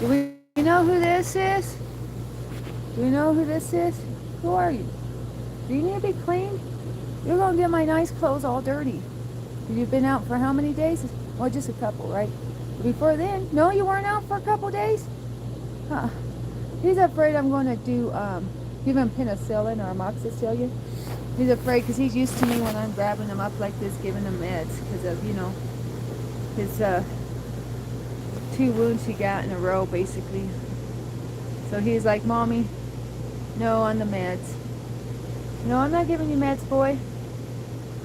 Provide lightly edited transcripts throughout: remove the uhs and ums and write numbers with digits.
Do we know who this is? Do we know who this is? Who are you? Do you need to be clean? You're going to get my nice clothes all dirty. You've been out for how many days? Well, just a couple, right? Before then, no, you weren't out for a couple days? Huh. He's afraid I'm going to give him penicillin or amoxicillin. He's afraid because he's used to me when I'm grabbing him up like this, giving him meds because of, his 2 wounds he got in a row, basically. So he's like, Mommy, no on the meds. No, I'm not giving you meds, boy.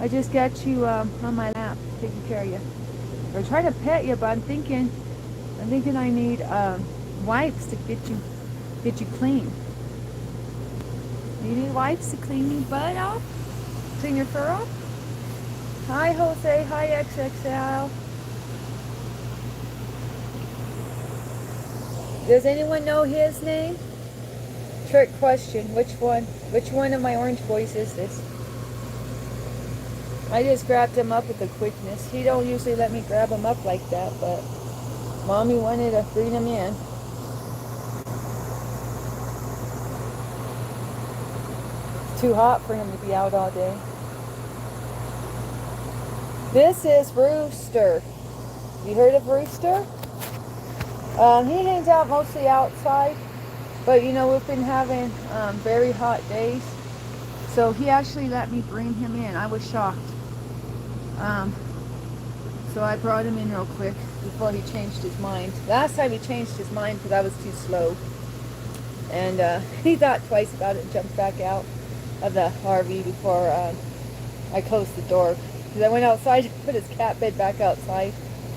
I just got you on my lap, taking care of you. We're trying to pet you, but I'm thinking I need wipes to get you clean. You need wipes to clean your butt off? Clean your fur off? Hi, Jose. Hi, XXL. Does anyone know his name? Trick question. Which one of my orange boys is this? I just grabbed him up with the quickness. He don't usually let me grab him up like that, but Mommy wanted to bring him in. It's too hot for him to be out all day. This is Rooster. You heard of Rooster? He hangs out mostly outside, but we've been having very hot days, so he actually let me bring him in. I was shocked. So I brought him in real quick before he changed his mind. Last time he changed his mind because I was too slow, and he thought twice about it and jumped back out of the RV before I closed the door, because I went outside to put his cat bed back outside.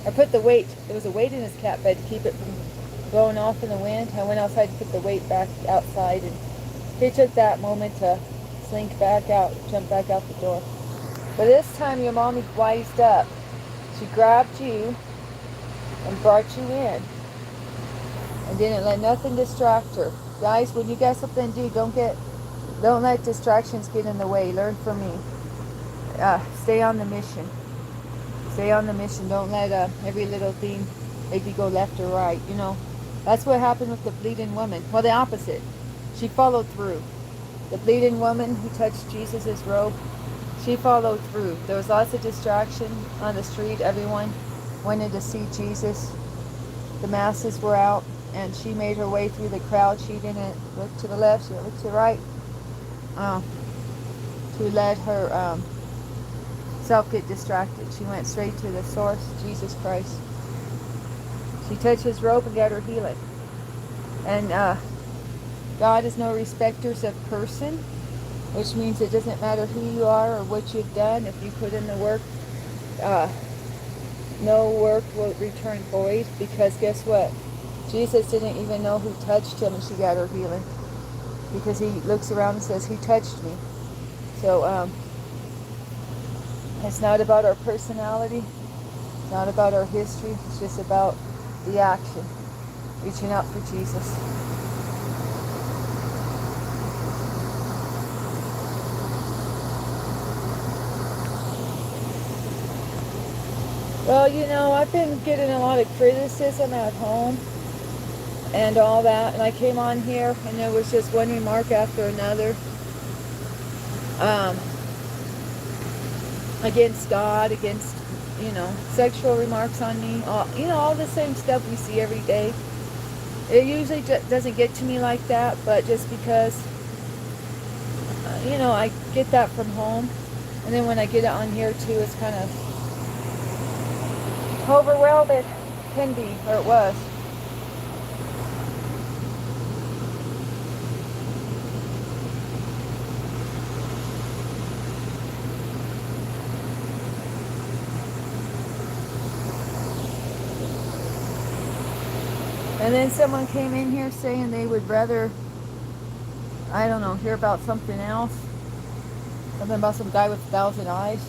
I put the weight, there was a weight in his cat bed to keep it from blowing off in the wind. I went outside to put the weight back outside, and he took that moment to slink back out, jump back out the door. But this time your mommy wised up. She grabbed you and brought you in and didn't let nothing distract her. Guys, when you got something to do, don't let distractions get in the way. Learn from me. Stay on the mission. Stay on the mission. Don't let every little thing make you go left or right. That's what happened with the bleeding woman. Well, the opposite. She followed through. The bleeding woman who touched Jesus' robe, she followed through. There was lots of distraction on the street. Everyone wanted to see Jesus. The masses were out, and she made her way through the crowd. She didn't look to the left. She didn't look to the right. To let her self get distracted. She went straight to the source, Jesus Christ. She touched his robe and got her healing. And God is no respecters of person, which means it doesn't matter who you are or what you've done. If you put in the work, no work will return void, because guess what? Jesus didn't even know who touched him, and she got her healing, because he looks around and says, he touched me. So it's not about our personality, it's not about our history, it's just about the action, reaching out for Jesus. Well, I've been getting a lot of criticism at home and all that, and I came on here and there was just one remark after another against God, against sexual remarks on me, all the same stuff we see every day. It usually doesn't get to me like that, but just because I get that from home, and then when I get it on here too, it's kind of overwhelmed. It can be, or it was. And then someone came in here saying they would rather, I don't know, hear about something else. Something about some guy with 1,000 eyes.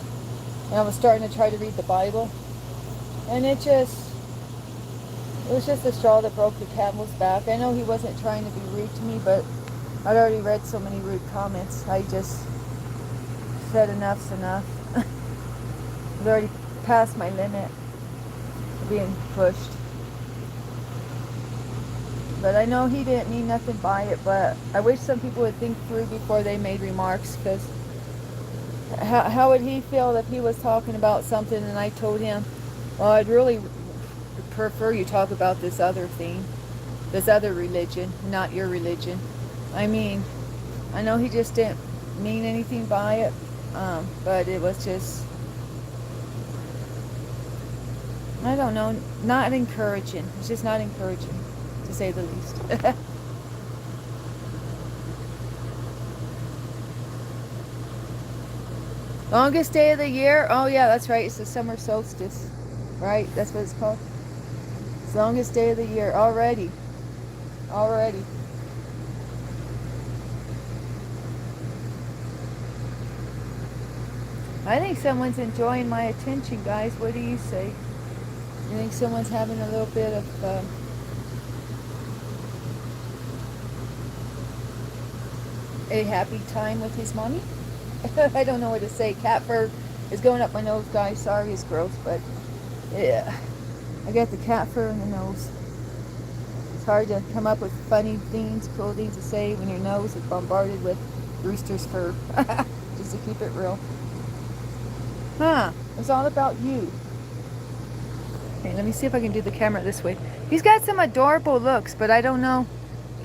And I was starting to try to read the Bible. And it was just a straw that broke the camel's back. I know he wasn't trying to be rude to me, but I'd already read so many rude comments. I just said enough's enough. I've already passed my limit of being pushed. But I know he didn't mean nothing by it, but I wish some people would think through before they made remarks, because how would he feel if he was talking about something and I told him, well, I'd really prefer you talk about this other thing, this other religion, not your religion. I mean, I know he just didn't mean anything by it, but it was just, I don't know, not encouraging. It's just not encouraging, to say the least. Longest day of the year? Oh yeah, that's right. It's the summer solstice, right? That's what it's called. It's the longest day of the year already. Already. I think someone's enjoying my attention, guys. What do you say? You think someone's having a little bit of a happy time with his mommy? I don't know what to say. Cat fur is going up my nose, guys. Sorry, it's gross, but yeah, I got the cat fur in the nose. It's hard to come up with funny things, cool things to say when your nose is bombarded with Rooster's fur. Just to keep it real. Huh, it's all about you. Okay, let me see if I can do the camera this way. He's got some adorable looks, but I don't know.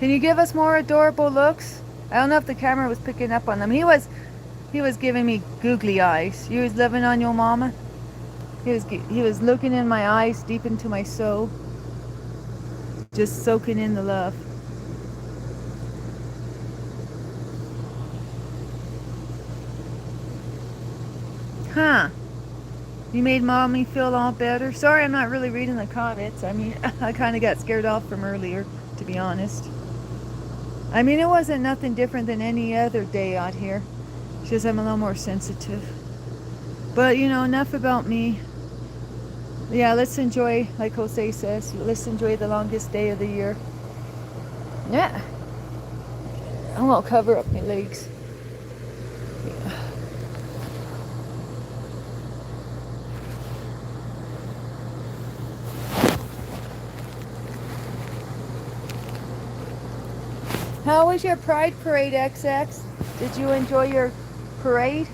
Can you give us more adorable looks? I don't know if the camera was picking up on them. He was giving me googly eyes. You was loving on your mama. He was looking in my eyes, deep into my soul, just soaking in the love. Huh. You made mommy feel all better. Sorry, I'm not really reading the comments. I mean, I kind of got scared off from earlier, to be honest. I mean, it wasn't nothing different than any other day out here. It's just I'm a little more sensitive. But, you know, enough about me. Yeah, let's enjoy, like Jose says, let's enjoy the longest day of the year. Yeah. I won't cover up my legs. Yeah. How was your Pride Parade, XX? Did you enjoy your parade?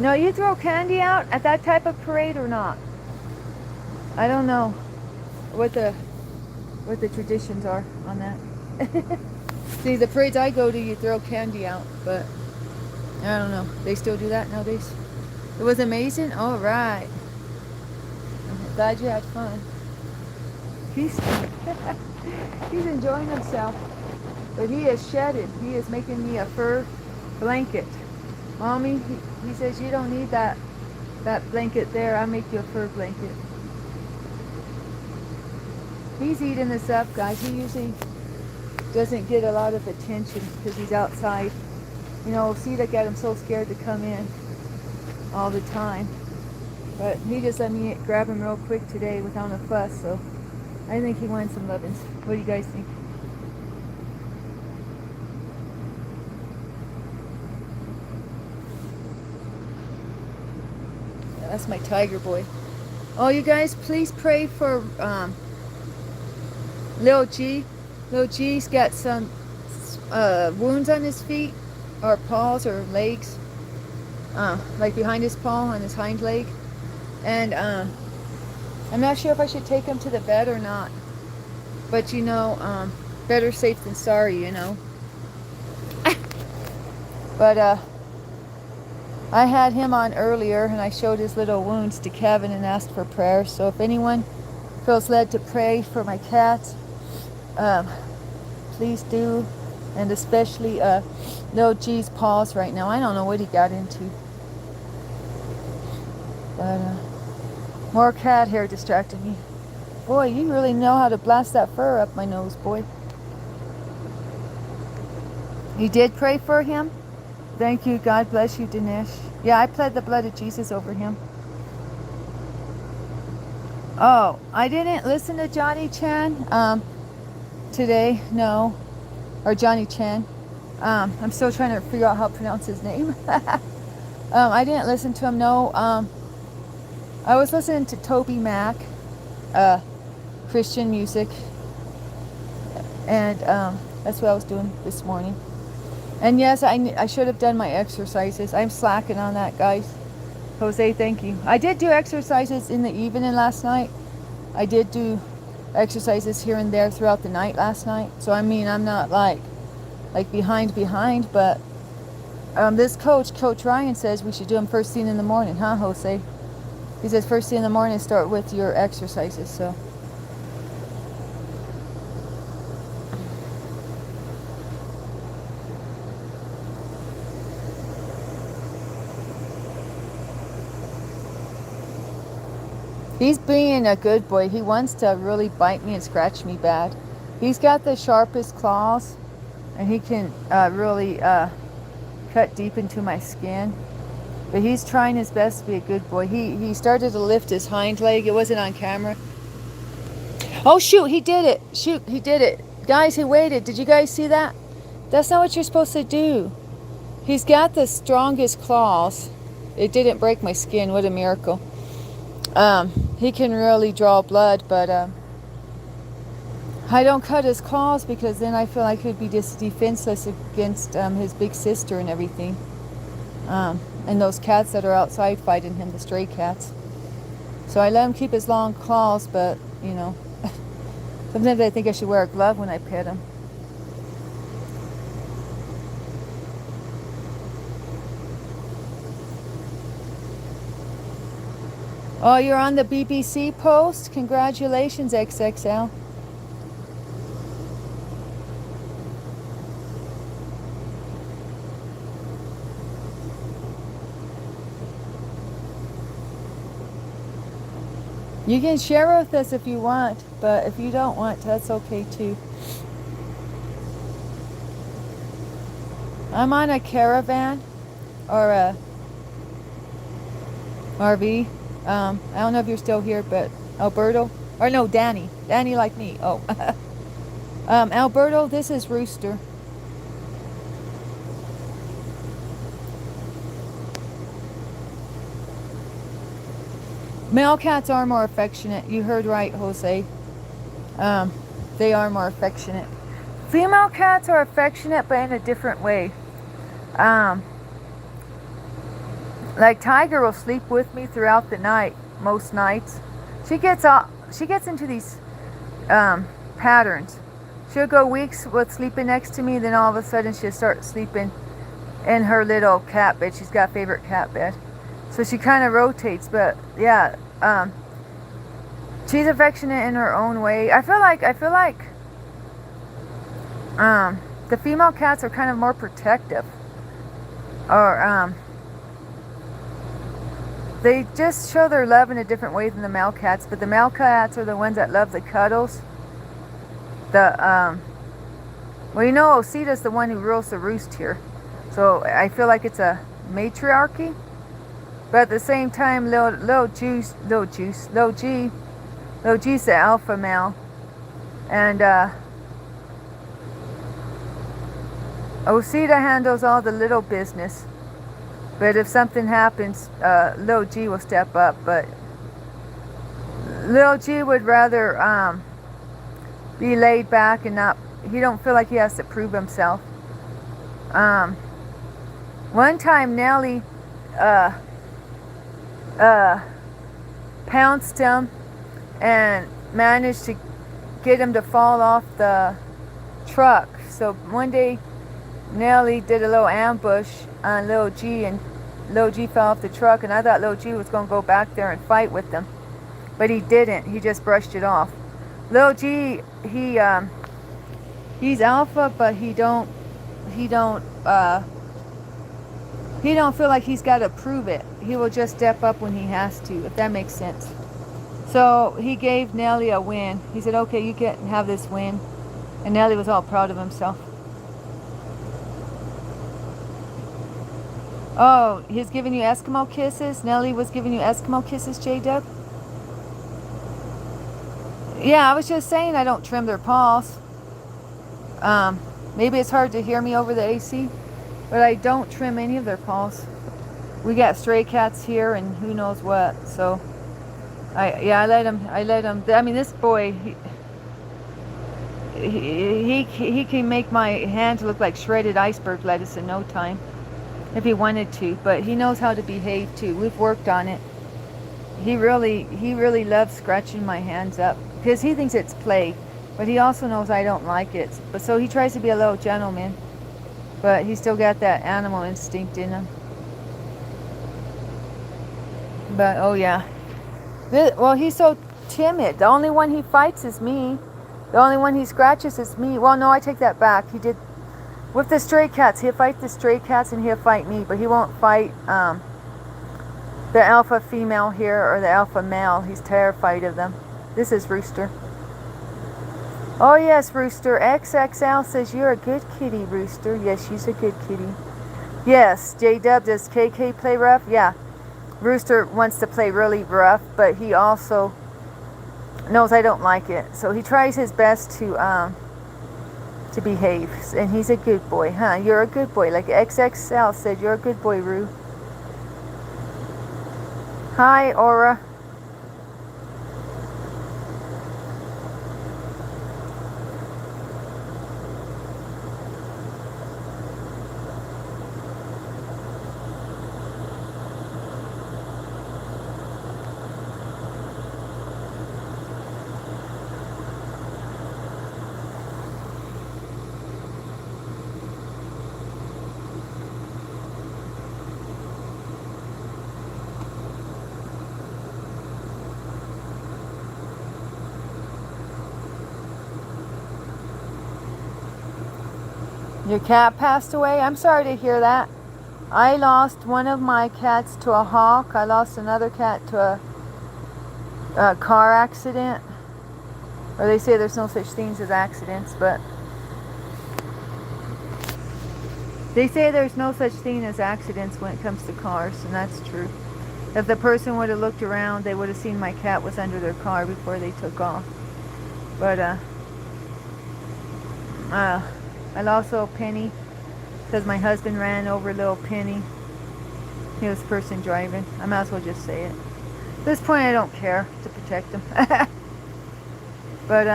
No, you throw candy out at that type of parade or not? I don't know what the traditions are on that. See, the parades I go to, you throw candy out, but I don't know. They still do that nowadays. It was amazing. All right. I'm glad you had fun. He's enjoying himself, but he is shedding. He is making me a fur blanket. Mommy, he says, you don't need that blanket there. I'll make you a fur blanket. He's eating this up, guys. He usually doesn't get a lot of attention because he's outside. You know, see, that got him so scared to come in all the time. But he just let me grab him real quick today without a fuss, so I think he wanted some lovin's. What do you guys think? Yeah, that's my tiger boy. Oh, you guys, please pray for Lil G. Lil G's got some wounds on his feet, or paws, or legs, like behind his paw, on his hind leg. And I'm not sure if I should take him to the vet or not. But you know, better safe than sorry, you know. But I had him on earlier and I showed his little wounds to Kevin and asked for prayers. So if anyone feels led to pray for my cat, please do. And especially Lil G's paws right now. I don't know what he got into. But more cat hair distracted me. Boy, you really know how to blast that fur up my nose, boy. You did pray for him? Thank you. God bless you, Dinesh. Yeah, I pled the blood of Jesus over him. Oh, I didn't listen to Johnny Chan today. No. Or Johnny Chan. I'm still trying to figure out how to pronounce his name. I didn't listen to him, no. I was listening to Toby Mac. Christian music. And that's what I was doing this morning. And yes, I should have done my exercises. I'm slacking on that, guys. Jose, thank you. I did do exercises in the evening last night. I did do exercises here and there throughout the night last night. So I mean, I'm not like behind, but this Coach Ryan says we should do them first thing in the morning, huh, Jose? He says first thing in the morning, start with your exercises. So he's being a good boy. He wants to really bite me and scratch me bad. He's got the sharpest claws, and he can really cut deep into my skin. But he's trying his best to be a good boy. He started to lift his hind leg. It wasn't on camera. Oh, shoot, he did it. Shoot, he did it. Guys, he waited. Did you guys see that? That's not what you're supposed to do. He's got the strongest claws. It didn't break my skin. What a miracle. He can really draw blood, but I don't cut his claws because then I feel like he'd be just defenseless against his big sister and everything. And those cats that are outside fighting him, the stray cats. So I let him keep his long claws, but, you know, sometimes I think I should wear a glove when I pet him. Oh, you're on the BBC post? Congratulations, XXL. You can share with us if you want, but if you don't want, that's okay too. I'm on a caravan or a RV. I don't know if you're still here, but Alberto, or no, Danny like me. Oh, Alberto, this is Rooster. Male cats are more affectionate. You heard right, Jose. They are more affectionate. Female cats are affectionate, but in a different way. Like Tiger will sleep with me throughout the night, most nights. She gets into these patterns. She'll go weeks with sleeping next to me, then all of a sudden she'll start sleeping in her little cat bed. She's got a favorite cat bed. So she kind of rotates, but yeah, she's affectionate in her own way. I feel like the female cats are kind of more protective, or they just show their love in a different way than the male cats. But the male cats are the ones that love the cuddles. Well, you know, Osita's the one who rules the roost here, so I feel like it's a matriarchy. But at the same time, Lil G's the alpha male, and Osita handles all the little business. But if something happens, Lil G will step up. But Lil G would rather be laid back and not. He don't feel like he has to prove himself. One time, Nelly pounced him and managed to get him to fall off the truck. So one day Nelly did a little ambush on Lil G, and Lil G fell off the truck, and I thought Lil G was going to go back there and fight with them, but he didn't. He just brushed it off. Lil G, he's alpha, but he don't feel like he's got to prove it. He will just step up when he has to, if that makes sense. So he gave Nelly a win. He said, okay, you can have this win. And Nelly was all proud of himself. Oh, he's giving you Eskimo kisses? Nelly was giving you Eskimo kisses, J-Dub? Yeah, I was just saying I don't trim their paws. Maybe it's hard to hear me over the AC, but I don't trim any of their paws. We got stray cats here and who knows what, so I let him. I mean, this boy, he can make my hands look like shredded iceberg lettuce in no time, if he wanted to. But he knows how to behave too. We've worked on it. He really loves scratching my hands up because he thinks it's play, but he also knows I don't like it. But so he tries to be a little gentleman, but he still got that animal instinct in him. But oh yeah, well, he's so timid. The only one he fights is me. The only one he scratches is me. Well, no, I take that back. He did with the stray cats. He'll fight the stray cats and he'll fight me, but he won't fight the alpha female here or the alpha male. He's terrified of them. This is Rooster. Oh yes, Rooster. XXL says you're a good kitty, Rooster. Yes, she's a good kitty. Yes, J-Dub, does KK play rough? Yeah. Rooster wants to play really rough, but he also knows I don't like it. So he tries his best to behave. And he's a good boy, huh? You're a good boy. Like XXL said, you're a good boy, Roo. Hi, Aura. Your cat passed away? I'm sorry to hear that. I lost one of my cats to a hawk. I lost another cat to a car accident. Or they say there's no such things as accidents, but they say there's no such thing as accidents when it comes to cars, and that's true. If the person would have looked around, they would have seen my cat was under their car before they took off. But I lost little Penny because my husband ran over little Penny. He was the person driving. I might as well just say it. At this point, I don't care, to protect him. But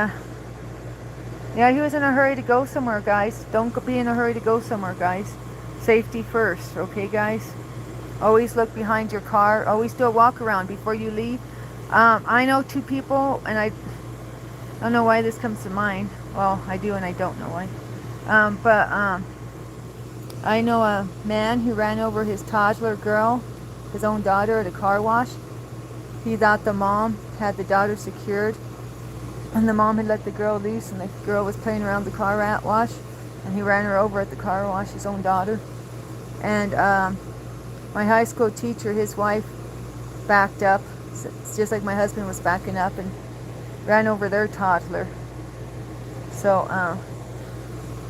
yeah, he was in a hurry to go somewhere, guys. Don't be in a hurry to go somewhere, guys. Safety first, okay, guys? Always look behind your car. Always do a walk around before you leave. I know two people, and I don't know why this comes to mind. Well, I do and I don't know why. I know a man who ran over his toddler girl, his own daughter, at a car wash. He thought the mom had the daughter secured, and the mom had let the girl loose, and the girl was playing around the car wash, and he ran her over at the car wash, his own daughter. And my high school teacher, his wife, backed up, just like my husband was backing up, and ran over their toddler. So,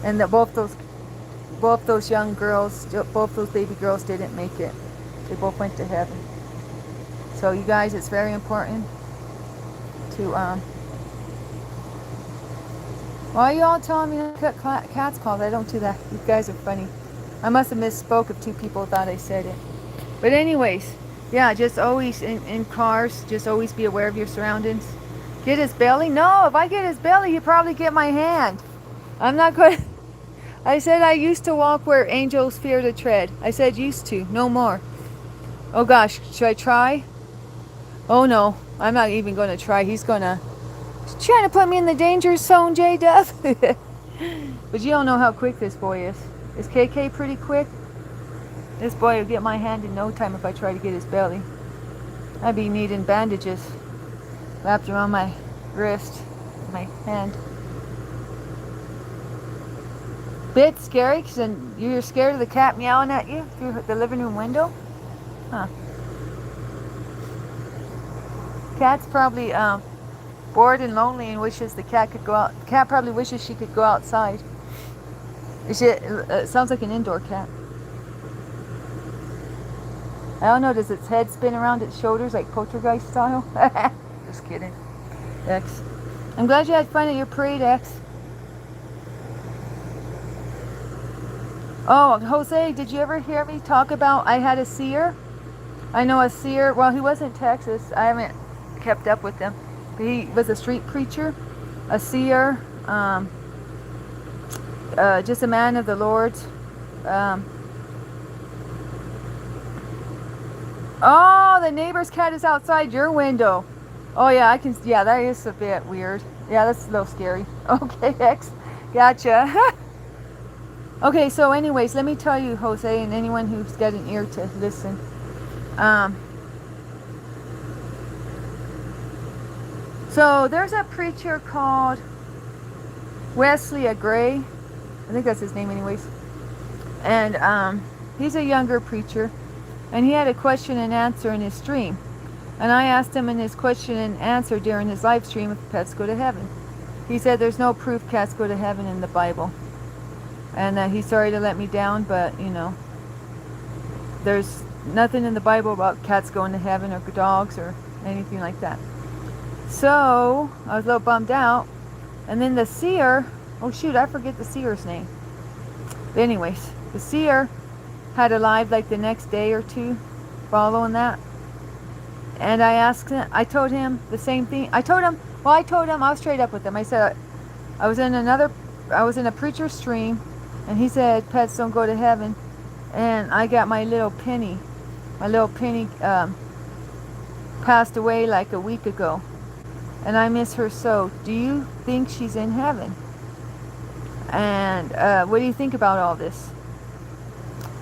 and both those young girls, both those baby girls didn't make it. They both went to heaven. So you guys, it's very important to, why are you all telling me to cut cat's calls? I don't do that. You guys are funny. I must have misspoke if two people thought I said it. But anyways, yeah, just always in cars, just always be aware of your surroundings. Get his belly? No, if I get his belly, he'd probably get my hand. I'm not going to. I said I used to walk where angels fear to tread. I said used to, no more. Oh gosh, should I try? Oh no, I'm not even going to try. He's trying to put me in the danger zone, J-Duff. But you don't know how quick this boy is. Is KK pretty quick? This boy will get my hand in no time if I try to get his belly. I'd be needing bandages wrapped around my wrist, my hand. Bit scary, because then you're scared of the cat meowing at you through the living room window? Huh. Cat's probably bored and lonely and wishes the cat could go out. The cat probably wishes she could go outside. It sounds like an indoor cat. I don't know, does its head spin around its shoulders like poltergeist style? Just kidding. X. I'm glad you had fun at your parade, X. Oh, Jose, did you ever hear me talk about I had a seer? I know a seer. Well, he was in Texas. I haven't kept up with him. He was a street preacher, a seer, just a man of the Lord. Oh, the neighbor's cat is outside your window. Oh yeah, I can. Yeah, that is a bit weird. Yeah, that's a little scary. Okay, X, gotcha. Okay, so anyways, let me tell you, Jose, and anyone who's got an ear to listen. So there's a preacher called Wesley Gray. I think that's his name anyways. And he's a younger preacher. And he had a question and answer in his stream. And I asked him in his question and answer during his live stream if pets go to heaven. He said there's no proof cats go to heaven in the Bible. And he's sorry to let me down, but, you know, there's nothing in the Bible about cats going to heaven or dogs or anything like that. So, I was a little bummed out. And then the seer, oh shoot, I forget the seer's name. But anyways, the seer had a live like the next day or two following that. And I asked him, I told him the same thing. I told him, I was straight up with him. I said, I was in a preacher's stream, and he said pets don't go to heaven. And I got my little Penny. My little Penny passed away like a week ago. And I miss her so. Do you think she's in heaven? And what do you think about all this?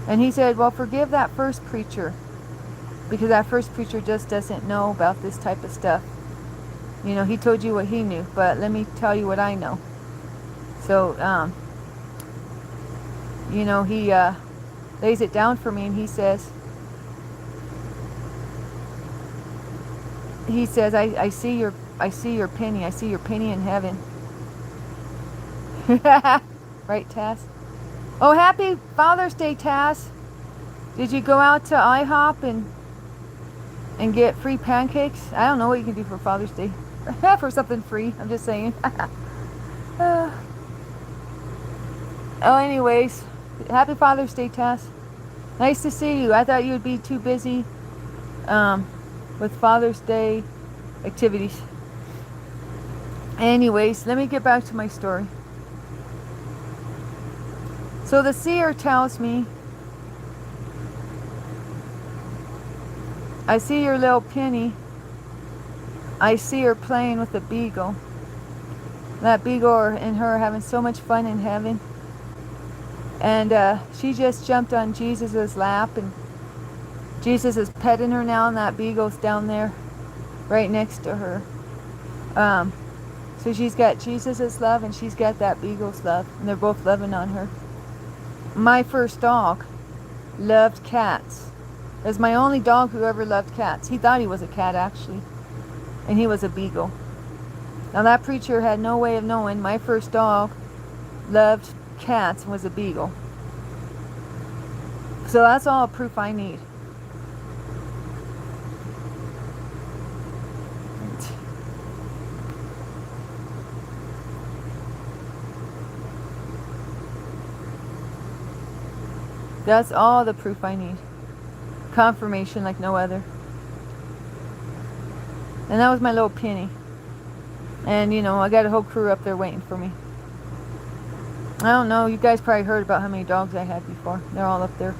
And he said, well, forgive that first preacher, because that first preacher just doesn't know about this type of stuff. You know, he told you what he knew, but let me tell you what I know. So, you know, he lays it down for me, and he says, I see your penny. I see your penny in heaven. Right, Taz? Oh, happy Father's Day, Taz. Did you go out to IHOP and get free pancakes? I don't know what you can do for Father's Day. For something free, I'm just saying. Oh, anyways, happy Father's Day, Taz. Nice to see you. I thought you would be too busy with Father's Day activities. Anyways, let me get back to my story. So the seer tells me, I see your little Penny. I see her playing with a beagle. That beagle and her are having so much fun in heaven. And she just jumped on Jesus' lap, and Jesus is petting her now, and that beagle's down there right next to her. So she's got Jesus' love, and she's got that beagle's love, and they're both loving on her. My first dog loved cats. It was my only dog who ever loved cats. He thought he was a cat, actually. And he was a beagle. Now that preacher had no way of knowing my first dog loved cats and was a beagle. So that's all the proof I need. That's all the proof I need. Confirmation like no other. And that was my little Penny. And, you know, I got a whole crew up there waiting for me. I don't know, you guys probably heard about how many dogs I had before. They're all up there.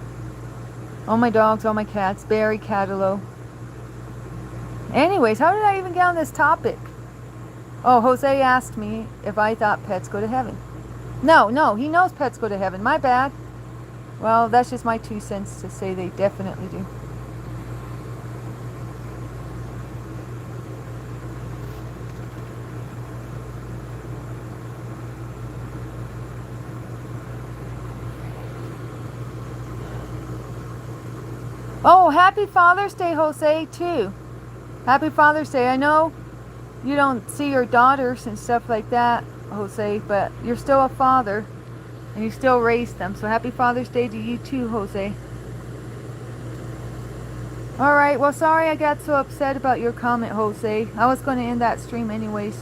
All my dogs, all my cats. Barry, Catalo. Anyways, how did I even get on this topic? Oh, Jose asked me if I thought pets go to heaven. No, he knows pets go to heaven. My bad. Well, that's just my 2 cents to say they definitely do. Oh, happy Father's Day, Jose, too. Happy Father's Day. I know you don't see your daughters and stuff like that, Jose, but you're still a father. And you still raise them. So happy Father's Day to you too, Jose. Alright, well, sorry I got so upset about your comment, Jose. I was going to end that stream anyways.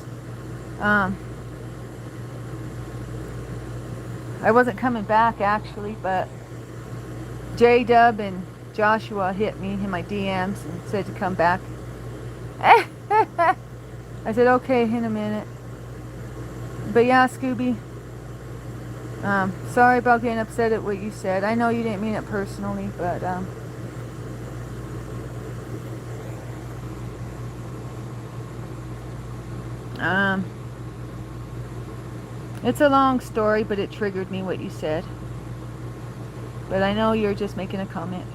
I wasn't coming back, actually, but J-Dub and Joshua hit me in my DMs and said to come back. I said, okay, in a minute. But yeah, Scooby, sorry about getting upset at what you said. I know you didn't mean it personally, but it's a long story, but it triggered me what you said. But I know you're just making a comment.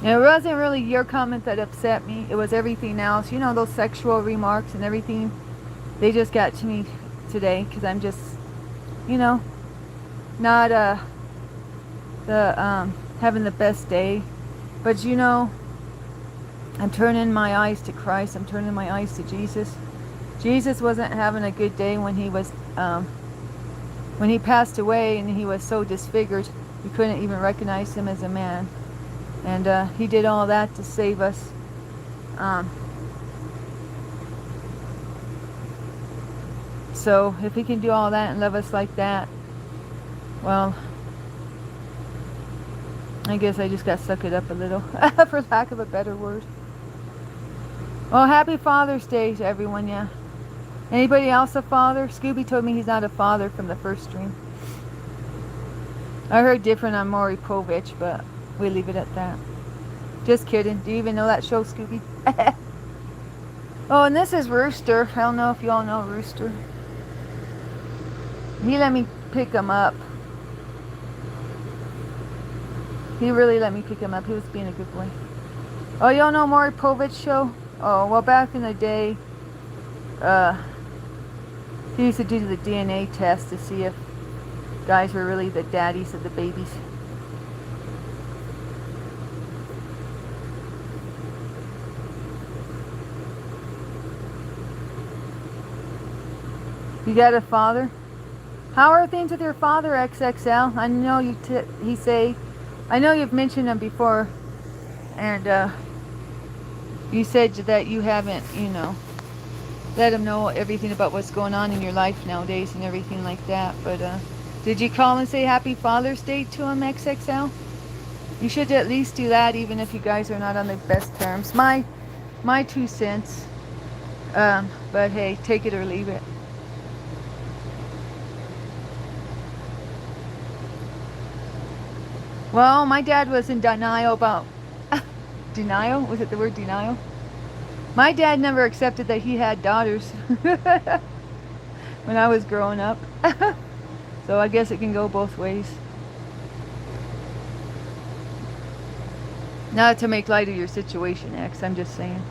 It wasn't really your comment that upset me. It was everything else. You know, those sexual remarks and everything. They just got to me today because I'm just, you know, not having the best day. But you know, I'm turning my eyes to Christ. I'm turning my eyes to Jesus. Jesus wasn't having a good day when he was when he passed away, and he was so disfigured you couldn't even recognize him as a man. And he did all that to save us. So if he can do all that and love us like that, well, I guess I just got to suck it up a little, for lack of a better word. Well, happy Father's Day to everyone, yeah. Anybody else a father? Scooby told me he's not a father from the first stream. I heard different on Maury Povich, but we leave it at that. Just kidding. Do you even know that show, Scooby? Oh, and this is Rooster. I don't know if you all know Rooster. He let me pick him up. He really let me pick him up. He was being a good boy. Oh, y'all know Maury Povich show? Oh, well, back in the day, he used to do the DNA test to see if guys were really the daddies of the babies. You got a father? How are things with your father, XXL? I know I know you've mentioned him before, and you said that you haven't, you know, let him know everything about what's going on in your life nowadays and everything like that. But did you call and say Happy Father's Day to him, XXL? You should at least do that, even if you guys are not on the best terms. My 2 cents. But hey, take it or leave it. Well, my dad was in denial about... denial? Was it the word denial? My dad never accepted that he had daughters when I was growing up. So I guess it can go both ways. Not to make light of your situation, X. I'm just saying.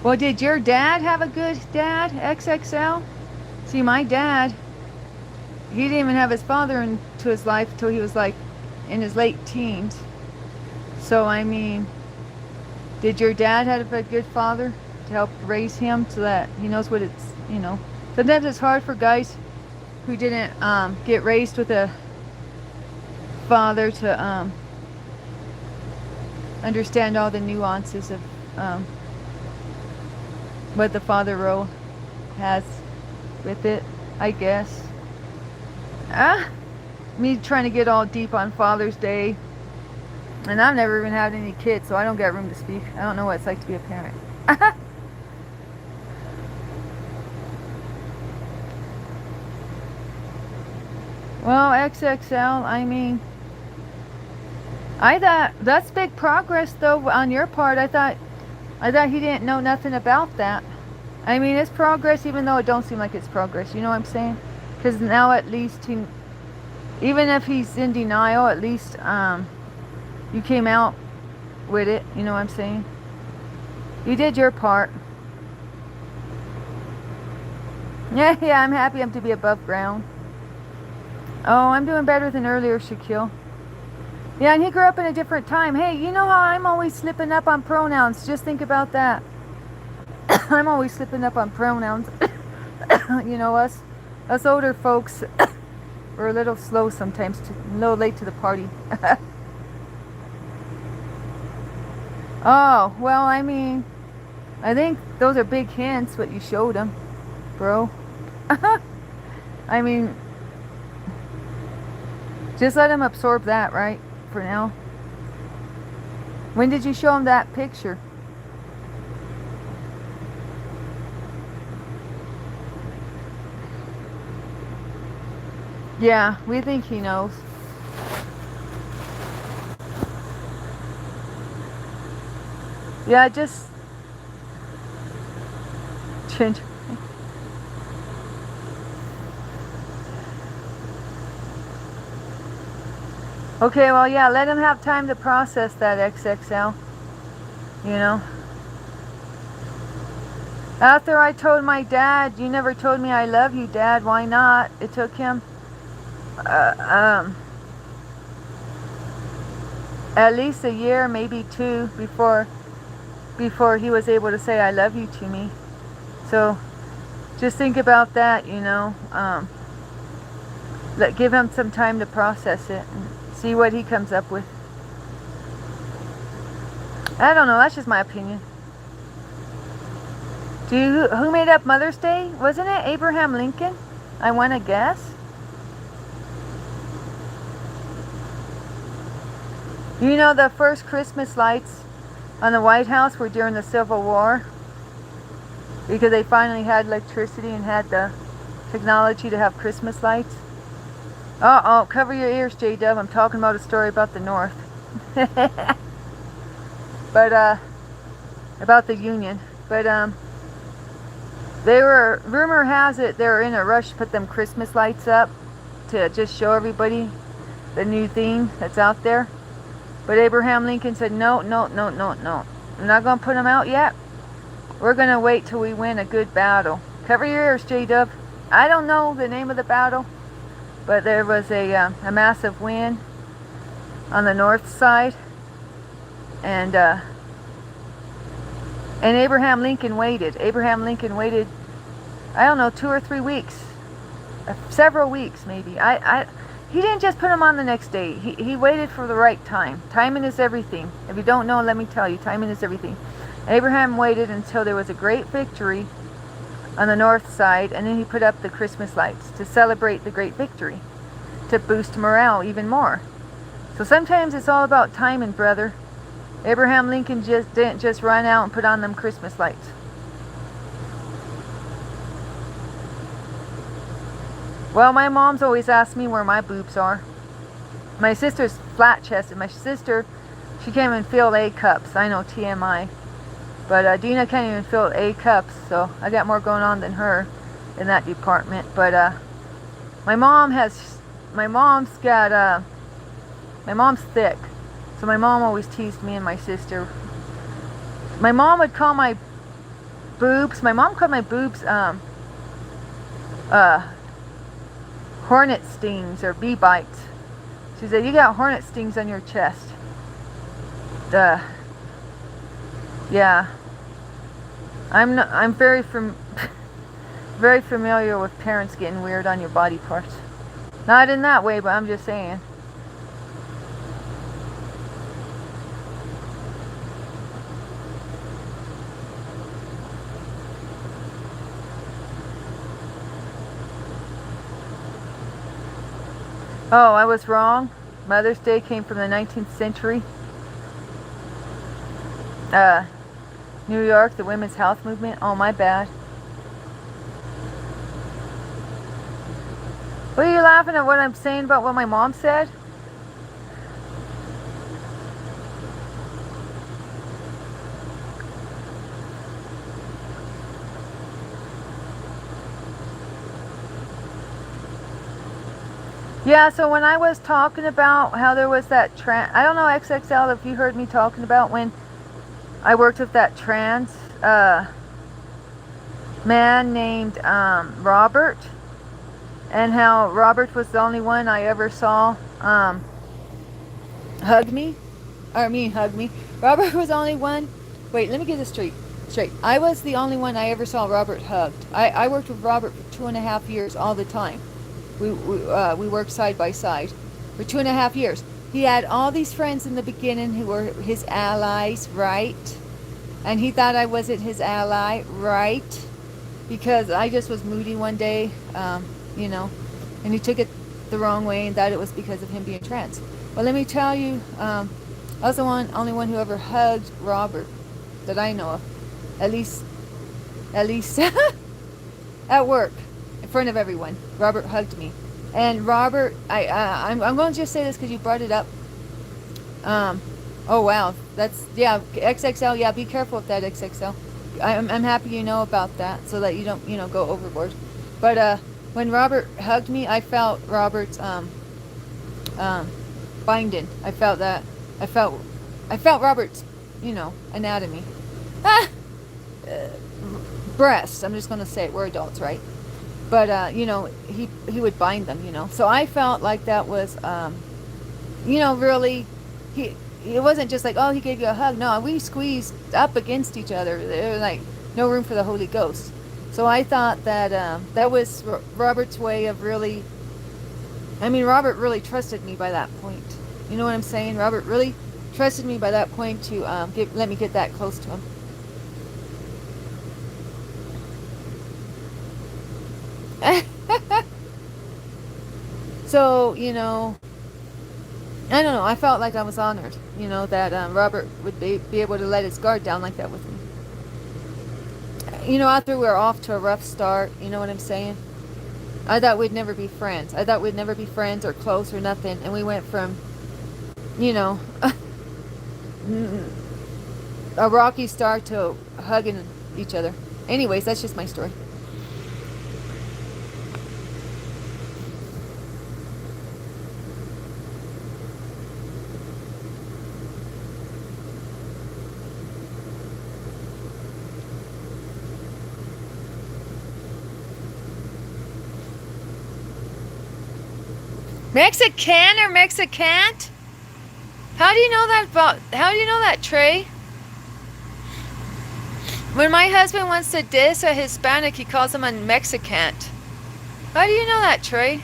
Well, did your dad have a good dad, XXL? See, my dad, he didn't even have his father into his life until he was like in his late teens. So, I mean, did your dad have a good father to help raise him so that he knows what it's, you know. Sometimes it's hard for guys who didn't get raised with a father to understand all the nuances of what the father role has with it, I guess. Me trying to get all deep on Father's Day, and I've never even had any kids, so I don't get room to speak. I don't know what it's like to be a parent. Well, XXL, I mean, I thought that's big progress though on your part. I thought he didn't know nothing about that. I mean, it's progress even though it don't seem like it's progress. You know what I'm saying? Because now at least he, even if he's in denial, at least you came out with it. You know what I'm saying? You did your part. Yeah, I'm happy I'm to be above ground. Oh, I'm doing better than earlier, Shaquille. Yeah, and he grew up in a different time. Hey, you know how I'm always slipping up on pronouns? Just think about that. I'm always slipping up on pronouns. You know, us older folks, we're a little slow sometimes, a little late to the party. Oh, well, I mean, I think those are big hints, what you showed them. bro. I mean, just let him absorb that, right? For now. When did you show him that picture? Yeah, we think he knows. Yeah, just change. Okay, well, yeah, let him have time to process that XXL. You know? After I told my dad, you never told me I love you, Dad, why not? It took him at least a year, maybe 2, before he was able to say I love you to me. So just think about that, you know. Give him some time to process it and see what he comes up with. I don't know, that's just my opinion. Who made up Mother's Day? Wasn't it Abraham Lincoln? I want to guess. You know, the first Christmas lights on the White House were during the Civil War, because they finally had electricity and had the technology to have Christmas lights. Uh-oh, cover your ears, J-Dub. I'm talking about a story about the North. But, about the Union. But, rumor has it they were in a rush to put them Christmas lights up to just show everybody the new theme that's out there. But Abraham Lincoln said, no. I'm not going to put them out yet. We're going to wait till we win a good battle. Cover your ears, J-Dub. I don't know the name of the battle, but there was a massive win on the north side. And Abraham Lincoln waited. Abraham Lincoln waited, I don't know, 2 or 3 weeks. Several weeks, maybe. He didn't just put them on the next day. He waited for the right time. Timing is everything. If you don't know, let me tell you, timing is everything. Abraham waited until there was a great victory on the north side, and then he put up the Christmas lights to celebrate the great victory, to boost morale even more. So sometimes it's all about timing, brother. Abraham Lincoln didn't just run out and put on them Christmas lights. Well, my mom's always asked me where my boobs are. My sister's flat-chested. My sister, she can't even fill A cups. I know, TMI. But Dina can't even fill A cups, so I got more going on than her in that department. But my mom's thick. So my mom always teased me and my sister. My mom would call my boobs, hornet stings or bee bites. She said, you got hornet stings on your chest. Yeah. I'm very familiar with parents getting weird on your body parts. Not in that way, but I'm just saying. Oh, I was wrong. Mother's Day came from the 19th century. New York, the women's health movement. Oh, my bad. What are you laughing at what I'm saying about what my mom said? Yeah, so when I was talking about how there was that I don't know, XXL, if you heard me talking about when I worked with that trans man named Robert, and how Robert was the only one I ever saw hug me. Robert was the only one. Wait, let me get this straight. I was the only one I ever saw Robert hugged. I worked with Robert for 2.5 years all the time. We worked side by side for 2.5 years. He had all these friends in the beginning who were his allies, right? And he thought I wasn't his ally, right? because I just was moody one day, you know, and he took it the wrong way and thought it was because of him being trans. But let me tell you, I was the only one who ever hugged Robert that I know of, at least at work, in front of everyone. Robert hugged me, and Robert, I'm going to just say this because you brought it up. Oh wow, that's, yeah, XXL. Yeah, be careful with that XXL. I'm happy you know about that, so that you don't, you know, go overboard. But when Robert hugged me, I felt Robert's binding. I felt that. I felt Robert's, you know, anatomy. Breasts. I'm just gonna say it. We're adults, right? But you know, he would bind them, you know. So I felt like that was, you know, really, it wasn't just like, oh, he gave you a hug. No, we squeezed up against each other. There was like no room for the Holy Ghost. So I thought that that was Robert's way of really, I mean, Robert really trusted me by that point. You know what I'm saying? Robert really trusted me by that point to let me get that close to him. So, you know, I don't know. I felt like I was honored, you know, that Robert would be able to let his guard down like that with me. You know, after we were off to a rough start, you know what I'm saying? I thought we'd never be friends. I thought we'd never be friends or close or nothing. And we went from, you know, a rocky start to hugging each other. Anyways, that's just my story. Mexican or Mexicant? How do you know that, Trey? When my husband wants to diss a Hispanic, he calls him a Mexicant. How do you know that, Trey?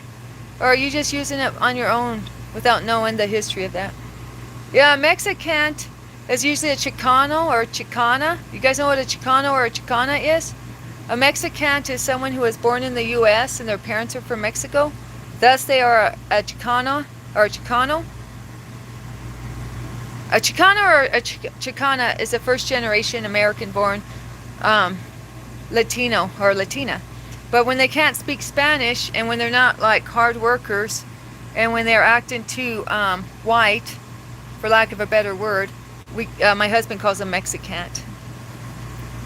Or are you just using it on your own without knowing the history of that? Yeah, a Mexicant is usually a Chicano or a Chicana. You guys know what a Chicano or a Chicana is? A Mexicant is someone who was born in the U.S. and their parents are from Mexico. Thus, they are a Chicana or a Chicano. A Chicana or a Chicana is a first-generation American-born Latino or Latina. But when they can't speak Spanish, and when they're not like hard workers, and when they're acting too white, for lack of a better word, my husband calls them Mexicant.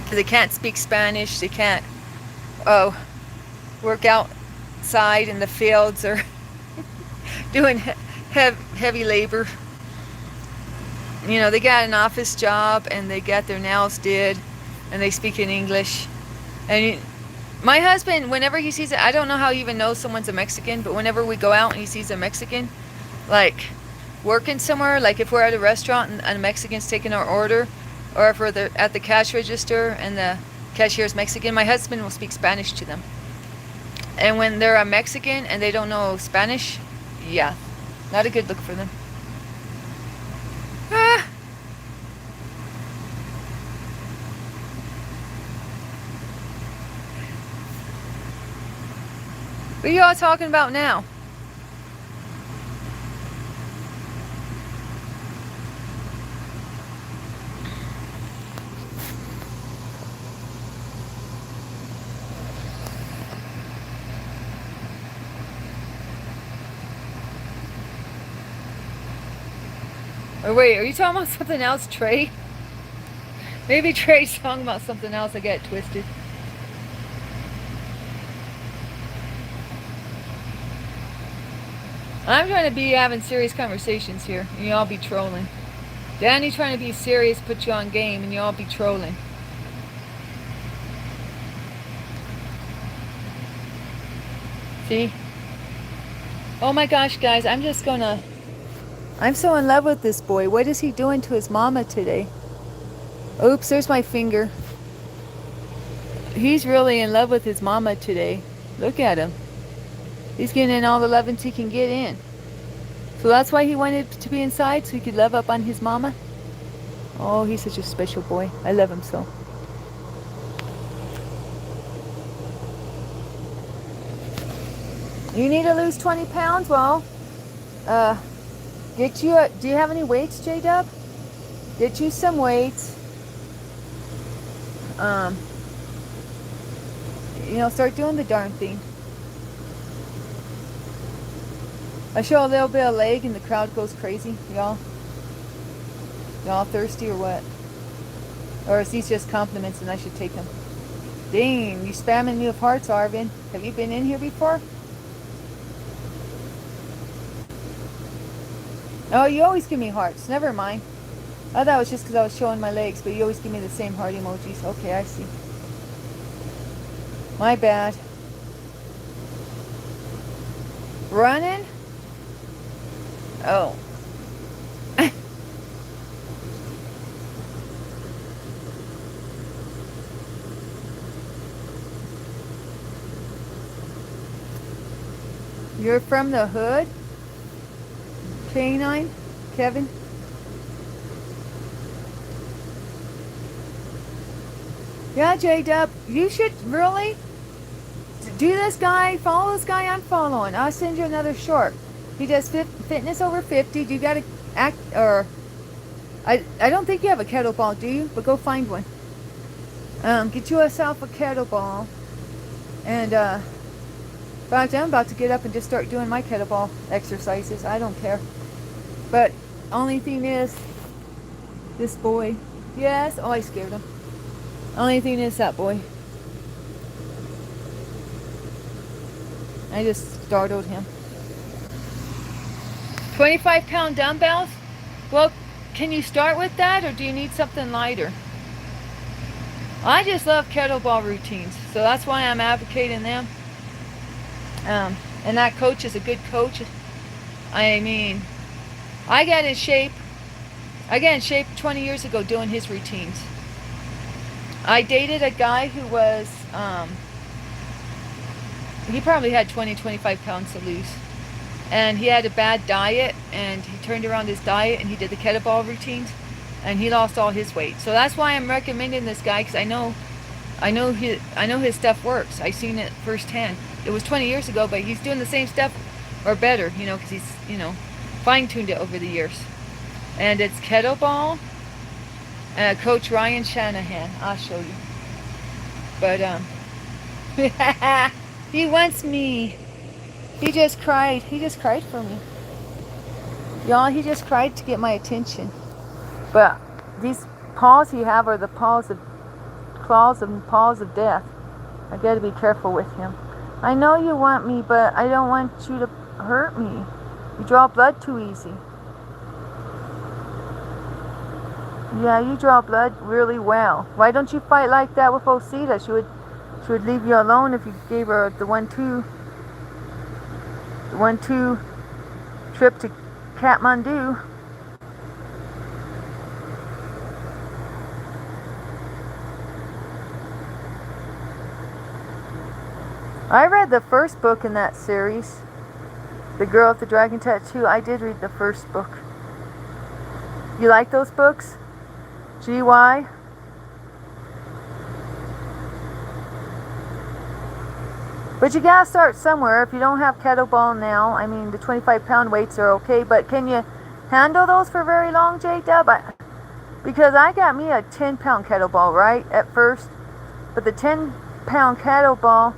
Because they can't speak Spanish, they can't work outside in the fields or doing heavy labor. You know, they got an office job and they got their nails did and they speak in English. And my husband, whenever he sees it, I don't know how he even knows someone's a Mexican, but whenever we go out and he sees a Mexican, like working somewhere, like if we're at a restaurant and a Mexican's taking our order, or if we're at the cash register and the cashier's Mexican, my husband will speak Spanish to them. And when they're a Mexican and they don't know Spanish, yeah, not a good look for them. What are you all talking about now? Oh, wait, are you talking about something else, Trey? Maybe Trey's talking about something else. I get twisted. I'm trying to be having serious conversations here, and you all be trolling. Danny trying to be serious, put you on game, and you all be trolling. See? Oh my gosh, guys, I'm so in love with this boy. What is he doing to his mama today? Oops, there's my finger. He's really in love with his mama today. Look at him. He's getting in all the lovins he can get in. So that's why he wanted to be inside, so he could love up on his mama. Oh, he's such a special boy. I love him so. You need to lose 20 pounds? Well, get you do you have any weights, J-Dub? Get you some weights. Start doing the darn thing. I show a little bit of leg and the crowd goes crazy. Y'all thirsty or what? Or is these just compliments and I should take them? Dang, you spamming me with hearts, Arvin. Have you been in here before? Oh, you always give me hearts. Never mind. I thought it was just because I was showing my legs, but you always give me the same heart emojis. Okay, I see. My bad. Running? Oh. You're from the hood? Canine? Kevin? Yeah, J-Dub, you should really do this guy, follow this guy I'm following. I'll send you another short. He does fitness over 50. Do you got to act, or I don't think you have a kettlebell, do you? But go find one. Get yourself a kettlebell. And, in fact, I'm about to get up and just start doing my kettlebell exercises. I don't care. But only thing is, this boy. Yes, oh, I scared him. Only thing is that boy. I just startled him. 25-pound dumbbells? Well, can you start with that, or do you need something lighter? I just love kettlebell routines, so that's why I'm advocating them. And that coach is a good coach. I mean, I got in shape 20 years ago doing his routines. I dated a guy who was, he probably had 25 pounds to lose. And he had a bad diet, and he turned around his diet, and he did the kettlebell routines, and he lost all his weight. So that's why I'm recommending this guy, because I know his stuff works. I've seen it firsthand. It was 20 years ago, but he's doing the same stuff, or better, because he's, fine-tuned it over the years. And it's kettlebell, Coach Ryan Shanahan. I'll show you. But, he wants me. He just cried. He just cried for me. Y'all, he just cried to get my attention. But these paws you have are the claws and paws of death. I gotta be careful with him. I know you want me, but I don't want you to hurt me. You draw blood too easy. Yeah, you draw blood really well. Why don't you fight like that with Osita? She would leave you alone if you gave her the 1-2 trip to Kathmandu. I read the first book in that series, The Girl with the Dragon Tattoo. I did read the first book. You like those books? GY? But you gotta start somewhere. If you don't have kettlebell now, I mean, the 25-pound weights are okay, but can you handle those for very long, J-Dub? Because I got me a 10-pound kettlebell, right, at first. But the 10-pound kettlebell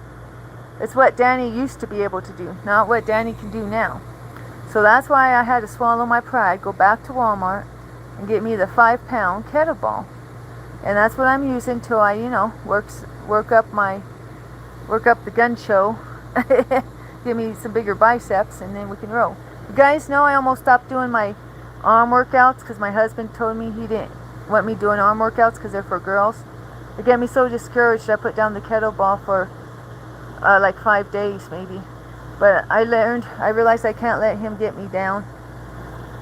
is what Danny used to be able to do, not what Danny can do now. So that's why I had to swallow my pride, go back to Walmart, and get me the 5-pound kettlebell. And that's what I'm using till I, work up the gun show, give me some bigger biceps, and then we can roll. You guys know I almost stopped doing my arm workouts because my husband told me he didn't want me doing arm workouts because they're for girls. It got me so discouraged I put down the kettlebell for like 5 days maybe. But I realized I can't let him get me down.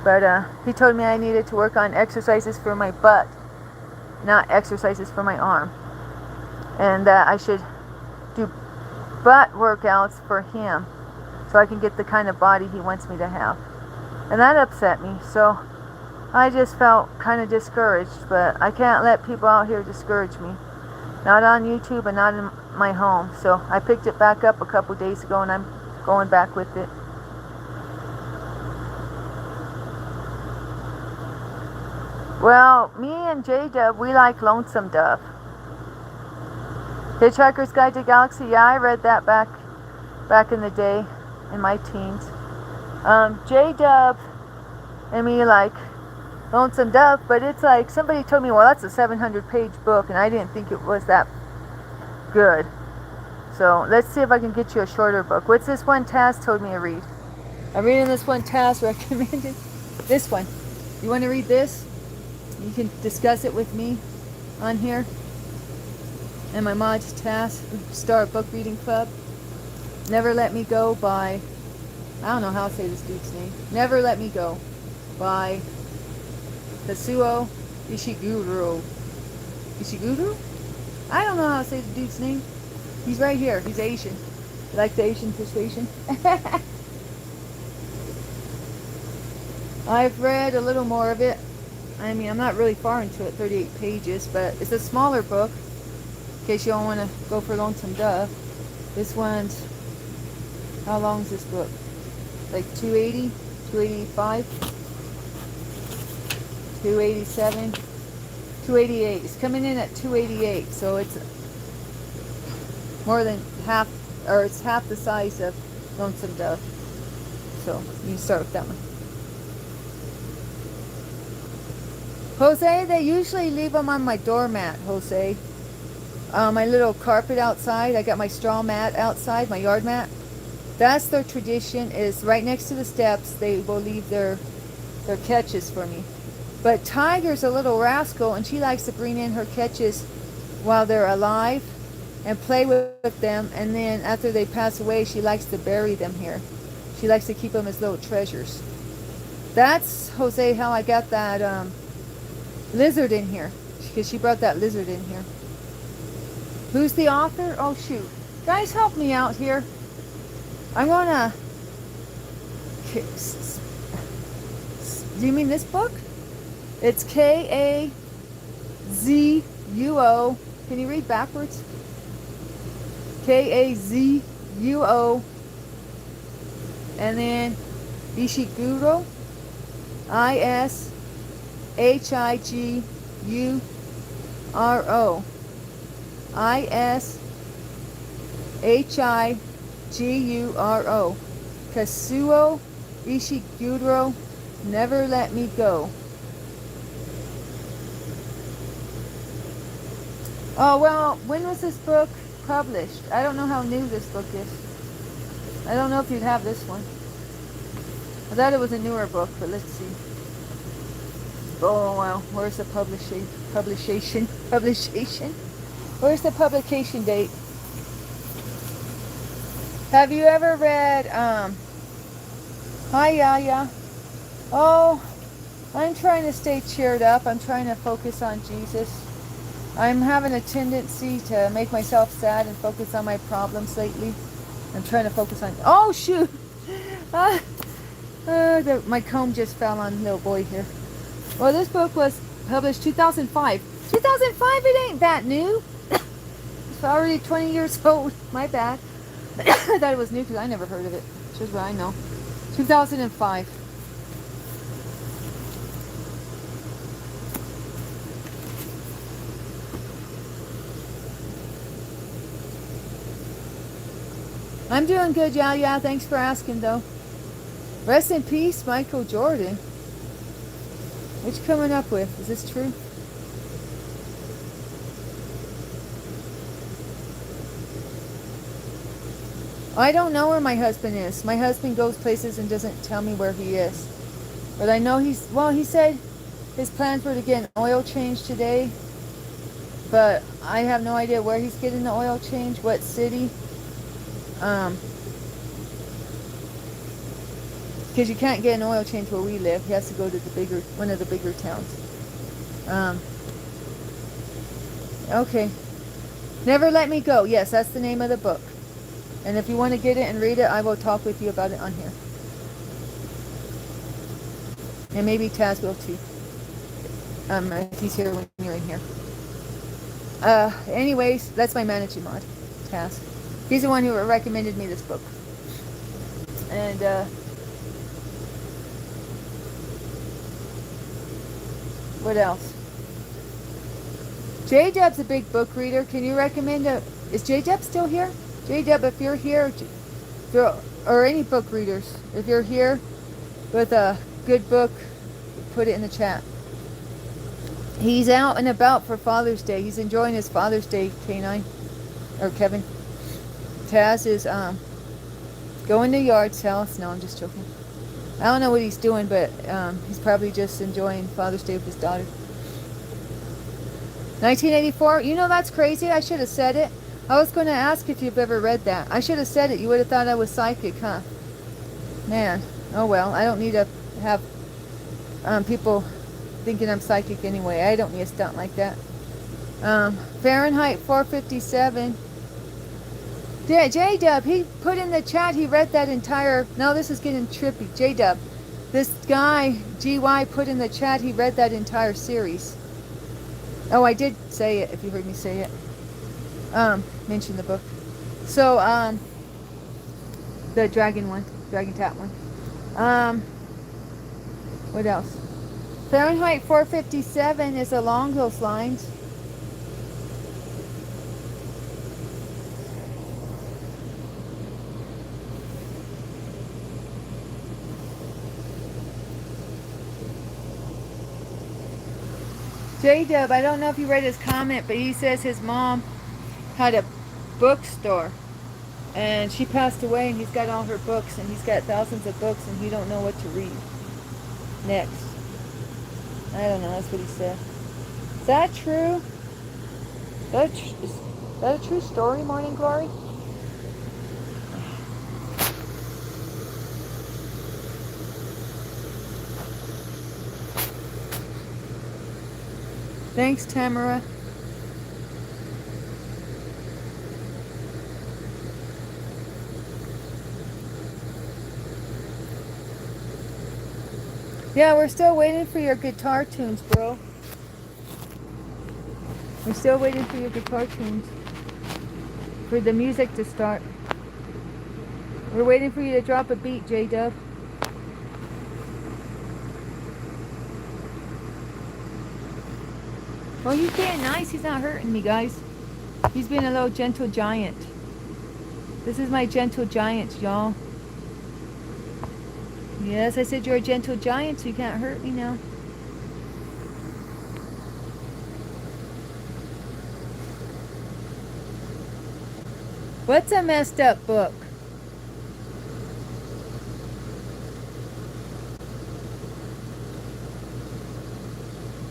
But he told me I needed to work on exercises for my butt, not exercises for my arm. And that I should do butt workouts for him so I can get the kind of body he wants me to have. And that upset me, so I just felt kind of discouraged. But I can't let people out here discourage me, not on YouTube and not in my home. So I picked it back up a couple days ago, and I'm going back with it. Well, me and J-Dub, we like Lonesome Dove. Hitchhiker's Guide to Galaxy, yeah, I read that back in the day, in my teens. J-Dub and me like Lonesome Dove, but it's like, somebody told me, well, that's a 700-page book, and I didn't think it was that good. So, let's see if I can get you a shorter book. What's this one Taz told me to read? I'm reading this one Taz recommended. This one. You want to read this? You can discuss it with me on here. And my mod Taz, start book reading club. Never Let Me Go by, I don't know how to say this dude's name. Never Let Me Go by Kazuo Ishiguro. Ishiguro? I don't know how to say the dude's name. He's right here. He's Asian. You like the Asian persuasion? I've read a little more of it. I mean, I'm not really far into it, 38 pages, but it's a smaller book. In case you don't want to go for Lonesome Dove. This one's, how long is this book? Like 280, 285, 287, 288. It's coming in at 288, so it's more than half, or it's half the size of Lonesome Dove. So you can start with that one. Jose, they usually leave them on my doormat, Jose. My little carpet outside, I got my straw mat outside, my yard mat. That's their tradition, is right next to the steps, they will leave their catches for me. But Tiger's a little rascal, and she likes to bring in her catches while they're alive and play with them, and then after they pass away, she likes to bury them here. She likes to keep them as little treasures. That's, Jose, how I got that lizard in here, because she brought that lizard in here. Who's the author? Oh shoot, guys, help me out here. I'm gonna, do you mean this book? It's K-A-Z-U-O. Can you read backwards? K-A-Z-U-O, and then Ishiguro, I-S-H-I-G-U-R-O, I-S-H-I-G-U-R-O, Kazuo Ishiguro, Never Let Me Go. Oh, well, when was this book published? I don't know how new this book is. I don't know if you'd have this one. I thought it was a newer book, but let's see. Oh, well, where's the publication? Where's the publication date? Have you ever read, hi, Yaya. Oh, I'm trying to stay cheered up. I'm trying to focus on Jesus. I'm having a tendency to make myself sad and focus on my problems lately. I'm trying to focus on... Oh, shoot! My comb just fell on little boy here. Well, this book was published 2005. 2005, it ain't that new. It's already 20 years old. My bad. I thought it was new because I never heard of it. Shows what I know. 2005. I'm doing good, yeah. Thanks for asking, though. Rest in peace, Michael Jordan. What you coming up with? Is this true? I don't know where my husband is. My husband goes places and doesn't tell me where he is. But I know he said his plans were to get an oil change today. But I have no idea where he's getting the oil change, what city. Because you can't get an oil change where we live. He has to go to one of the bigger towns. Okay. Never Let Me Go. Yes, that's the name of the book. And if you want to get it and read it, I will talk with you about it on here. And maybe Taz will too. If he's here when you're in here. Anyways, that's my managing mod, Taz. He's the one who recommended me this book. And what else? J-Dub's a big book reader. Can you recommend is J-Dub still here? J-Dub, if you're here, or any book readers, if you're here with a good book, put it in the chat. He's out and about for Father's Day. He's enjoying his Father's Day, K9, or Kevin. Taz is going to yard sales. No, I'm just joking. I don't know what he's doing, but he's probably just enjoying Father's Day with his daughter. 1984. You know, that's crazy. I should have said it. I was going to ask if you've ever read that. I should have said it. You would have thought I was psychic, huh? Man. Oh, well. I don't need to have people thinking I'm psychic anyway. I don't need a stunt like that. Fahrenheit 457. Yeah, J-Dub, he put in the chat, he read that entire... No, this is getting trippy. J-Dub, this guy, GY, put in the chat, he read that entire series. Oh, I did say it, if you heard me say it. Mention the book. So, the dragon one. Dragon Tap one. What else? Fahrenheit 457 is along those lines. J-Dub, I don't know if you read his comment, but he says his mom had a bookstore and she passed away and he's got all her books and he's got thousands of books and he don't know what to read next. I don't know, that's what he said. Is that true? Is that a true story, Morning Glory? Thanks, Tamara. Yeah, we're still waiting for your guitar tunes, bro. We're still waiting for your guitar tunes. For the music to start. We're waiting for you to drop a beat, J-Dub. Oh, he's being nice. He's not hurting me, guys. He's being a little gentle giant. This is my gentle giant, y'all. Yes, I said you're a gentle giant, so you can't hurt me now. What's a messed up book?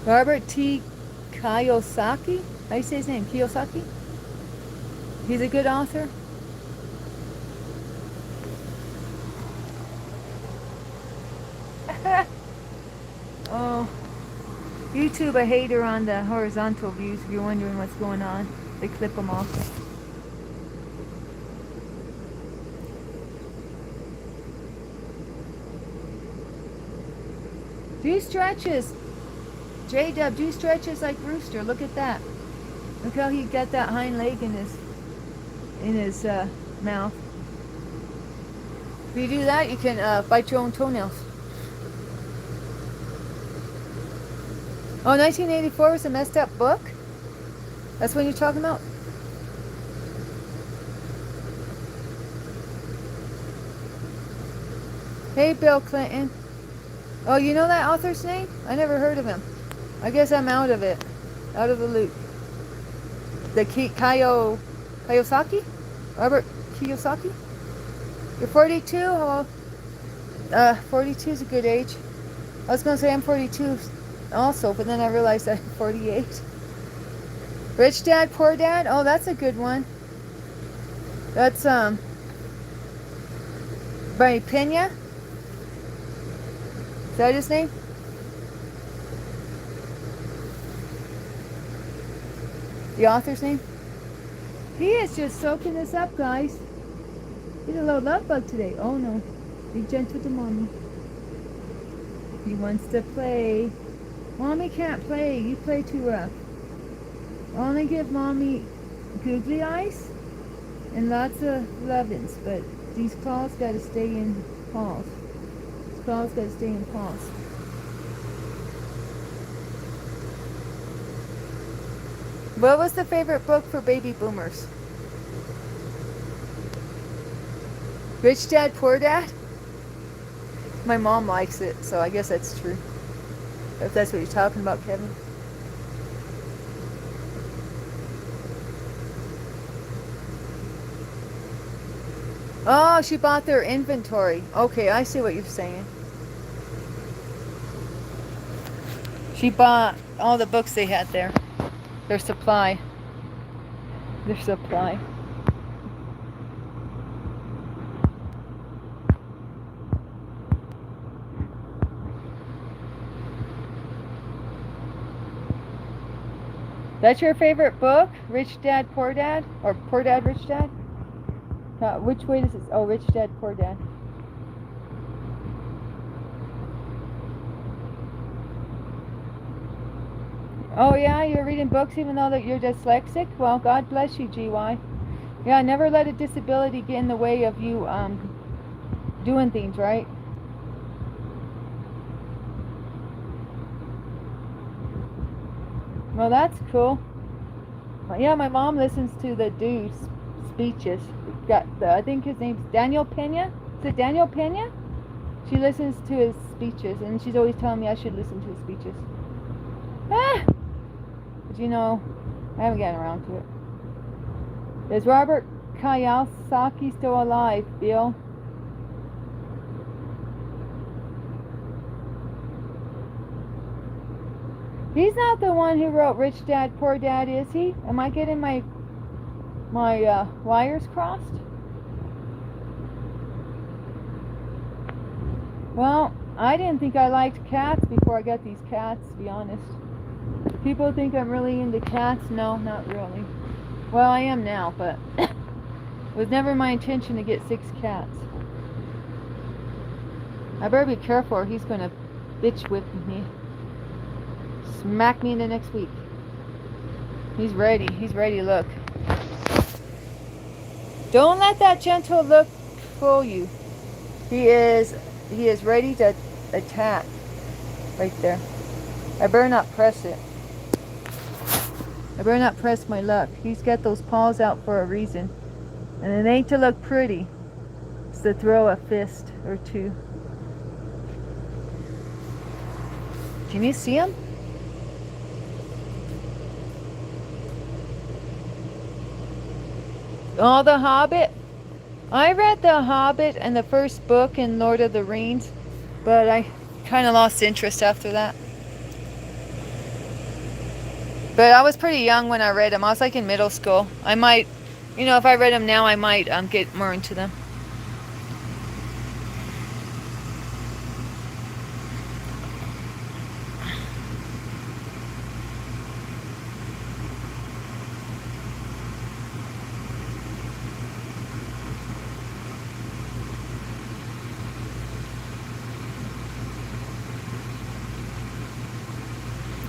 Robert T. Kiyosaki? How do you say his name? Kiyosaki? He's a good author. Oh, YouTube a hater on the horizontal views if you're wondering what's going on. They clip them off. Do stretches. J-Dub, do stretches like Rooster. Look at that. Look how he got that hind leg in his mouth. If you do that, you can bite your own toenails. Oh, 1984 was a messed up book? That's what you're talking about? Hey, Bill Clinton. Oh, you know that author's name? I never heard of him. I guess I'm out of it. Out of the loop. The Kiyosaki? Robert Kiyosaki? You're 42? Oh, 42 is a good age. I was going to say I'm 42 also, but then I realized I'm 48. Rich Dad, Poor Dad? Oh, that's a good one. That's, by Pena? Is that his name? The author's name? He is just soaking this up, guys. He's a little love bug today. Oh no. Be gentle to mommy. He wants to play. Mommy can't play. You play too rough. Only give mommy googly eyes and lots of lovin's, but these claws gotta stay in paws. These claws gotta stay in paws. What was the favorite book for baby boomers? Rich Dad, Poor Dad? My mom likes it, so I guess that's true. If that's what you're talking about, Kevin. Oh, she bought their inventory. Okay, I see what you're saying. She bought all the books they had there. Their supply. Their supply. That's your favorite book? Rich Dad, Poor Dad? Or Poor Dad, Rich Dad? Which way does it... Oh, Rich Dad, Poor Dad. Oh, yeah? You're reading books even though that you're dyslexic? Well, God bless you, GY. Yeah, never let a disability get in the way of you doing things, right? Well, that's cool. Yeah, my mom listens to the dude's speeches. I think his name's Daniel Pena. Is it Daniel Pena? She listens to his speeches, and she's always telling me I should listen to his speeches. But you know, I haven't gotten around to it. Is Robert Kiyosaki still alive, Bill? He's not the one who wrote Rich Dad, Poor Dad, is he? Am I getting my wires crossed? Well, I didn't think I liked cats before I got these cats, to be honest. People think I'm really into cats. No, not really. Well, I am now, but it was never my intention to get 6 cats. I better be careful or he's going to bitch whip me. Smack me in the next week. He's ready. He's ready to look. Don't let that gentle look fool you. He is ready to attack. Right there. I better not press it. I better not press my luck. He's got those paws out for a reason. And it ain't to look pretty. It's to throw a fist or two. Can you see him? Oh, The Hobbit. I read The Hobbit and the first book in Lord of the Rings, but I kind of lost interest after that. But I was pretty young when I read them. I was like in middle school. I might, if I read them now, I might get more into them.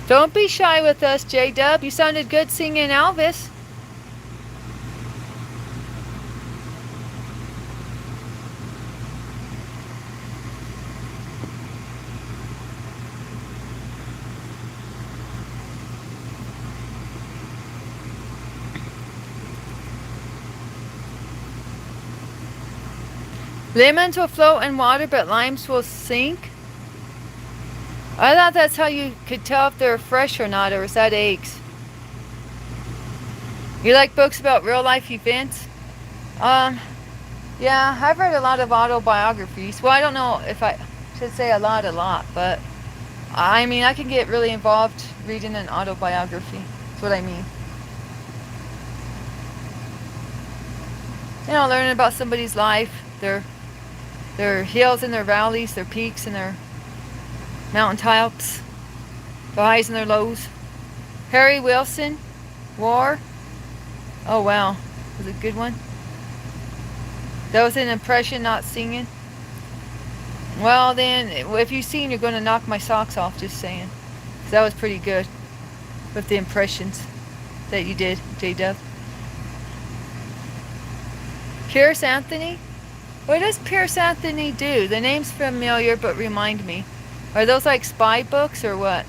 Don't be shy with us, J-Dub. You sounded good singing Elvis. Lemons will float in water, but limes will sink. I thought that's how you could tell if they're fresh or not, or is that eggs? You like books about real life events? Yeah, I've read a lot of autobiographies. Well, I don't know if I should say a lot, but I mean, I can get really involved reading an autobiography. That's what I mean. Learning about somebody's life, their hills and their valleys, their peaks and their mountaintops, their highs and their lows. Harry Wilson, War. Oh wow, was it a good one? That was an impression, not singing. Well then, if you sing, you're going to knock my socks off, just saying. 'Cause that was pretty good with the impressions that you did, J-Dub. Curious Anthony, What does Pierce Anthony do? The name's familiar, but remind me. Are those like spy books or what?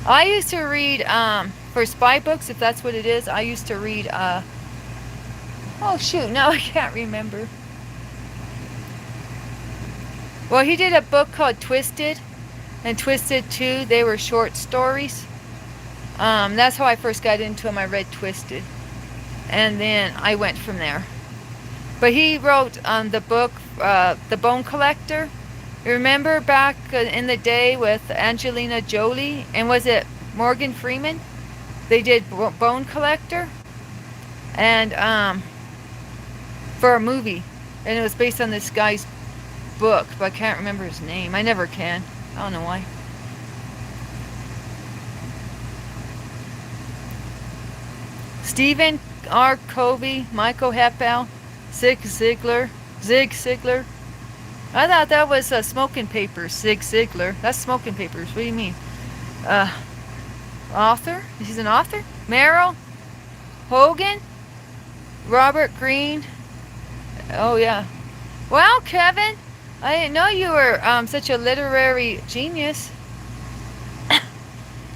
I used to read, for spy books, if that's what it is, I used to read, oh shoot, now I can't remember. Well, he did a book called Twisted, and Twisted 2, they were short stories. That's how I first got into them. I read Twisted, and then I went from there. But he wrote the book, The Bone Collector. You remember back in the day with Angelina Jolie, and was it Morgan Freeman? They did Bone Collector, and for a movie, and it was based on this guy's book, but I can't remember his name. I never can. I don't know why. Stephen R. Covey, Michael Heppel, Zig Ziglar. I thought that was Smoking Papers. Zig Ziglar. That's Smoking Papers. What do you mean? Author? He's an author? Merrill Hogan, Robert Greene. Oh yeah. Well, Kevin, I didn't know you were such a literary genius.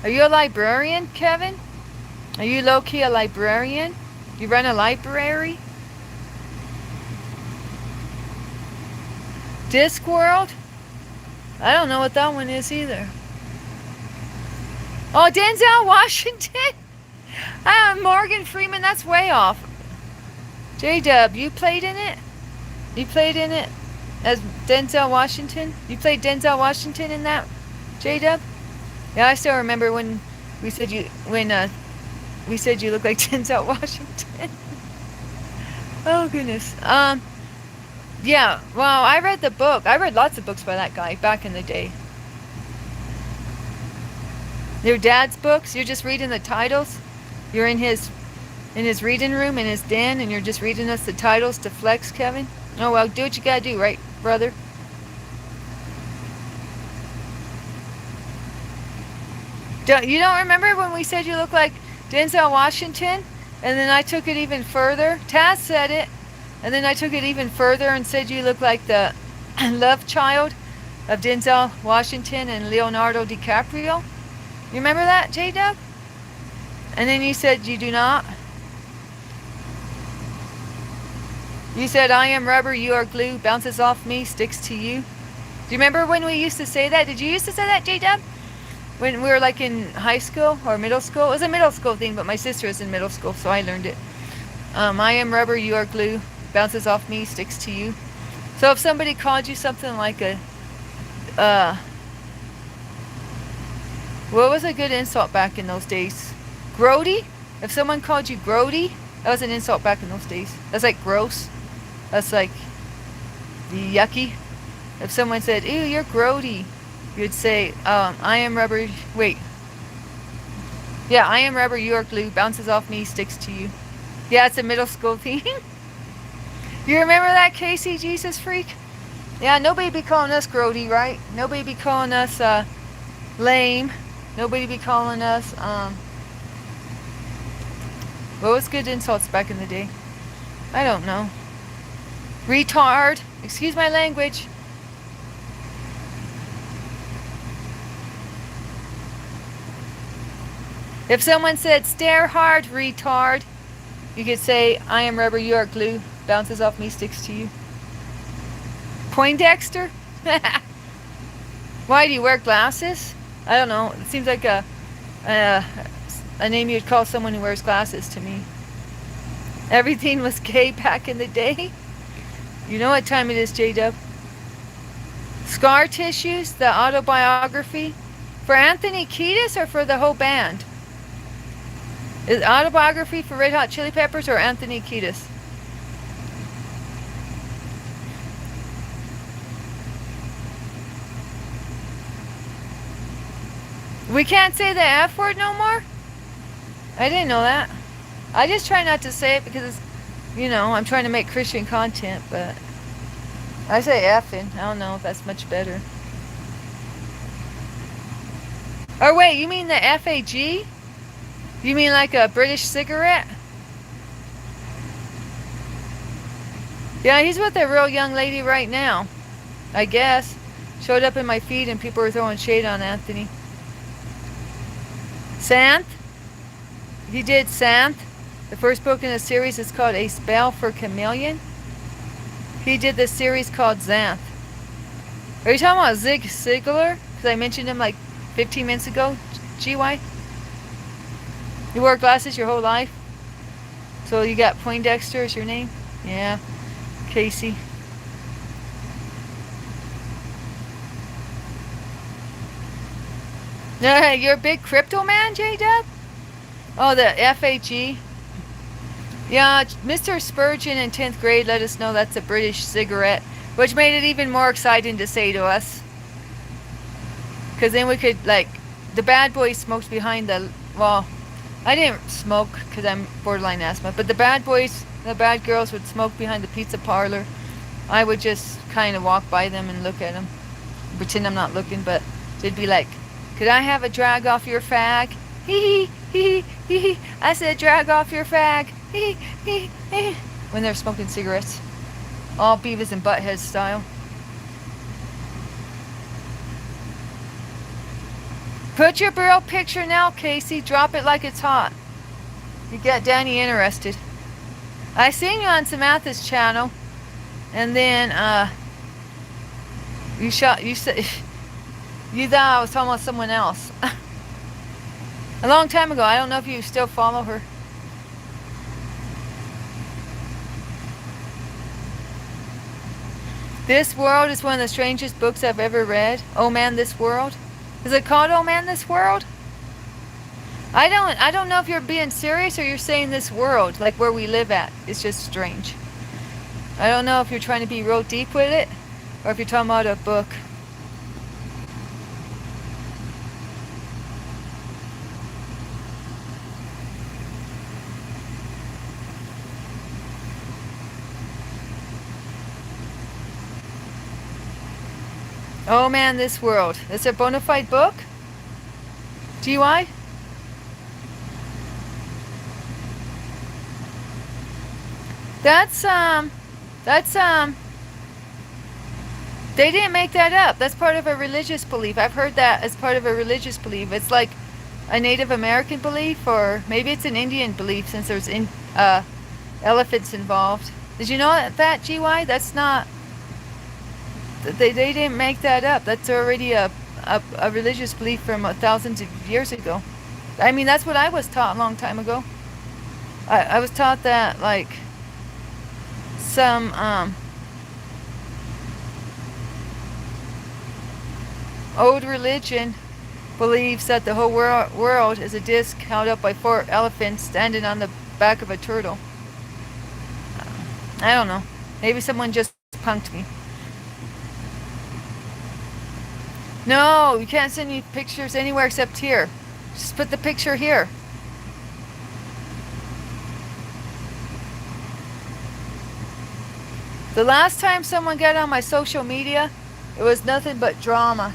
Are you a librarian, Kevin? Are you low-key a librarian? You run a library? Discworld? I don't know what that one is either. Oh, Denzel Washington? Morgan Freeman, that's way off. J-Dub, you played in it? You played in it as Denzel Washington? You played Denzel Washington in that, J-Dub? Yeah, I still remember when we said you look like Denzel Washington. Oh goodness. Yeah, well, I read the book. I read lots of books by that guy back in the day. Your dad's books, you're just reading the titles. You're in his reading room in his den, and you're just reading us the titles to flex, Kevin. Oh well, do what you gotta do, right, brother? You don't remember when we said you look like Denzel Washington? And then I took it even further. Taz said it. And then I took it even further and said you look like the love child of Denzel Washington and Leonardo DiCaprio. You remember that, J-Dub? And then you said you do not. You said, I am rubber, you are glue, bounces off me, sticks to you. Do you remember when we used to say that? Did you used to say that, J-Dub? When we were like in high school or middle school? It was a middle school thing, but my sister was in middle school, so I learned it. I am rubber, you are glue, bounces off me, sticks to you. So if somebody called you something like a, what was a good insult back in those days? Grody? If someone called you grody, that was an insult back in those days. That's like gross. That's like yucky. If someone said, ew, you're grody, you'd say, I am rubber, wait. Yeah, I am rubber, you are glue, bounces off me, sticks to you. Yeah, it's a middle school thing. You remember that, Casey, Jesus freak? Yeah, nobody be calling us grody, right? Nobody be calling us lame. Nobody be calling us, what was good insults back in the day? I don't know. Retard. Excuse my language. If someone said, stare hard, retard, you could say, I am rubber, you are glue, bounces off me, sticks to you. Poindexter? Why, do you wear glasses? I don't know. It seems like a name you'd call someone who wears glasses to me. Everything was gay back in the day. You know what time it is, J-Dub? Scar Tissues, the autobiography. For Anthony Kiedis or for the whole band? Is autobiography for Red Hot Chili Peppers or Anthony Kiedis? We can't say the F word no more? I didn't know that. I just try not to say it because it's, you know, I'm trying to make Christian content, but I say effing. I don't know if that's much better. Or wait, you mean the F-A-G? You mean like a British cigarette? Yeah, he's with a real young lady right now, I guess. Showed up in my feed and people were throwing shade on Anthony. Santh? He did Santh. The first book in the series is called A Spell for Chameleon. He did this series called Xanth. Are you talking about Zig Ziglar? Because I mentioned him like 15 minutes ago. GY? You wore glasses your whole life? So you got Poindexter as your name? Yeah. Casey. You're a big crypto man, J-Dub? Oh, the FAG? Yeah, Mr. Spurgeon in 10th grade let us know that's a British cigarette, which made it even more exciting to say to us. Because then we could, like, the bad boys smoked behind the, well, I didn't smoke because I'm borderline asthma, but the bad boys, the bad girls would smoke behind the pizza parlor. I would just kind of walk by them and look at them, pretend I'm not looking, but they'd be like, could I have a drag off your fag? Hee hee hee hee hee. I said drag off your fag. Hee hee hee. When they're smoking cigarettes. All Beavis and Butthead style. Put your barrel picture now, Casey. Drop it like it's hot. You got Danny interested. I seen you on Samantha's channel. And then, you said, you thought I was talking about someone else. A long time ago. I don't know if you still follow her. This World is one of the strangest books I've ever read. Oh Man, This World. Is it called Oh Man, This World? I don't know if you're being serious or you're saying this world, like where we live at. It's just strange. I don't know if you're trying to be real deep with it or if you're talking about a book. Oh Man, This World. It's a bona fide book? GY? That's, they didn't make that up. That's part of a religious belief. I've heard that as part of a religious belief. It's like a Native American belief, or maybe it's an Indian belief since there's elephants involved. Did you know that, GY? That's not, they didn't make that up. That's already a religious belief from thousands of years ago. I mean, that's what I was taught a long time ago. I was taught that, like, some old religion believes that the whole world is a disc held up by 4 elephants standing on the back of a turtle. I don't know. Maybe someone just punked me. No, you can't send me pictures anywhere except here. Just put the picture here. The last time someone got on my social media, it was nothing but drama.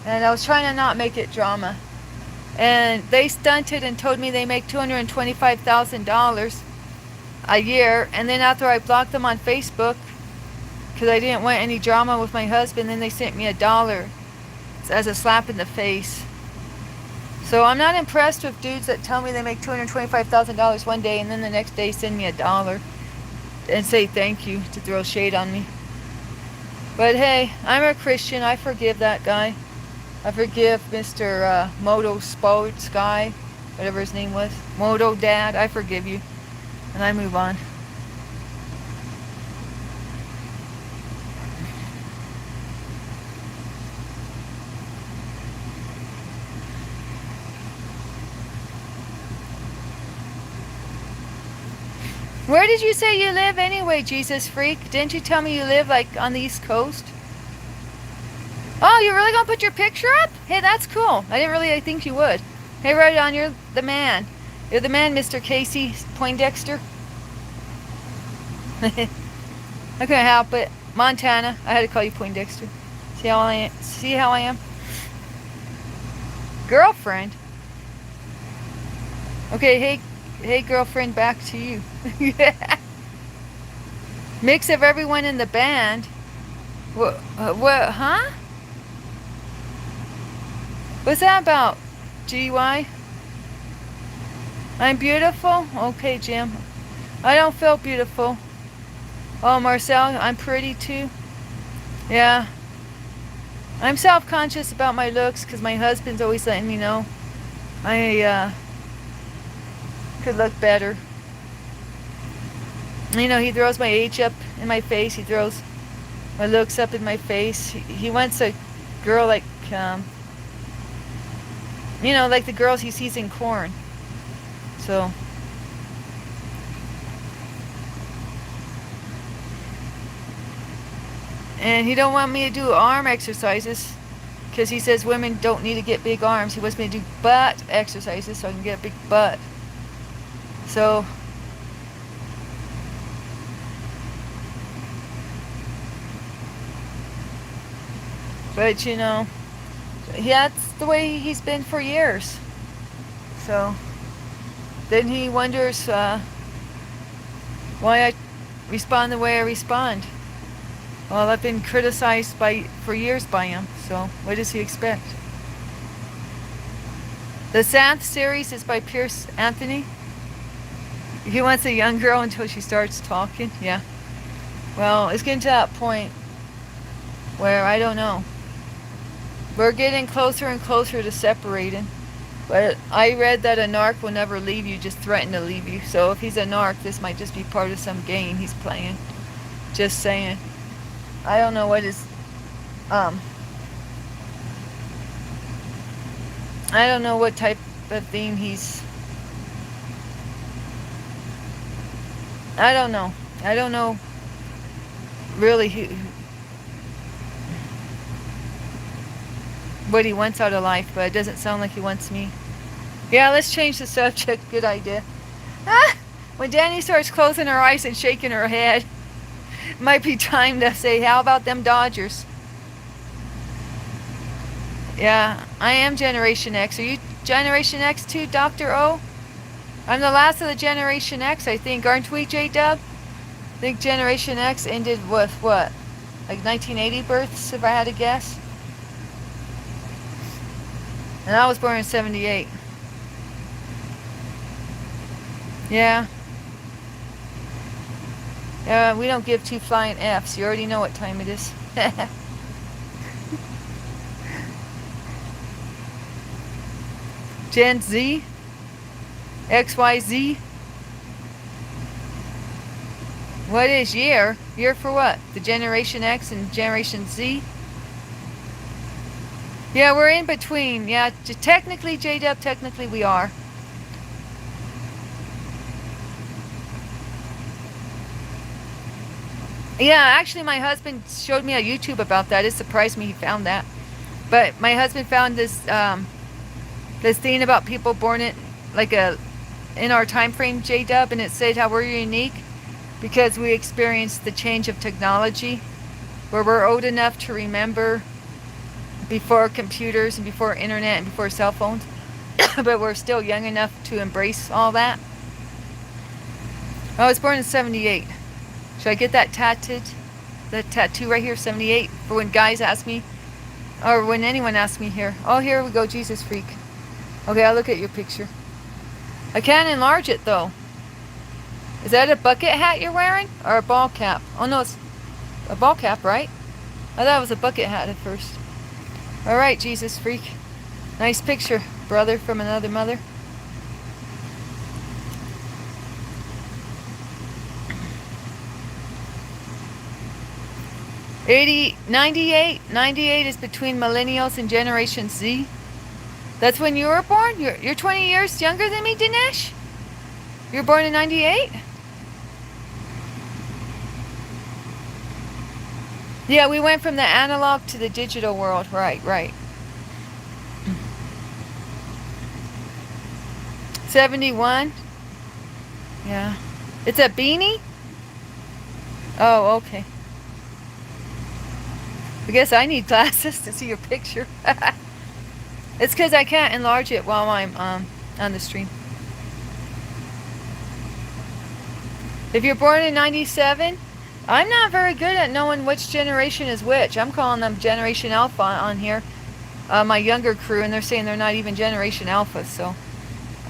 And I was trying to not make it drama. And they stunted and told me they make $225,000 a year. And then after I blocked them on Facebook, because I didn't want any drama with my husband, then they sent me $1 as a slap in the face. So I'm not impressed with dudes that tell me they make $225,000 one day and then the next day send me $1 and say thank you to throw shade on me. But hey, I'm a Christian. I forgive that guy. I forgive Mr. Moto Sports guy, whatever his name was. Moto Dad, I forgive you. And I move on. Where did you say you live anyway, Jesus Freak? Didn't you tell me you live like on the East Coast? Oh, you're really gonna put your picture up? Hey, that's cool. I didn't really think you would. Hey, right on, you're the man. You're the man, Mr. Casey Poindexter. I couldn't help it. Montana. I had to call you Poindexter. See how I am? See how I am? Girlfriend. Okay, hey girlfriend, back to you. Mix of everyone in the band. What, huh? What's that about? GY? I'm beautiful? Okay, Jim. I don't feel beautiful. Oh, Marcel, I'm pretty too. Yeah. I'm self-conscious about my looks because my husband's always letting me know I could look better. You know, he throws my age up in my face. He throws my looks up in my face. He wants a girl like, you know, like the girls he sees in Corn. So. And he don't want me to do arm exercises because he says women don't need to get big arms. He wants me to do butt exercises so I can get a big butt. So, but you know, that's the way he's been for years. So, then he wonders why I respond the way I respond. Well, I've been criticized for years by him, so what does he expect? The Santh series is by Pierce Anthony. He wants a young girl until she starts talking. Yeah. Well, it's getting to that point where I don't know. We're getting closer and closer to separating. But I read that a narc will never leave you, just threaten to leave you. So if he's a narc, this might just be part of some game he's playing. Just saying. I don't know what his, I don't know what type of theme he's, I don't know. I don't know really what he wants out of life, but it doesn't sound like he wants me. Yeah, let's change the subject. Good idea. When Danny starts closing her eyes and shaking her head, might be time to say, how about them Dodgers? Yeah, I am Generation X. Are you Generation X too, Dr. O? I'm the last of the Generation X, I think. Aren't we, J-Dub? I think Generation X ended with what? Like 1980 births, if I had to guess? And I was born in 78. Yeah. We don't give two flying Fs. You already know what time it is. Gen Z? XYZ? What is year? Year for what? The Generation X and Generation Z? Yeah, we're in between. Yeah, technically, J-Dub, technically we are. Yeah, actually my husband showed me a YouTube about that. It surprised me he found that. But my husband found this this thing about people born in in our time frame, J-Dub, and it said how we're unique because we experienced the change of technology where we're old enough to remember before computers and before internet and before cell phones, but we're still young enough to embrace all that. I was born in 78. Should I get that tattooed? That tattoo right here, 78, for when guys ask me, or when anyone asks me here. Oh, here we go, Jesus freak. Okay, I'll look at your picture. I can't enlarge it though. Is that a bucket hat you're wearing? Or a ball cap? Oh no, it's a ball cap, right? I thought it was a bucket hat at first. Alright, Jesus freak. Nice picture, brother from another mother. '98 is between millennials and Generation Z. That's when you were born? You're 20 years younger than me, Dinesh? You were born in 98? Yeah, we went from the analog to the digital world. Right. 71? Yeah. It's a beanie? Oh, okay. I guess I need glasses to see your picture. It's because I can't enlarge it while I'm on the stream. If you're born in 97, I'm not very good at knowing which generation is which. I'm calling them Generation Alpha on here. My younger crew, and they're saying they're not even Generation Alpha. So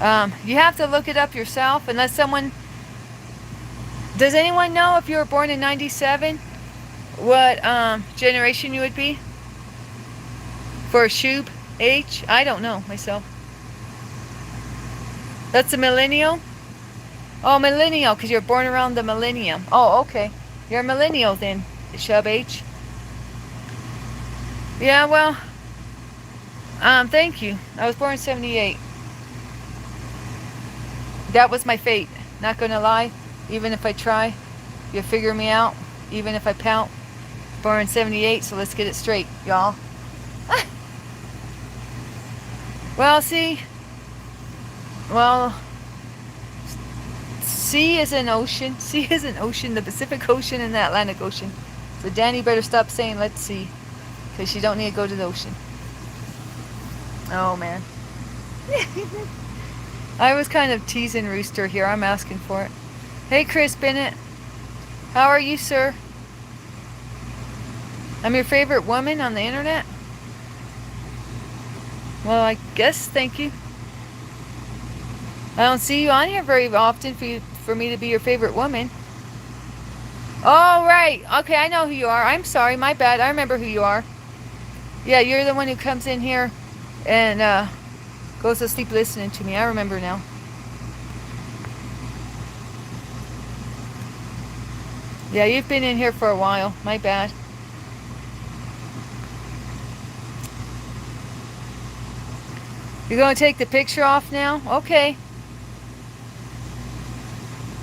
you have to look it up yourself. Unless someone... Does anyone know if you were born in 97, what generation you would be? For a Shub H? I don't know myself. That's a millennial? Oh, millennial, because you're born around the millennium. Oh, okay. You're a millennial then, Shub H. Yeah, well, thank you. I was born in 78. That was my fate. Not gonna lie. Even if I try, you'll figure me out. Even if I pout. Born in 78, so let's get it straight, y'all. Well, see. Well, sea is an ocean. Sea is an ocean. The Pacific Ocean and the Atlantic Ocean. So Danny better stop saying let's see. Because you don't need to go to the ocean. Oh, man. I was kind of teasing Rooster here. I'm asking for it. Hey, Chris Bennett. How are you, sir? I'm your favorite woman on the internet? Well, I guess, thank you. I don't see you on here very often for me to be your favorite woman. Oh, right. Okay, I know who you are. I'm sorry, my bad. I remember who you are. Yeah, you're the one who comes in here and goes to sleep listening to me. I remember now. Yeah, you've been in here for a while. My bad. You're going to take the picture off now? Okay.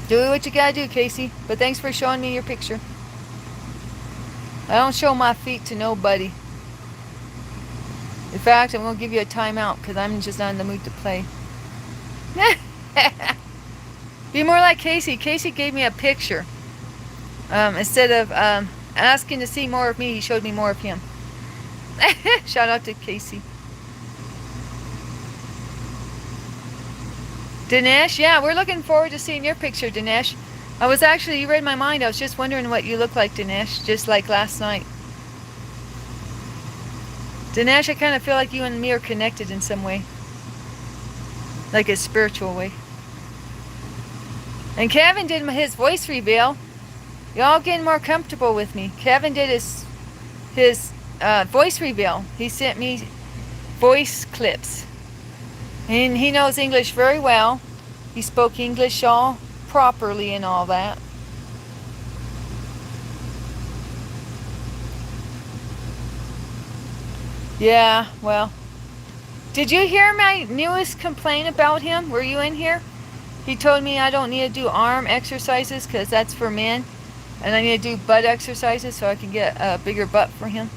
Do what you got to do, Casey. But thanks for showing me your picture. I don't show my feet to nobody. In fact, I'm going to give you a timeout because I'm just not in the mood to play. Be more like Casey. Casey gave me a picture. Instead of asking to see more of me, he showed me more of him. Shout out to Casey. Dinesh, yeah, we're looking forward to seeing your picture, Dinesh. You read my mind. I was just wondering what you look like, Dinesh, just like last night. Dinesh, I kind of feel like you and me are connected in some way. Like a spiritual way. And Kevin did his voice reveal. Y'all getting more comfortable with me. Kevin did his voice reveal. He sent me voice clips. And he knows English very well. He spoke English all properly and all that. Yeah, well. Did you hear my newest complaint about him? Were you in here? He told me I don't need to do arm exercises because that's for men. And I need to do butt exercises so I can get a bigger butt for him.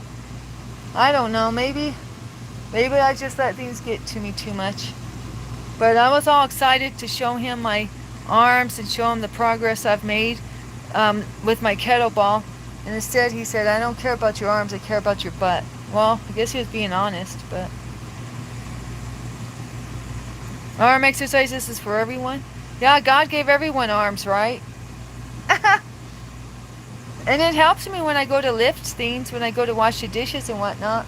I don't know. Maybe I just let things get to me too much. But I was all excited to show him my arms and show him the progress I've made with my kettlebell. And instead he said, I don't care about your arms, I care about your butt. Well, I guess he was being honest, but... Arm exercises is for everyone? Yeah, God gave everyone arms, right? And it helps me when I go to lift things, when I go to wash the dishes and whatnot.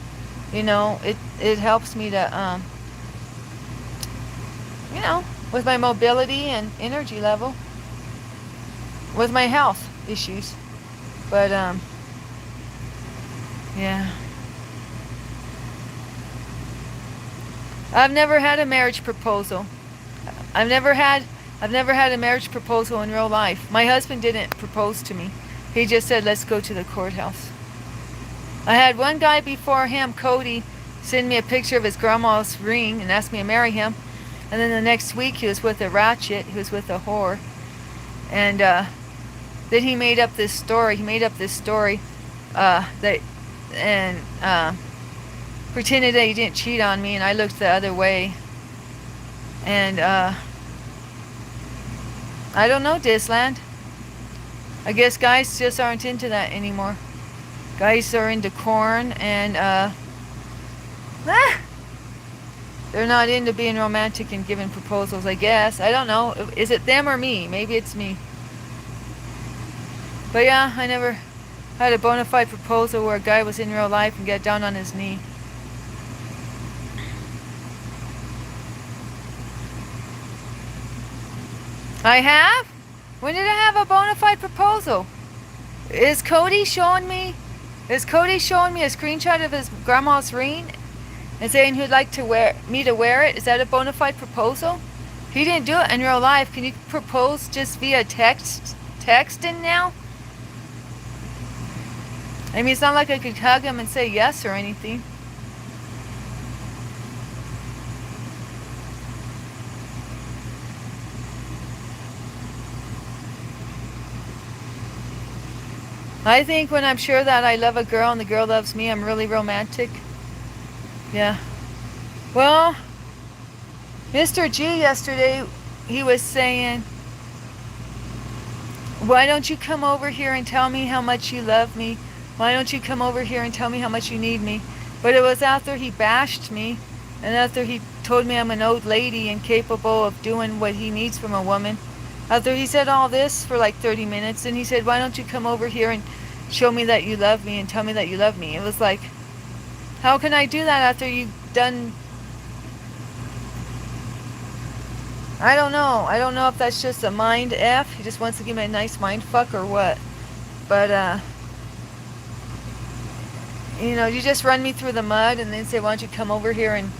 You know, it helps me to, you know, with my mobility and energy level. With my health issues. But, yeah. I've never had a marriage proposal. I've never had a marriage proposal in real life. My husband didn't propose to me. He just said, let's go to the courthouse. I had one guy before him, Cody, send me a picture of his grandma's ring and ask me to marry him. And then the next week he was with a ratchet, he was with a whore. And then he made up this story. Pretended that he didn't cheat on me, and I looked the other way. And I don't know, Disland. I guess guys just aren't into that anymore. Guys are into corn and they're not into being romantic and giving proposals, I guess. I don't know. Is it them or me? Maybe it's me. But yeah, I never had a bona fide proposal where a guy was in real life and got down on his knee. I have? When did I have a bona fide proposal? Is Cody showing me a screenshot of his grandma's ring and saying he'd like to wear it? Is that a bona fide proposal? He didn't do it in real life. Can you propose just via texting now? I mean, it's not like I could hug him and say yes or anything. I think when I'm sure that I love a girl and the girl loves me, I'm really romantic. Yeah. Well, Mr. G yesterday, he was saying, why don't you come over here and tell me how much you love me? Why don't you come over here and tell me how much you need me? But it was after he bashed me and after he told me I'm an old lady incapable of doing what he needs from a woman. After he said all this for like 30 minutes, and he said, why don't you come over here and show me that you love me and tell me that you love me? It was like, how can I do that after you've done... I don't know. I don't know if that's just a mind F. He just wants to give me a nice mind fuck or what. But, you know, you just run me through the mud and then say, why don't you come over here and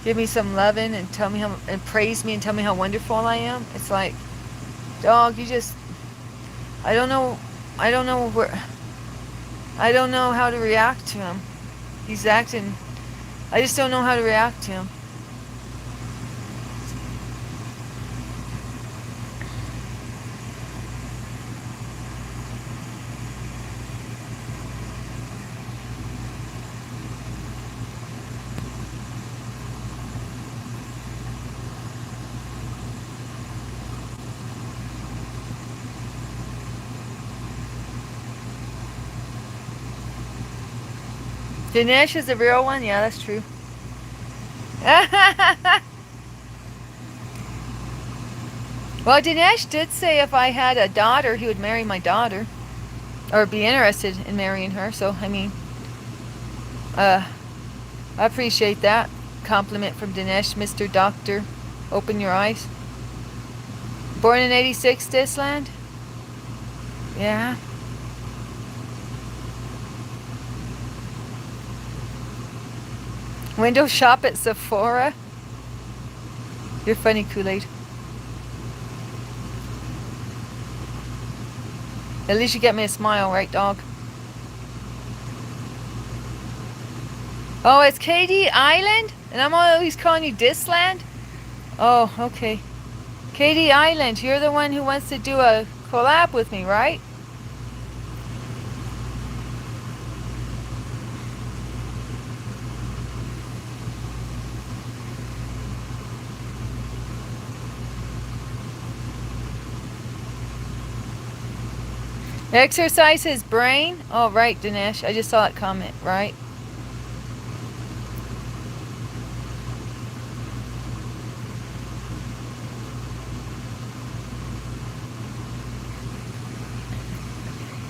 give me some loving and tell me how, and praise me and tell me how wonderful I am? It's like, dog, you just... I don't know how to react to him. He's acting... I just don't know how to react to him. Dinesh is the real one? Yeah, that's true. Well, Dinesh did say if I had a daughter, he would marry my daughter. Or be interested in marrying her. So, I mean, I appreciate that compliment from Dinesh, Mr. Doctor. Open your eyes. Born in 86, this land? Yeah. Window shop at Sephora? You're funny, Kool-Aid. At least you get me a smile, right, dog? Oh, it's KD Island? And I'm always calling you Disland? Oh, okay. KD Island, you're the one who wants to do a collab with me, right? Exercise his brain? Oh, right, Dinesh. I just saw that comment, right?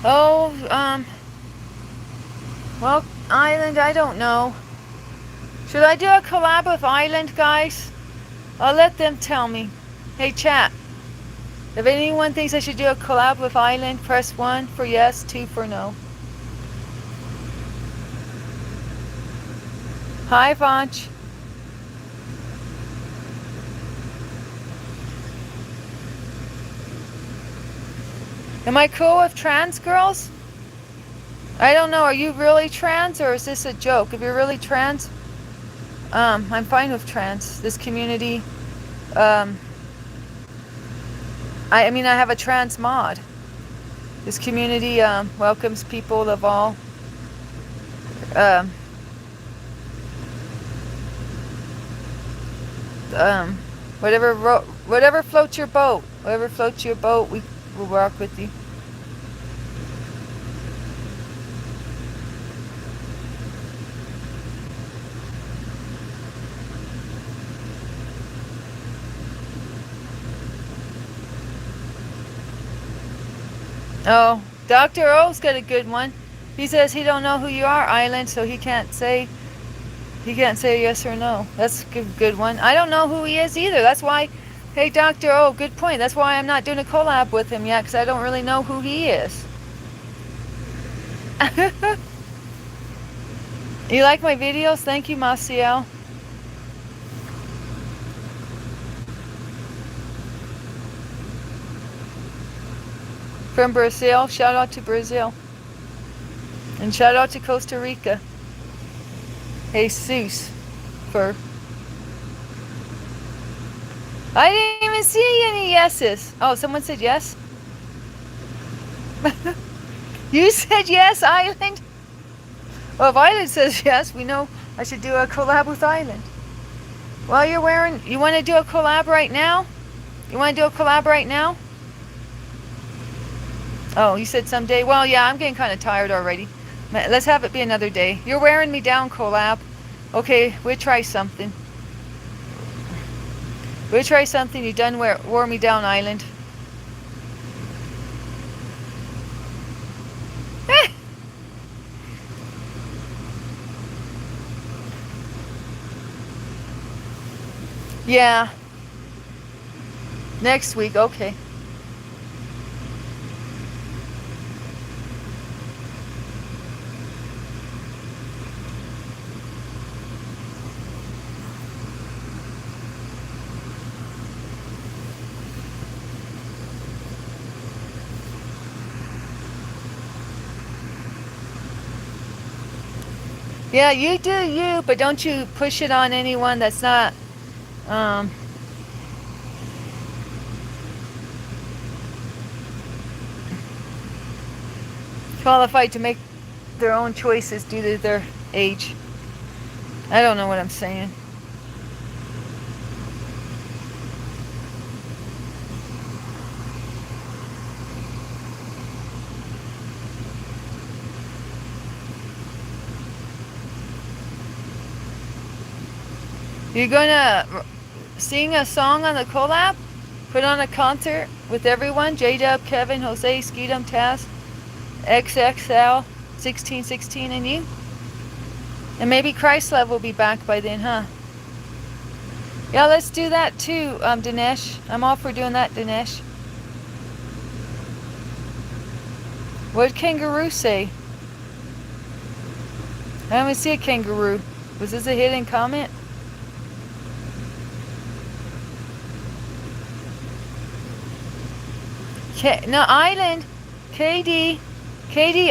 Oh, well, Island, I don't know. Should I do a collab with Island, guys? I'll let them tell me. Hey, chat. If anyone thinks I should do a collab with Island, press 1 for yes, 2 for no. Hi, Vanch. Am I cool with trans girls? I don't know. Are you really trans or is this a joke? If you're really trans, I'm fine with trans. This community, I mean, I have a trans mod. This community welcomes people of all whatever floats your boat. Whatever floats your boat, we will work with you. Oh, Dr. O's got a good one. He says he don't know who you are, Island, so he can't say yes or no. That's a good one. I don't know who he is either. That's why, hey, Dr. O, good point. That's why I'm not doing a collab with him yet, because I don't really know who he is. You like my videos? Thank you, Maciel. From Brazil. Shout out to Brazil. And shout out to Costa Rica. Jesus. I didn't even see any yeses. Oh, someone said yes? You said yes, Island? Well, if Island says yes, we know I should do a collab with Island. Well, you want to do a collab right now? You want to do a collab right now? Oh, you said someday? Well, yeah, I'm getting kind of tired already. Let's have it be another day. You're wearing me down, collab. Okay, we'll try something. We'll try something. You done wore me down, Island. Yeah. Next week, okay. Yeah, you do you, but don't you push it on anyone that's not qualified to make their own choices due to their age. I don't know what I'm saying. You're gonna sing a song on the collab? Put on a concert with everyone? J-Dub, Kevin, Jose, Skeetum, Taz, XXL, 1616, and you? And maybe Christlove will be back by then, huh? Yeah, let's do that too, Dinesh. I'm all for doing that, Dinesh. What did Kangaroo say? I haven't seen a kangaroo. Was this a hidden comment? No, Island. KD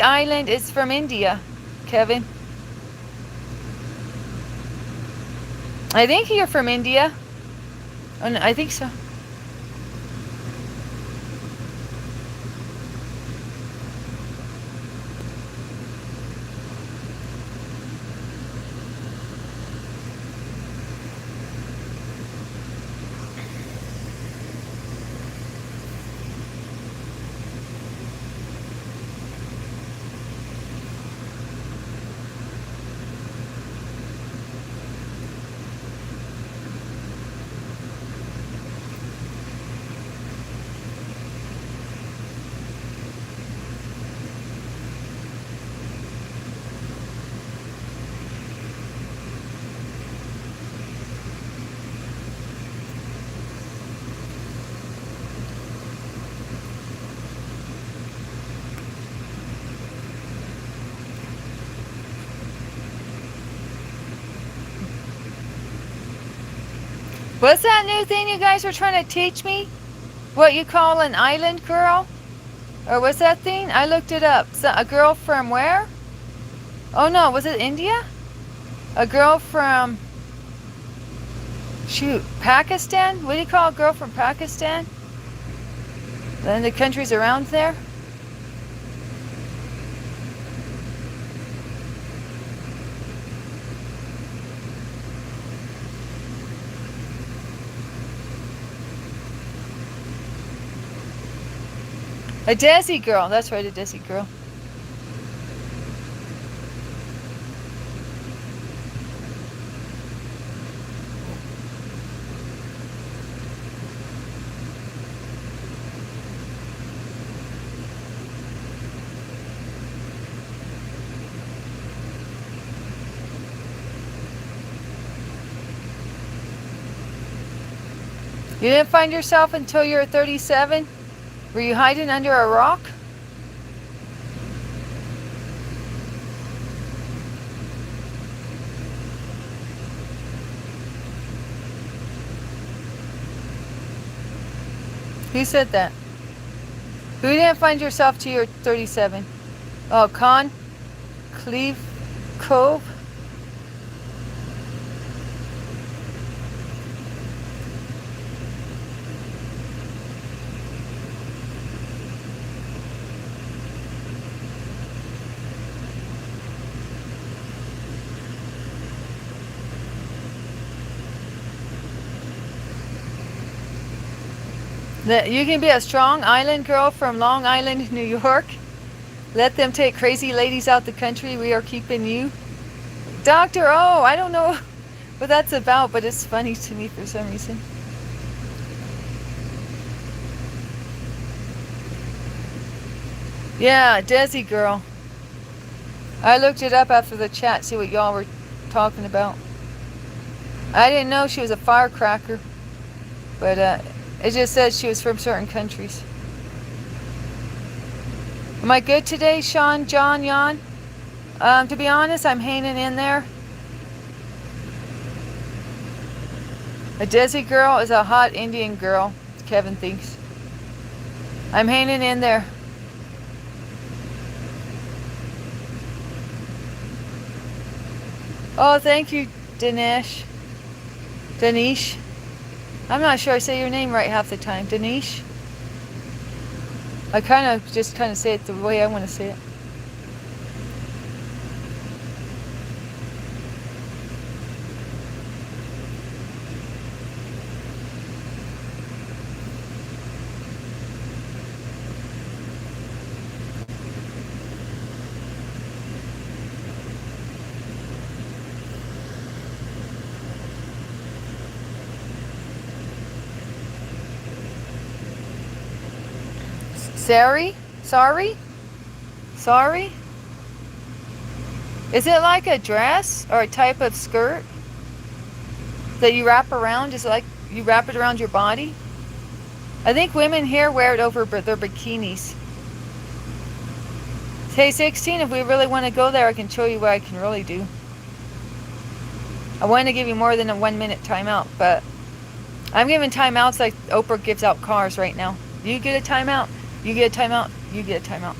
Island is from India, Kevin. I think you're from India. Oh, no, I think so. What's that new thing you guys were trying to teach me? What you call an island girl? Or what's that thing? I looked it up. So, a girl from where? Oh no, was it India? A girl from... Shoot, Pakistan? What do you call a girl from Pakistan? And the countries around there? A Desi girl. That's right, a Desi girl. You didn't find yourself until you were 37? Were you hiding under a rock? Who said that? Who didn't find yourself till you were 37? Oh, Cleve Cove? You can be a strong island girl from Long Island, New York. Let them take crazy ladies out the country. We are keeping you. Doctor, oh, I don't know what that's about, but it's funny to me for some reason. Yeah, Desi girl. I looked it up after the chat, see what y'all were talking about. I didn't know she was a firecracker, but it just says she was from certain countries. Am I good today, Sean, John, Jan? To be honest, I'm hanging in there. A Desi girl is a hot Indian girl, Kevin thinks. I'm hanging in there. Oh, thank you, Dinesh. Danish. I'm not sure I say your name right half the time. Danish. I just say it the way I want to say it. Sorry? Is it like a dress or a type of skirt that you wrap around? Is it like you wrap it around your body? I think women here wear it over their bikinis. Hey, 16, if we really want to go there, I can show you what I can really do. I want to give you more than a 1 minute timeout, but I'm giving timeouts like Oprah gives out cars right now. You get a timeout. You get a timeout. You get a timeout.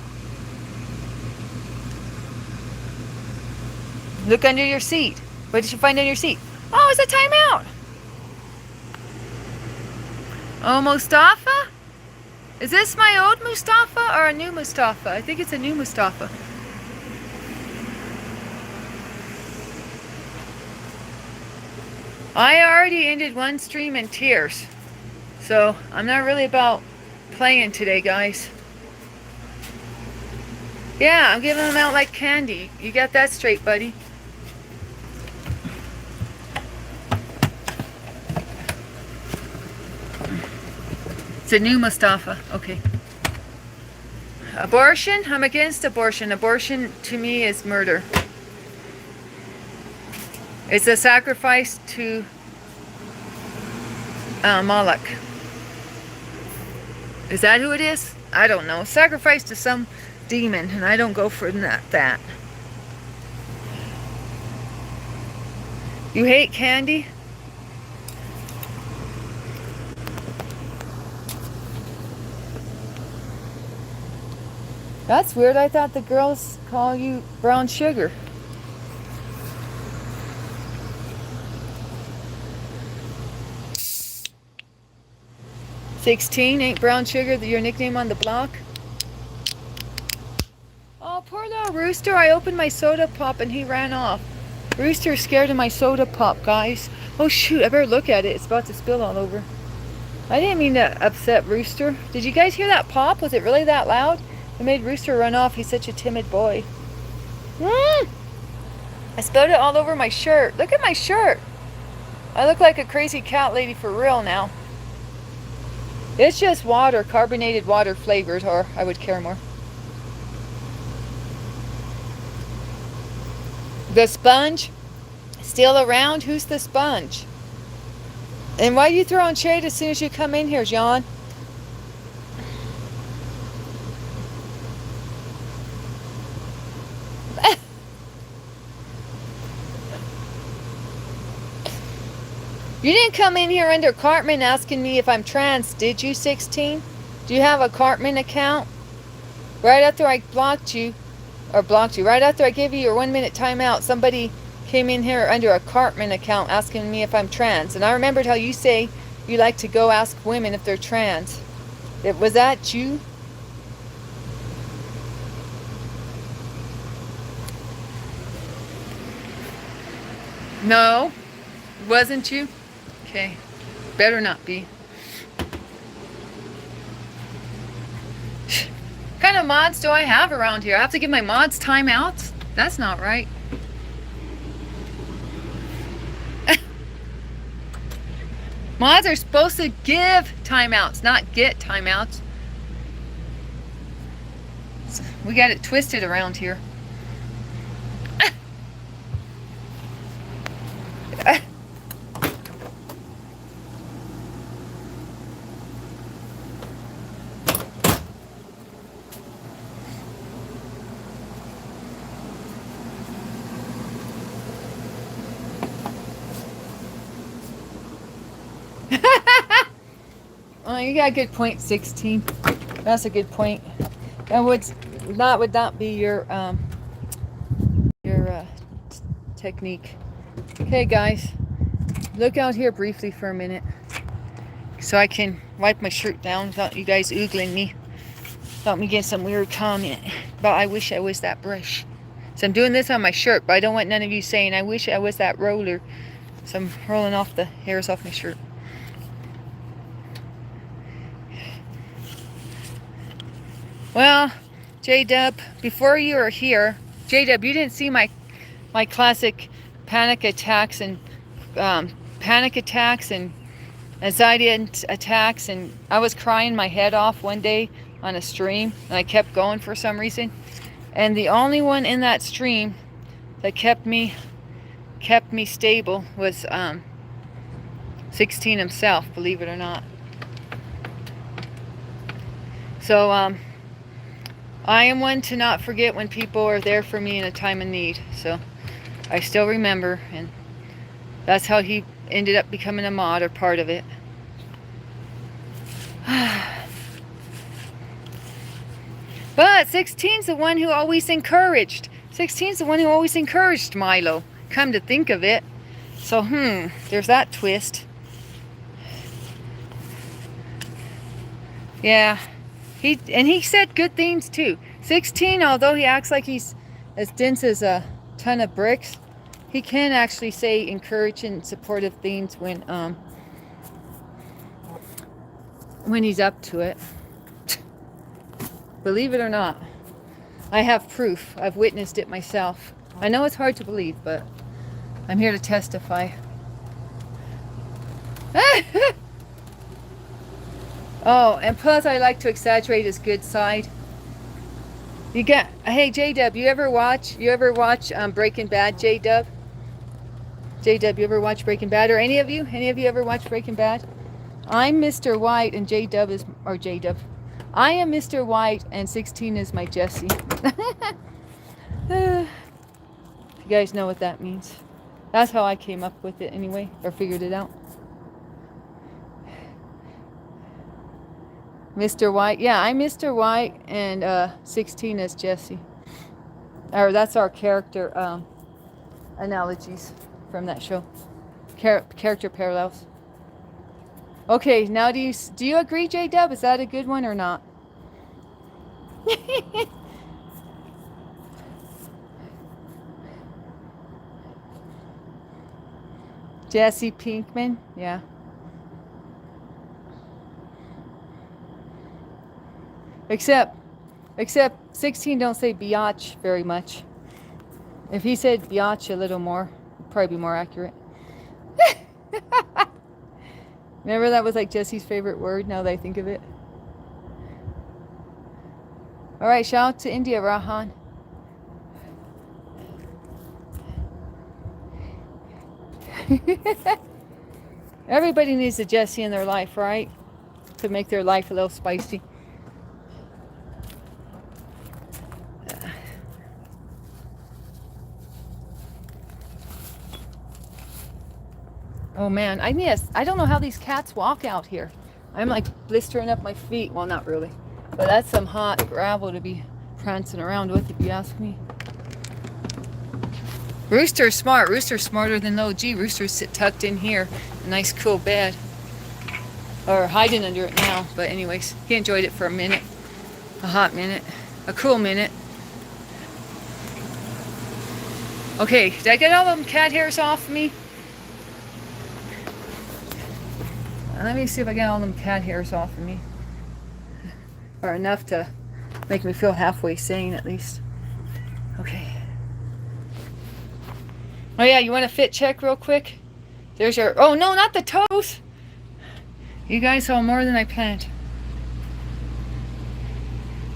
Look under your seat. What did you find under your seat? Oh, it's a timeout. Oh, Mustafa? Is this my old Mustafa or a new Mustafa? I think it's a new Mustafa. I already ended one stream in tears. So, I'm not really about playing today, guys. Yeah, I'm giving them out like candy. You got that straight, buddy. It's a new Mustafa. Okay. Abortion? I'm against abortion. Abortion to me is murder. It's a sacrifice to Moloch. Is that who it is? I don't know. Sacrifice to some demon, and I don't go for that. You hate candy? That's weird. I thought the girls call you brown sugar. "16 ain't brown sugar your nickname on the block?" Oh, poor little Rooster. I opened my soda pop and he ran off. Rooster's scared of my soda pop, guys. Oh shoot, I better look at it. It's about to spill all over. I didn't mean to upset Rooster. Did you guys hear that pop? Was it really that loud? It made Rooster run off. He's such a timid boy. I spilled it all over my shirt. Look at my shirt. I look like a crazy cat lady for real now. It's just water, carbonated water flavored, or I would care more. The sponge? Still around? Who's the sponge? And why are you throwing shade as soon as you come in here, John? You didn't come in here under Cartman asking me if I'm trans, did you, 16? Do you have a Cartman account? Right after I blocked you, right after I gave you your 1 minute timeout, somebody came in here under a Cartman account asking me if I'm trans. And I remembered how you say you like to go ask women if they're trans. Was that you? No, wasn't you? Okay, better not be. What kind of mods do I have around here? I have to give my mods timeouts? That's not right. Mods are supposed to give timeouts, not get timeouts. We got it twisted around here. Oh, you got a good point, 16. That's a good point. That would not be your technique. Okay, guys, look out here briefly for a minute, so I can wipe my shirt down without you guys oogling me, without me getting some weird comment. But I wish I was that brush. So I'm doing this on my shirt, but I don't want none of you saying I wish I was that roller. So I'm rolling off the hairs off my shirt. Well, J-Dub, before you were here, J-Dub, you didn't see my classic panic attacks and anxiety attacks, and I was crying my head off one day on a stream, and I kept going for some reason. And the only one in that stream that kept me stable was 16 himself, believe it or not. So I am one to not forget when people are there for me in a time of need. So I still remember, and that's how he ended up becoming a mod or part of it. But 16's the one who always encouraged. 16's the one who always encouraged Milo. Come to think of it. So, there's that twist. Yeah. He said good things too. 16, although he acts like he's as dense as a ton of bricks, he can actually say encouraging, supportive things when he's up to it. Believe it or not, I have proof. I've witnessed it myself. I know it's hard to believe, but I'm here to testify. Oh, and plus I like to exaggerate his good side. Hey J-Dub, you ever watch Breaking Bad, J-Dub? J-Dub, you ever watch Breaking Bad? Or any of you ever watch Breaking Bad? I'm Mr. White and J-Dub J-Dub. I am Mr. White and 16 is my Jesse. You guys know what that means. That's how I came up with it anyway, or figured it out. Mr. White. Yeah, I'm Mr. White and 16 is Jesse. Or that's our character analogies from that show. Character parallels. Okay, now do you agree, J-Dub? Is that a good one or not? Jesse Pinkman, yeah. Except 16 don't say biatch very much. If he said biatch a little more, it'd probably be more accurate. Remember that was like Jesse's favorite word, now that I think of it. Alright, shout out to India, Rahan. Everybody needs a Jessie in their life, right? To make their life a little spicy. Oh man, I don't know how these cats walk out here. I'm like blistering up my feet. Well, not really. But that's some hot gravel to be prancing around with, if you ask me. Rooster's smart. Rooster's smarter than little G. Rooster's tucked in here. A nice cool bed. Or hiding under it now. But anyways, he enjoyed it for a minute. A hot minute. A cool minute. Okay, did I get all them cat hairs off me? Let me see if I get all them cat hairs off of me. Or enough to make me feel halfway sane at least. Okay. Oh yeah, you want a fit check real quick? There's your... Oh no, not the toes! You guys saw more than I planned.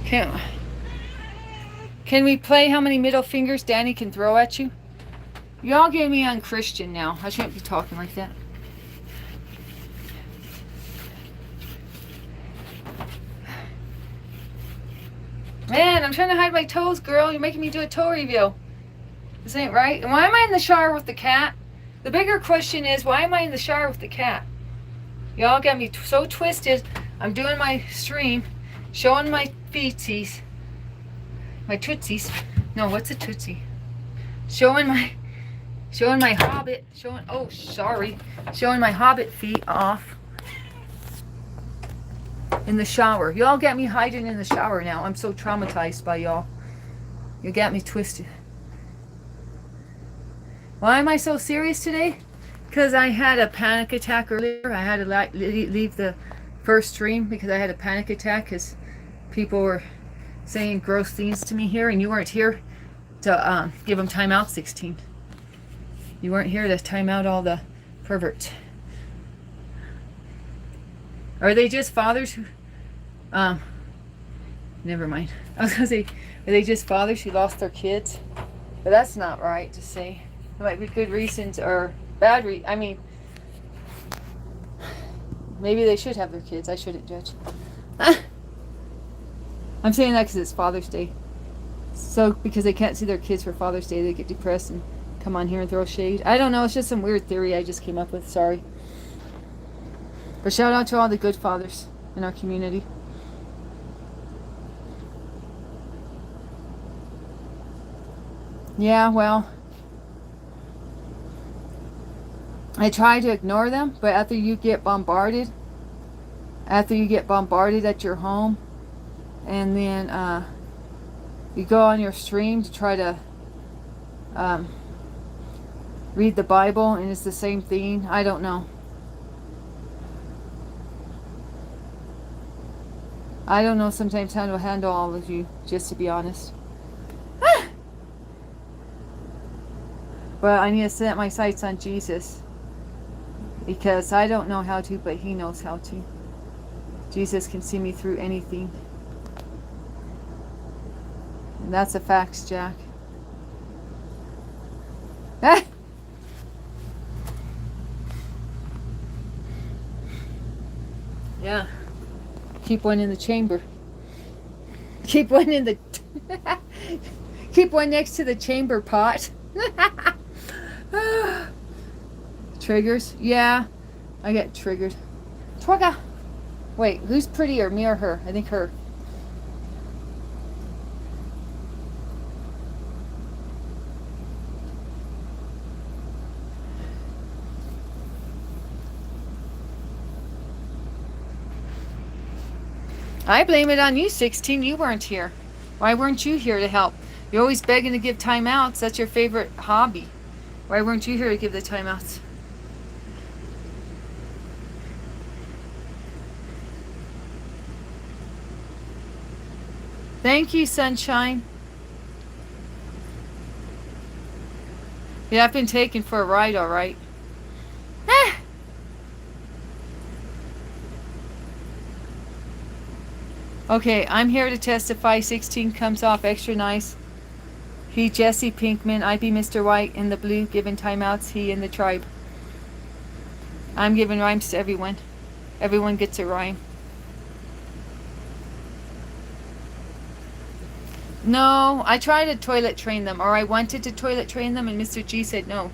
Can we play how many middle fingers Danny can throw at you? Y'all get me unchristian now. I shouldn't be talking like that. Man, I'm trying to hide my toes, girl. You're making me do a toe reveal. This ain't right. And why am I in the shower with the cat? The bigger question is, why am I in the shower with the cat? Y'all got me so twisted. I'm doing my stream, showing my feetsies. My tootsies. No, what's a tootsie? Showing my hobbit. Showing my hobbit feet off. In the shower. Y'all got me hiding in the shower now. I'm so traumatized by y'all. You got me twisted. Why am I so serious today? Because I had a panic attack earlier. I had to leave the first stream because I had a panic attack because people were saying gross things to me here and you weren't here to give them time out, 16. You weren't here to time out all the perverts. Are they just fathers who... Never mind. I was going to say, are they just fathers who lost their kids? But that's not right to say. There might be good reasons or bad I mean, maybe they should have their kids. I shouldn't judge. I'm saying that because it's Father's Day. So, because they can't see their kids for Father's Day, they get depressed and come on here and throw shade. I don't know. It's just some weird theory I just came up with. Sorry. But shout out to all the good fathers in our community. Yeah, well, I try to ignore them, but after you get bombarded at your home, and then you go on your stream to try to read the Bible, and it's the same thing. I don't know. I don't know sometimes how to handle all of you, just to be honest. But I need to set my sights on Jesus. Because I don't know how to, but He knows how to. Jesus can see me through anything. And that's a fact, Jack. Yeah. Keep one in the chamber. Keep one in the... Keep one next to the chamber pot. Triggers? Yeah. I get triggered. Trigger. Wait, who's prettier, me or her? I think her. I blame it on you, 16. You weren't here. Why weren't you here to help? You're always begging to give timeouts. That's your favorite hobby. Why weren't you here to give the timeouts? Thank you, sunshine. Yeah, I've been taken for a ride, all right. Okay, I'm here to testify. 16 comes off extra nice. He, Jesse Pinkman, I be Mr. White in the blue, giving timeouts. He in the tribe. I'm giving rhymes to everyone. Everyone gets a rhyme. No, I tried to toilet train them, or I wanted to toilet train them, and Mr. G said no.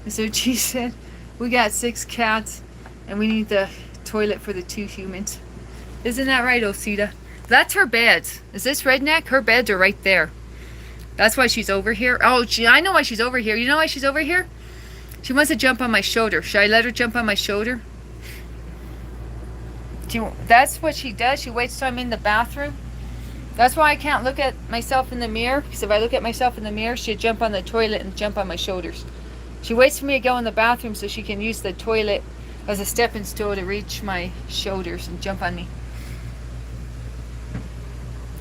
Mr. G said, we got 6 cats, and we need the toilet for the 2 humans. Isn't that right, Osita? That's her beds. Is this redneck? Her beds are right there. That's why she's over here. Oh, I know why she's over here. You know why she's over here? She wants to jump on my shoulder. Should I let her jump on my shoulder? That's what she does. She waits till I'm in the bathroom. That's why I can't look at myself in the mirror, because if I look at myself in the mirror, she'll jump on the toilet and jump on my shoulders. She waits for me to go in the bathroom so she can use the toilet as a stepping stool to reach my shoulders and jump on me.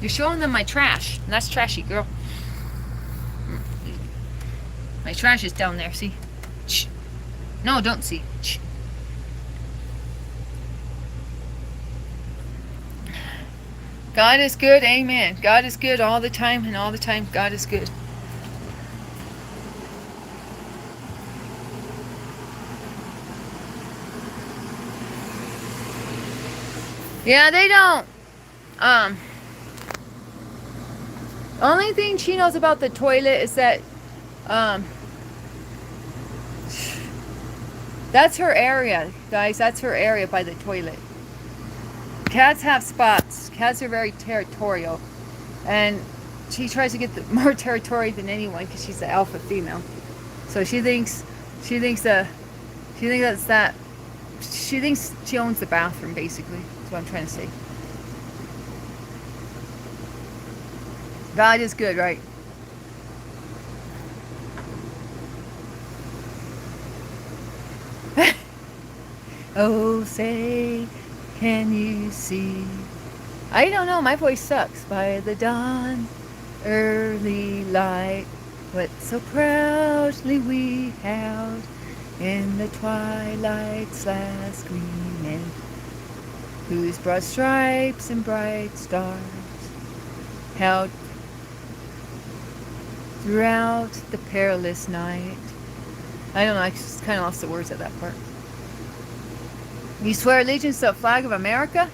You're showing them my trash, and that's trashy, girl. My trash is down there, see? Shh. No, don't see. Shh. God is good, amen. God is good all the time, and all the time God is good. Yeah, they don't. Only thing she knows about the toilet is that that's her area, guys. That's her area by the toilet. Cats have spots. Cats are very territorial, and she tries to get more territory than anyone because she's the alpha female. So she thinks she thinks she owns the bathroom, basically. That's what I'm trying to say. God is good, right? Oh, say, can you see? I don't know, my voice sucks. By the dawn, early light, what so proudly we held in the twilight's last gleaming, whose broad stripes and bright stars held throughout the perilous night. I don't know, I just kind of lost the words at that part. You swear allegiance to the flag of America?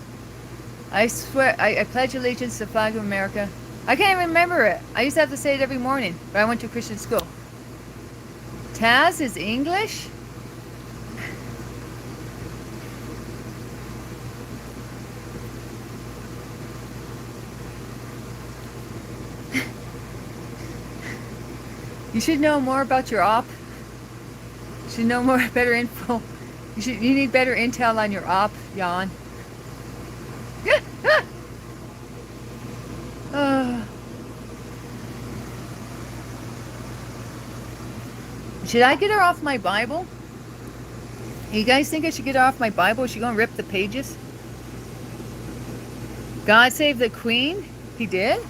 I swear, I pledge allegiance to the flag of America. I can't even remember it. I used to have to say it every morning, but I went to Christian school. Taz is English? You should know more about your op. You should know more, better info. You need better intel on your op, Jan. Should I get her off my Bible? You guys think I should get her off my Bible? Is she gonna rip the pages? God save the Queen? He did?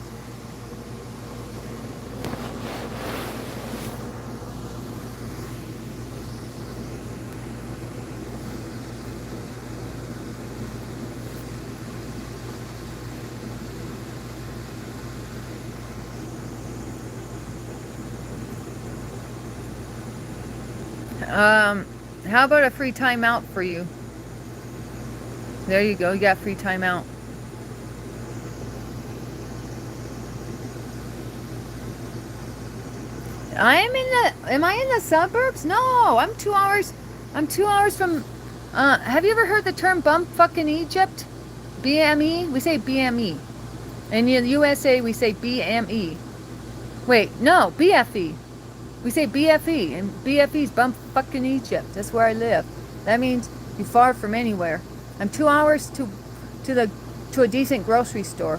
How about a free time out for you? There you go, you got free time out. Am I in the suburbs? No, I'm 2 hours from, have you ever heard the term bump fucking Egypt? BME? We say BME. In the USA, we say BME. Wait, no, BFE. We say BFE, and BFE's bump fucking Egypt. That's where I live. That means you're far from anywhere. I'm 2 hours to a decent grocery store.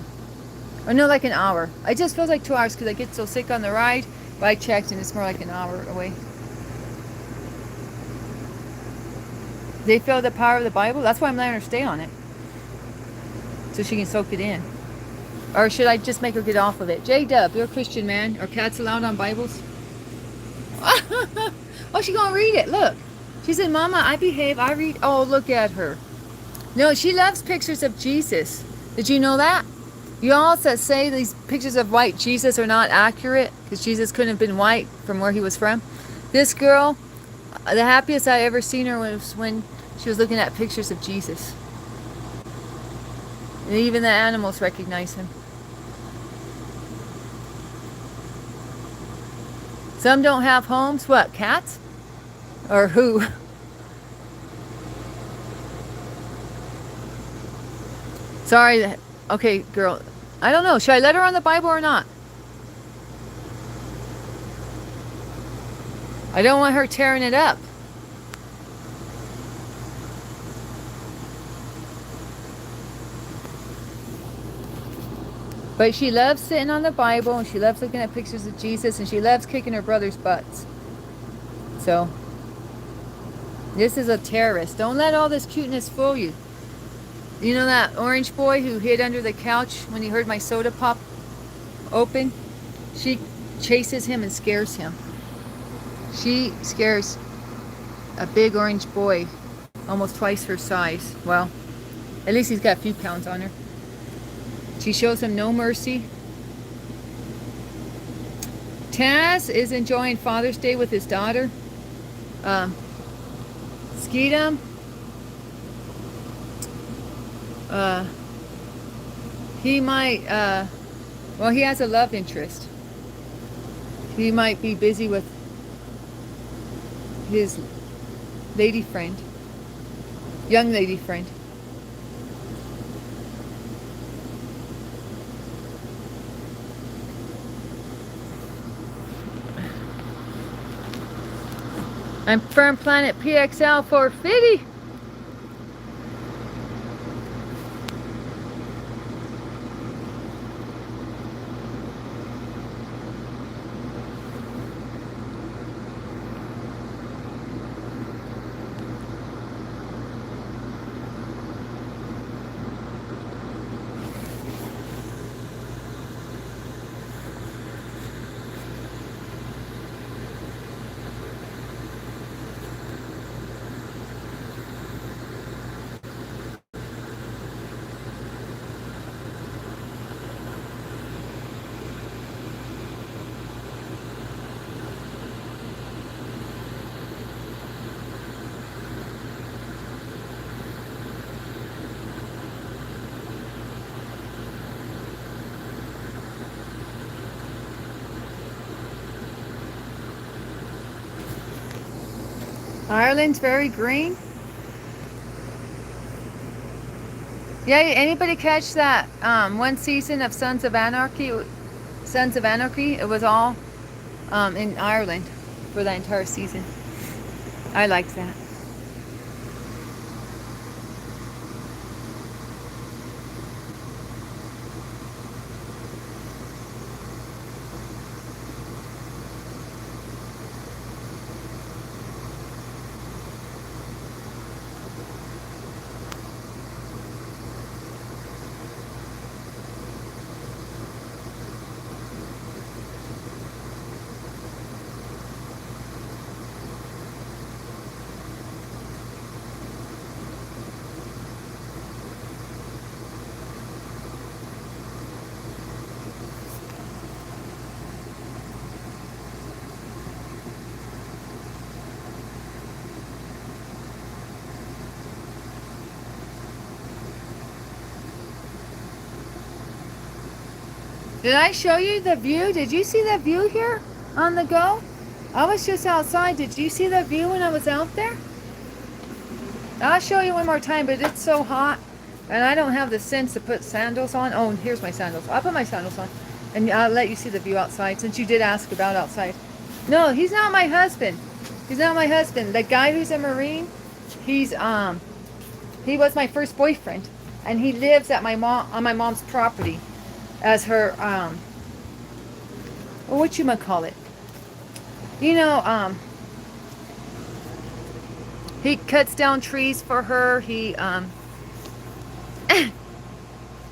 Or no, like an hour. I just feels like 2 hours because I get so sick on the ride. But I checked and it's more like an hour away. They feel the power of the Bible. That's why I'm letting her stay on it, so she can soak it in. Or should I just make her get off of it? J-Dub, you're a Christian man. Are cats allowed on Bibles? Oh, she's gonna read it. Look, she said, Mama, I behave, I read. Oh, look at her. No, she loves pictures of Jesus. Did you know that? You all say these pictures of white Jesus are not accurate because Jesus couldn't have been white from where he was from. This girl, the happiest I ever seen her was when She was looking at pictures of Jesus. And even the animals recognize him. Some don't have homes. What, cats? Or who? Sorry. Okay, girl. I don't know. Should I let her on the Bible or not? I don't want her tearing it up. But she loves sitting on the Bible, and she loves looking at pictures of Jesus, and she loves kicking her brother's butts. So, this is a terrorist. Don't let all this cuteness fool you. You know that orange boy who hid under the couch when he heard my soda pop open? She chases him and scares him. She scares a big orange boy, almost twice her size. Well, at least he's got a few pounds on her. She shows him no mercy. Taz is enjoying Father's Day with his daughter. Skeetum. He might, well, he has a love interest. He might be busy with his lady friend, young lady friend. I'm from Planet PXL 450. Ireland's very green. Yeah, anybody catch that one season of Sons of Anarchy? Sons of Anarchy. It was all in Ireland for the entire season. I liked that. Did I show you the view? Did you see the view here on the go? I was just outside. Did you see the view when I was out there? I'll show you one more time, but it's so hot. And I don't have the sense to put sandals on. Oh, and here's my sandals. I'll put my sandals on. And I'll let you see the view outside, since you did ask about outside. No, he's not my husband. He's not my husband. The guy who's a Marine, he was my first boyfriend. And he lives at on my mom's property as her, whatchamacallit. You know, he cuts down trees for her. He,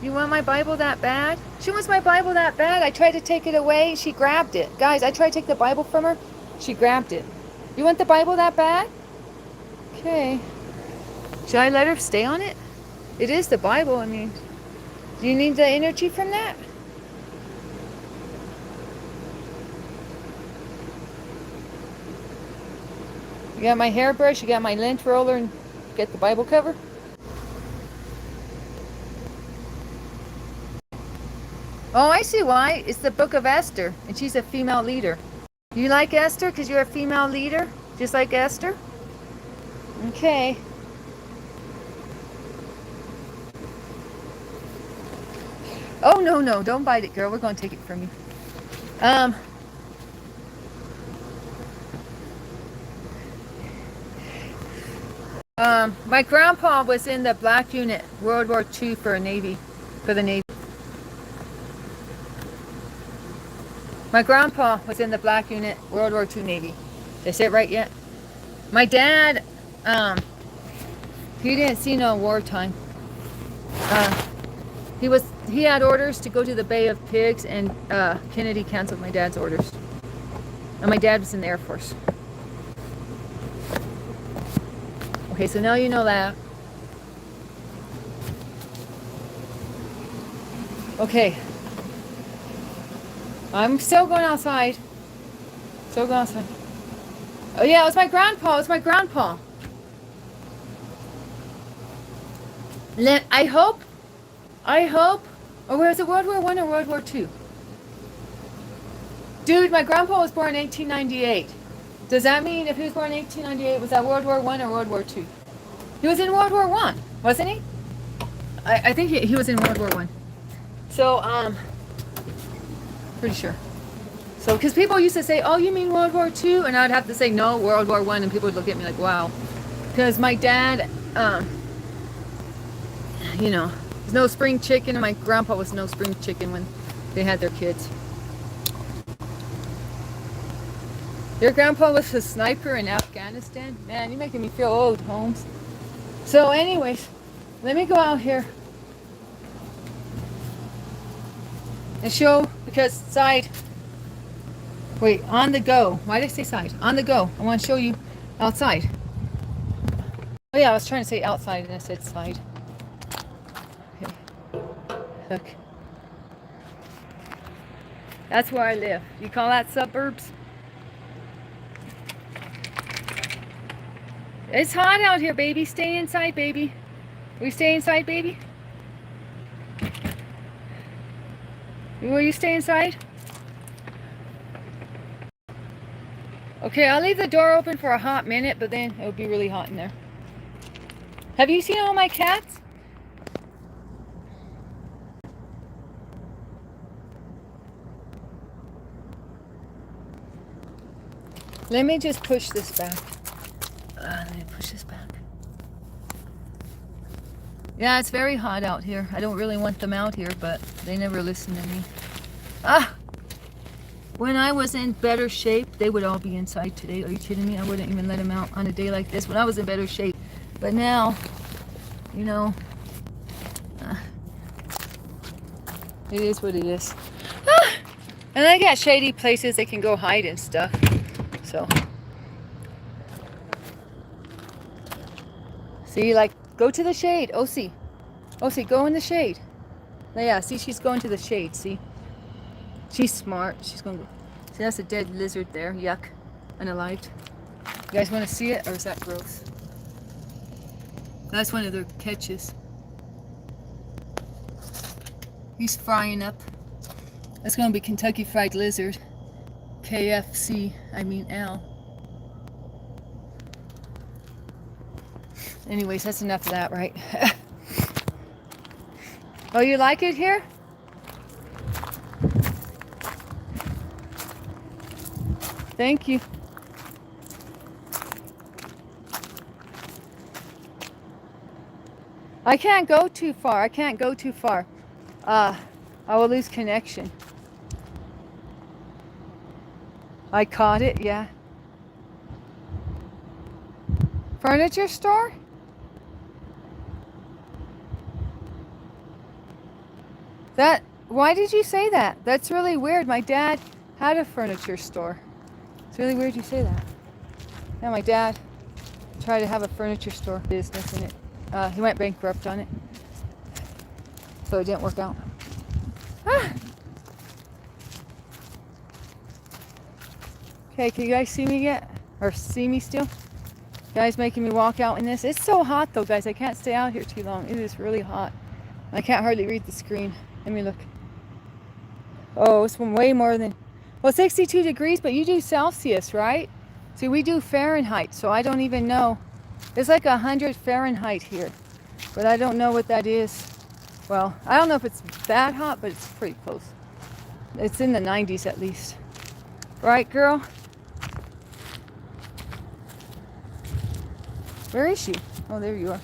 you want my Bible that bad? She wants my Bible that bad. I tried to take it away. She grabbed it. Guys, I tried to take the Bible from her. She grabbed it. You want the Bible that bad? Okay. Should I let her stay on it? It is the Bible. I mean, do you need the energy from that? You got my hairbrush, you got my lint roller, and get the Bible cover. Oh, I see why. It's the book of Esther, and she's a female leader. You like Esther because you're a female leader? Just like Esther? Okay. Oh, no, no. Don't bite it, girl. We're going to take it from you. My grandpa was in the black unit, World War II for the Navy. My grandpa was in the black unit, World War II Navy. Did I say it right yet? My dad, he didn't see no wartime. He had orders to go to the Bay of Pigs, and Kennedy canceled my dad's orders. And my dad was in the Air Force. Okay, so now you know that. Okay. I'm still going outside. Still going outside. Oh yeah, it was my grandpa. It was my grandpa. I hope. Or was it World War I or World War II? Dude, my grandpa was born in 1898. Does that mean if he was born in 1898, was that World War I or World War II? He was in World War I, wasn't he? I think he was in World War I. So, pretty sure. So, because people used to say, oh, you mean World War II? And I'd have to say, no, World War I. And people would look at me like, wow. Because my dad, you know, was no spring chicken. And my grandpa was no spring chicken when they had their kids. Your grandpa was a sniper in Afghanistan? Man, you're making me feel old, Holmes. So anyways, let me go out here and show, because side, wait, on the go. Why did I say side? On the go. I want to show you outside. Oh yeah, I was trying to say outside and I said side. Okay. Look. That's where I live. You call that suburbs? It's hot out here, baby. Stay inside, baby. Will you stay inside, baby? Will you stay inside? Okay, I'll leave the door open for a hot minute, but then it'll be really hot in there. Have you seen all my cats? Let me just push this back. Let me push this back. Yeah, it's very hot out here. I don't really want them out here, but they never listen to me. When I was in better shape, they would all be inside today. Are you kidding me? I wouldn't even let them out on a day like this when I was in better shape. But now, you know, it is what it is. And they got shady places they can go hide and stuff. So, see, like, go to the shade. OC, go in the shade. Yeah, see, she's going to the shade, see? She's smart. She's going to go. See, that's a dead lizard there. Yuck. Unalived. You guys want to see it, or is that gross? That's one of their catches. He's frying up. That's going to be Kentucky Fried Lizard. KFC, I mean L. Anyways, that's enough of that, right? Oh, you like it here? Thank you. I can't go too far. I will lose connection. I caught it, yeah. Furniture store? Why did you say that? That's really weird. My dad had a furniture store. It's really weird you say that. Yeah, my dad tried to have a furniture store business and he went bankrupt on it. So it didn't work out. Okay, can you guys see me yet? Or see me still? Guys making me walk out in this. It's so hot though, guys. I can't stay out here too long. It is really hot. I can't hardly read the screen. Let me look. Oh, it's way more than, well, 62 degrees, but you do Celsius, right? See, we do Fahrenheit, so I don't even know. It's like 100 Fahrenheit here, but I don't know what that is. Well, I don't know if it's that hot, but it's pretty close. It's in the 90s at least. Right, girl? Where is she? Oh, there you are.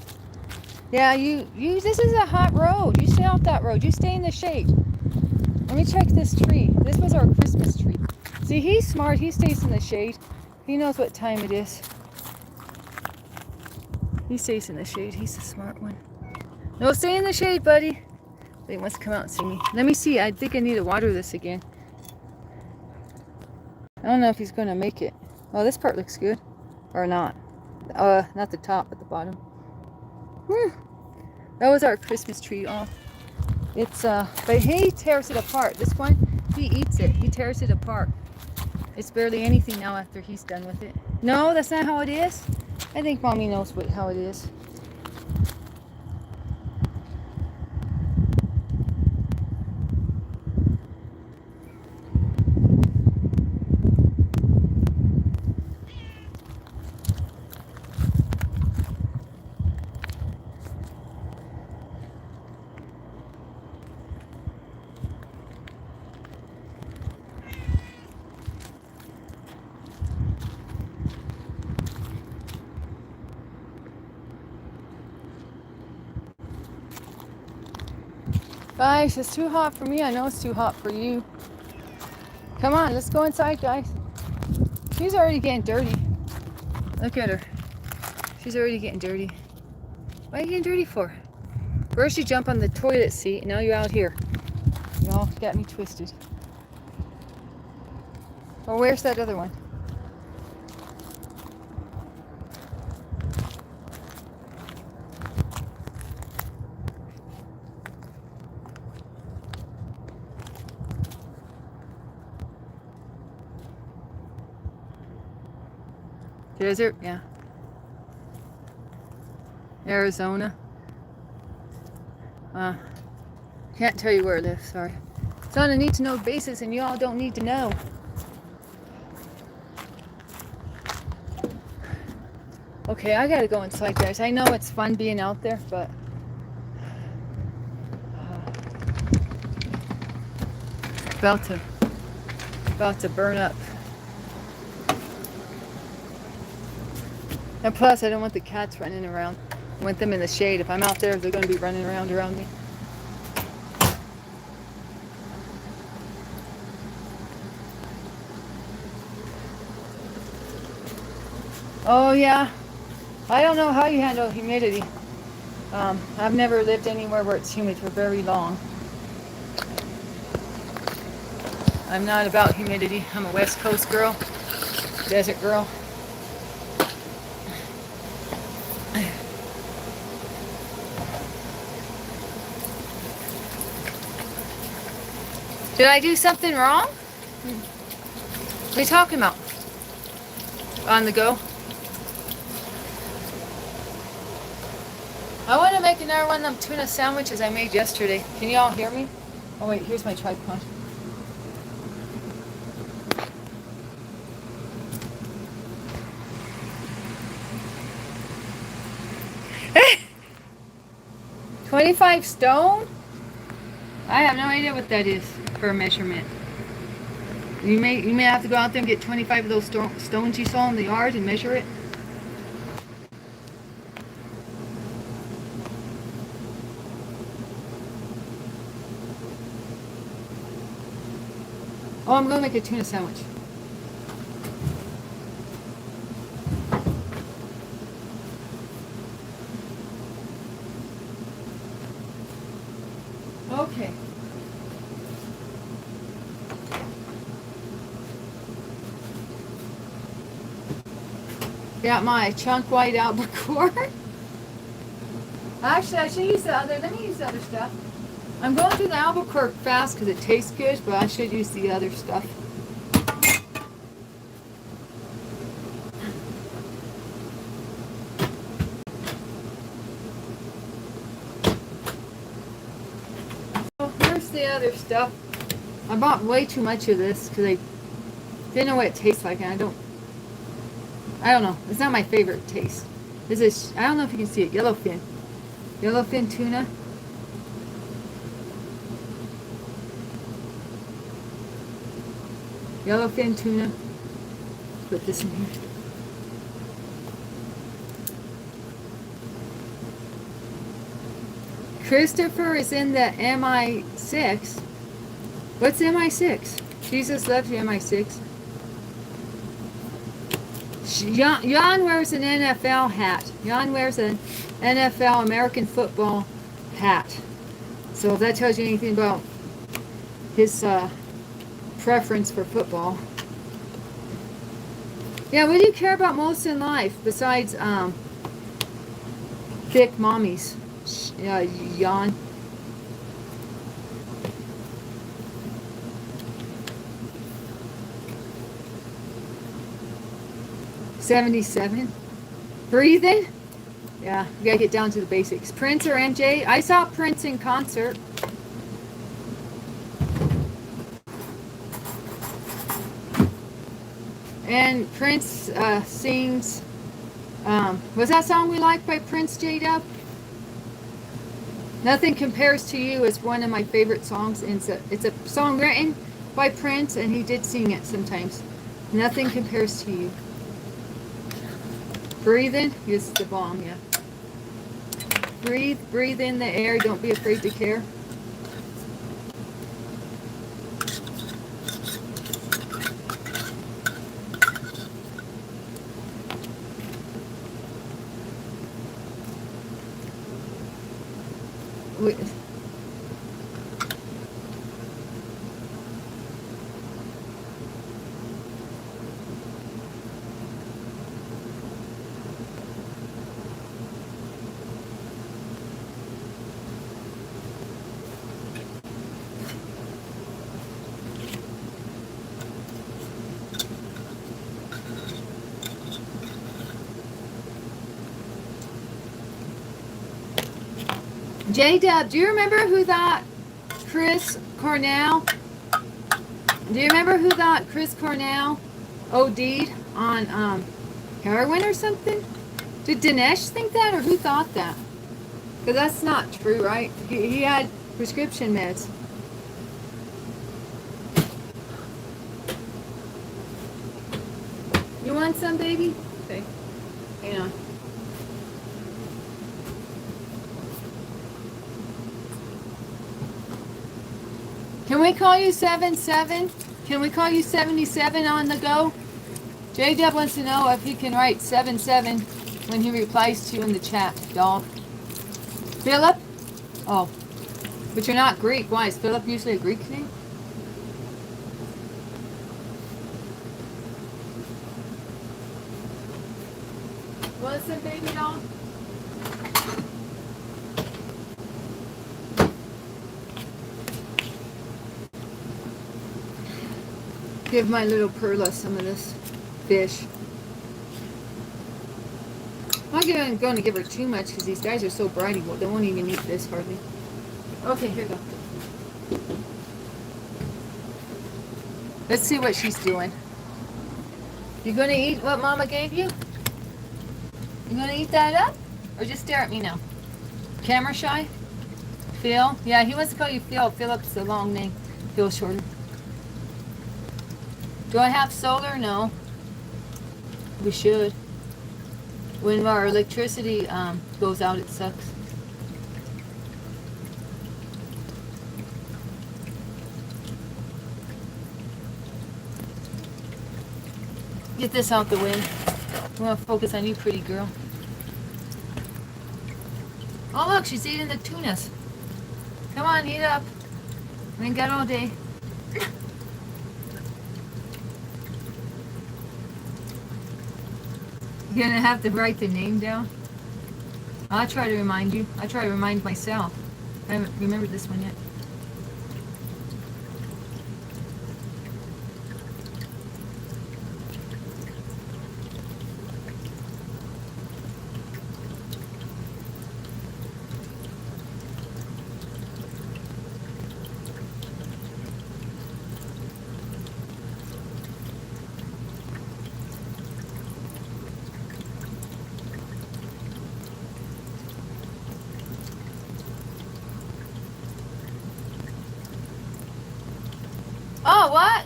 Yeah, this is a hot road. You stay off that road. You stay in the shade. Let me check this tree. This was our Christmas tree. See, he's smart. He stays in the shade. He knows what time it is. He stays in the shade. He's the smart one. No, stay in the shade, buddy. He wants to come out and see me. Let me see. I think I need to water this again. I don't know if he's going to make it. Oh, this part looks good. Or not. Not the top, but the bottom. That was our Christmas tree. Oh, it's but he tears it apart. This one, he eats it. He tears it apart. It's barely anything now after he's done with it. No, that's not how it is. I think Mommy knows how it is. Guys, it's too hot for me. I know it's too hot for you. Come on, let's go inside, guys. She's already getting dirty. Look at her. She's already getting dirty. What are you getting dirty for? First you jump on the toilet seat, and now you're out here. You all got me twisted. Well, where's that other one? Desert, yeah. Arizona. Can't tell you where I live, sorry. It's on a need to know basis, and you all don't need to know. Okay, I gotta go inside, guys. I know it's fun being out there, but about to burn up. And plus, I don't want the cats running around. I want them in the shade. If I'm out there, they're going to be running around me. Oh, yeah. I don't know how you handle humidity. I've never lived anywhere where it's humid for very long. I'm not about humidity. I'm a West Coast girl, desert girl. Did I do something wrong? What are you talking about? On the go? I want to make another one of them tuna sandwiches I made yesterday. Can you all hear me? Oh wait, here's my tripod. $25 stone? I have no idea what that is for a measurement. You may have to go out there and get 25 of those stones you saw in the yard and measure it. Oh, I'm going to make a tuna sandwich. Okay. Got my chunk white albacore. Actually, I should use the other. Let me use the other stuff. I'm going through the albacore fast because it tastes good, but I should use the other stuff. the other stuff. I bought way too much of this because I didn't know what it tastes like, and I don't know. It's not my favorite taste. This is, I don't know if you can see it, yellowfin. Yellowfin tuna. Yellowfin tuna. Put this in here. Christopher is in the MI6. What's MI6? Jesus loves you, MI6. Jan wears an NFL hat. Jan wears an NFL, American football hat. So if that tells you anything about his preference for football. Yeah, what do you care about most in life besides thick mommies? Jan. $77. Breathing? Yeah, we gotta get down to the basics. Prince or NJ? I saw Prince in concert. And Prince sings, was that song we liked by Prince, J-Dub? Nothing Compares to You is one of my favorite songs. It's a song written by Prince, and he did sing it sometimes. Nothing Compares to You. Breathing is the bomb, yeah. Breathe in the air. Don't be afraid to care. J-Dub, do you remember who thought Chris Cornell? Do you remember who thought Chris Cornell OD'd on heroin or something? Did Dinesh think that, or who thought that? Because that's not true, right? He had prescription meds. You want some, baby? Okay. Hang on. Can we call you 77? Can we call you 77 on the go? J-Dub wants to know if he can write 77 when he replies to you in the chat, dog. Philip? Oh. But you're not Greek. Why? Is Philip usually a Greek name? Want some baby dog? Give my little Perla some of this fish. I'm not going to give her too much because these guys are so bright. They won't even eat this hardly. Okay, here we go. Let's see what she's doing. You going to eat what Mama gave you? You going to eat that up? Or just stare at me now? Camera shy? Phil? Yeah, he wants to call you Phil. Philip's a long name. Phil shorter. Do I have solar? No. We should. When our electricity goes out, it sucks. Get this out the way. I want to focus on you, pretty girl. Oh, look, she's eating the tunas. Come on, eat up. We ain't got all day. You're gonna have to write the name down. I'll try to remind you. I try to remind myself. I haven't remembered this one yet. About what?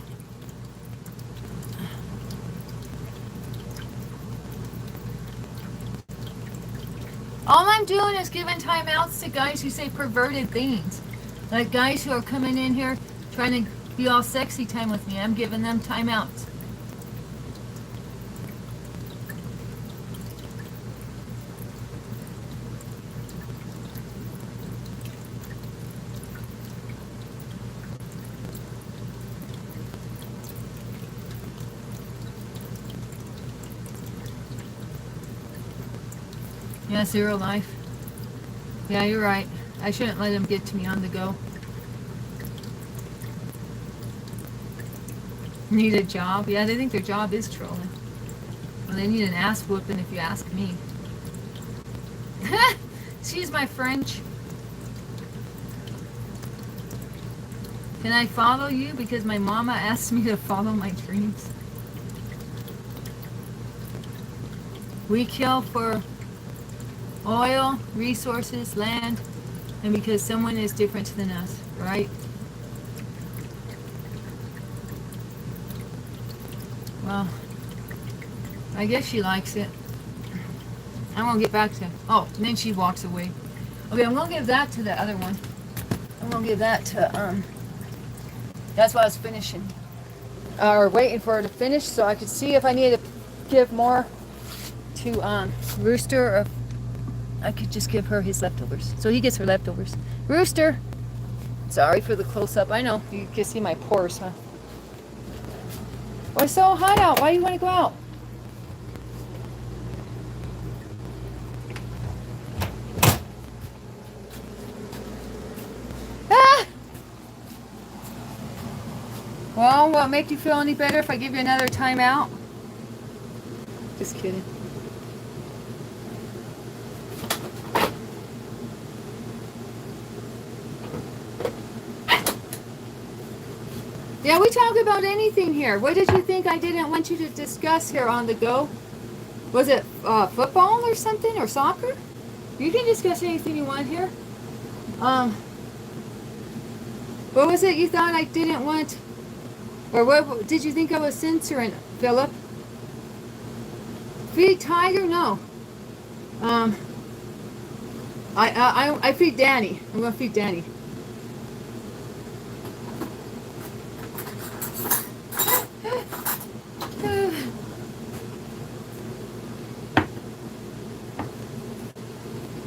All I'm doing is giving timeouts to guys who say perverted things. Like guys who are coming in here trying to be all sexy time with me. I'm giving them timeouts. Yeah, zero life. Yeah, you're right. I shouldn't let them get to me on the go. Need a job? Yeah, they think their job is trolling. Well, they need an ass whooping if you ask me. Excuse my French. Can I follow you? Because my mama asked me to follow my dreams. We kill for oil, resources, land, and because someone is different than us, right? Well, I guess she likes it. I'm going to get back to... Oh, and then she walks away. Okay, I'm going to give that to the other one. I'm going to give that to... That's why I was finishing. Or waiting for her to finish so I could see if I need to give more to Rooster or... I could just give her his leftovers. So he gets her leftovers. Rooster! Sorry for the close-up. I know. You can see my pores, huh? Why it's so hot out? Why do you want to go out? Ah! Well, will it make you feel any better if I give you another timeout? Just kidding. Yeah, we talk about anything here. What did you think I didn't want you to discuss here on the go? Was it football or something, or soccer? You can discuss anything you want here. What was it you thought I didn't want? Or what did you think I was censoring, Philip? Feed Tiger? No. I feed Danny. I'm going to feed Danny.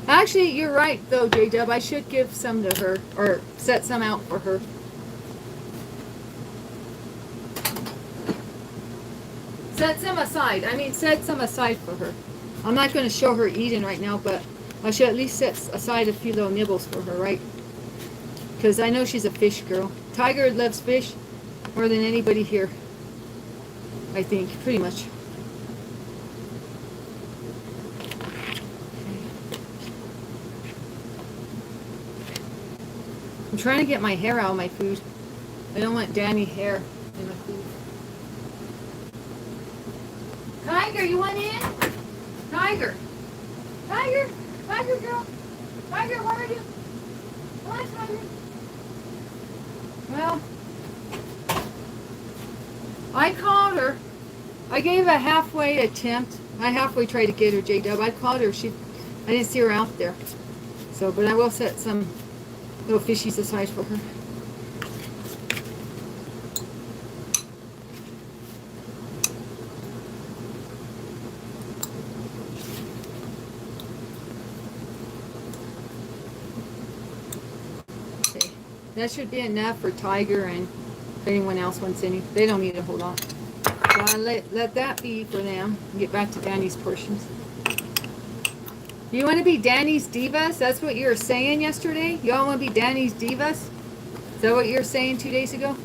Actually, you're right, though, J-Dub. I should give some to her, or set some out for her. Set some aside. I mean, set some aside for her. I'm not going to show her eating right now, but I should at least set aside a few little nibbles for her, right? Because I know she's a fish girl. Tiger loves fish more than anybody here, I think, pretty much. I'm trying to get my hair out of my food. I don't want Danny hair in my food. Tiger, you want in? Tiger. Tiger. Tiger girl. Tiger, where are you? Come on, Tiger. Well, I called her. I gave a halfway attempt. I halfway tried to get her, J-Dub. I called her. I didn't see her out there. So, but I will set some little fishies aside for her. Okay. That should be enough for Tiger, and if anyone else wants any, they don't need a whole lot. So I'll let that be for them and get back to Danny's portions. You want to be Danny's divas? That's what you were saying yesterday? Y'all want to be Danny's divas? Is that what you were saying 2 days ago?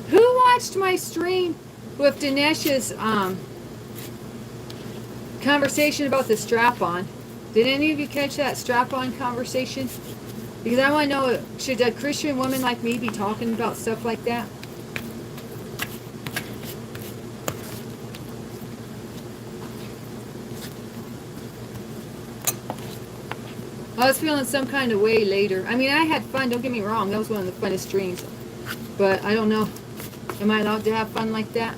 Who watched my stream with Dinesh's conversation about the strap-on? Did any of you catch that strap-on conversation? Because I want to know, should a Christian woman like me be talking about stuff like that? I was feeling some kind of way later. I mean, I had fun. Don't get me wrong. That was one of the funnest streams. But I don't know. Am I allowed to have fun like that?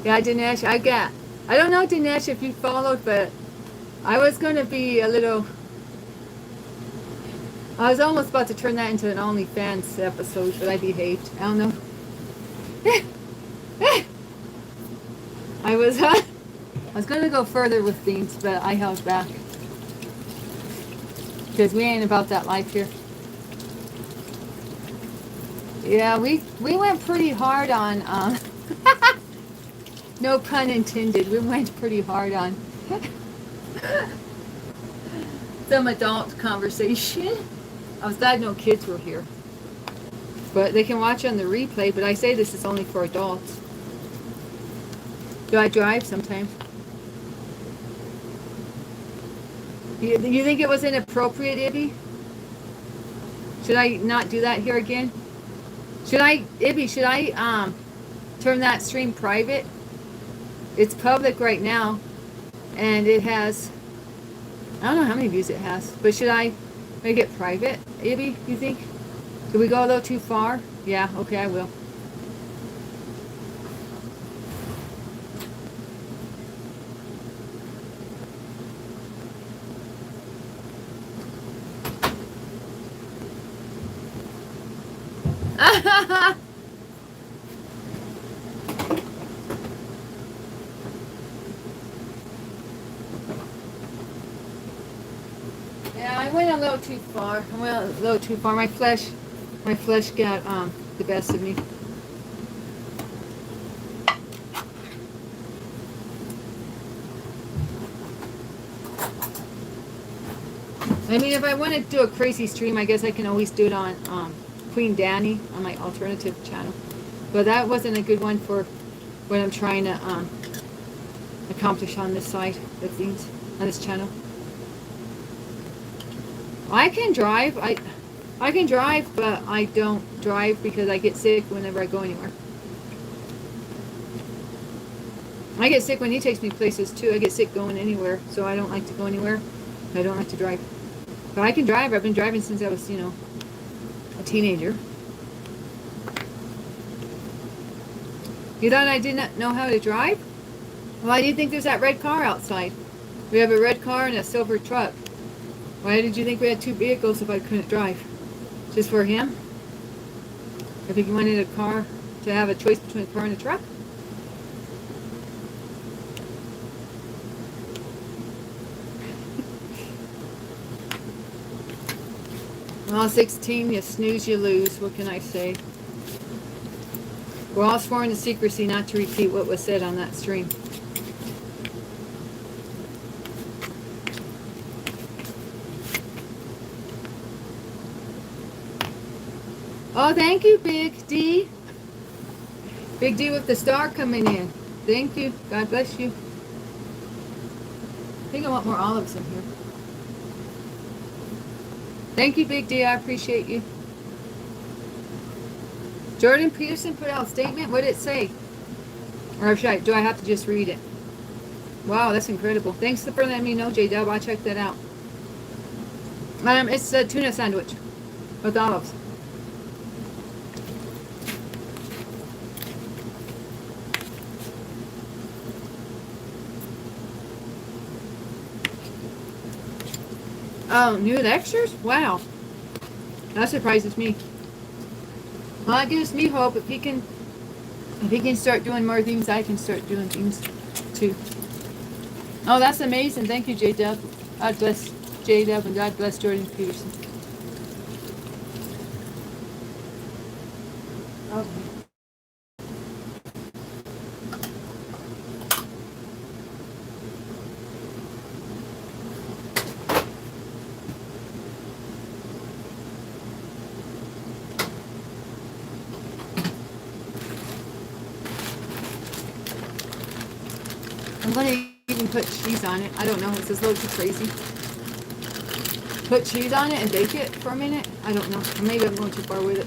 Yeah, Dinesh, I don't know, Dinesh, if you followed, but I was going to be a little, I was almost about to turn that into an OnlyFans episode, but I behaved. I don't know. I was going to go further with things, but I held back. Because we ain't about that life here. Yeah, we went pretty hard on, no pun intended, we went pretty hard on some adult conversation. I was glad no kids were here. But they can watch on the replay, but I say this is only for adults. Do I drive sometimes? You think it was inappropriate, Ibby? Should I not do that here again? Should I turn that stream private? It's public right now, and it has, I don't know how many views it has, but should I make it private, Ibby, you think? Did we go a little too far? Yeah, okay, I will. Yeah, I went a little too far. My flesh got the best of me. I mean, if I want to do a crazy stream, I guess I can always do it on Queen Danny on my alternative channel. But that wasn't a good one for what I'm trying to accomplish on this side of things, on this channel. I can drive. I can drive, but I don't drive because I get sick whenever I go anywhere. I get sick when he takes me places too. I get sick going anywhere, so I don't like to go anywhere. I don't like to drive. But I can drive. I've been driving since I was, a teenager. You thought I didn't know how to drive? Why do you think there's that red car outside? We have a red car and a silver truck. Why did you think we had two vehicles if I couldn't drive? Just for him? If he wanted a car, to have a choice between a car and a truck? Well, 16, you snooze, you lose. What can I say? We're all sworn to secrecy not to repeat what was said on that stream. Oh, thank you, Big D. Big D with the star coming in. Thank you. God bless you. I think I want more olives in here. Thank you, Big D. I appreciate you. Jordan Peterson put out a statement. What did it say? Or do I have to just read it? Wow, that's incredible. Thanks for letting me know, J-Dub. I'll check that out. It's a tuna sandwich with olives. Oh, new lectures? Wow. That surprises me. Well, that gives me hope. If he can start doing more things, I can start doing things too. Oh, that's amazing. Thank you, J-Dub. God bless J-Dub and God bless Jordan Peterson. Okay. I'm going to even put cheese on it. I don't know. It's a little too crazy. Put cheese on it and bake it for a minute? I don't know. Or maybe I'm going too far with it.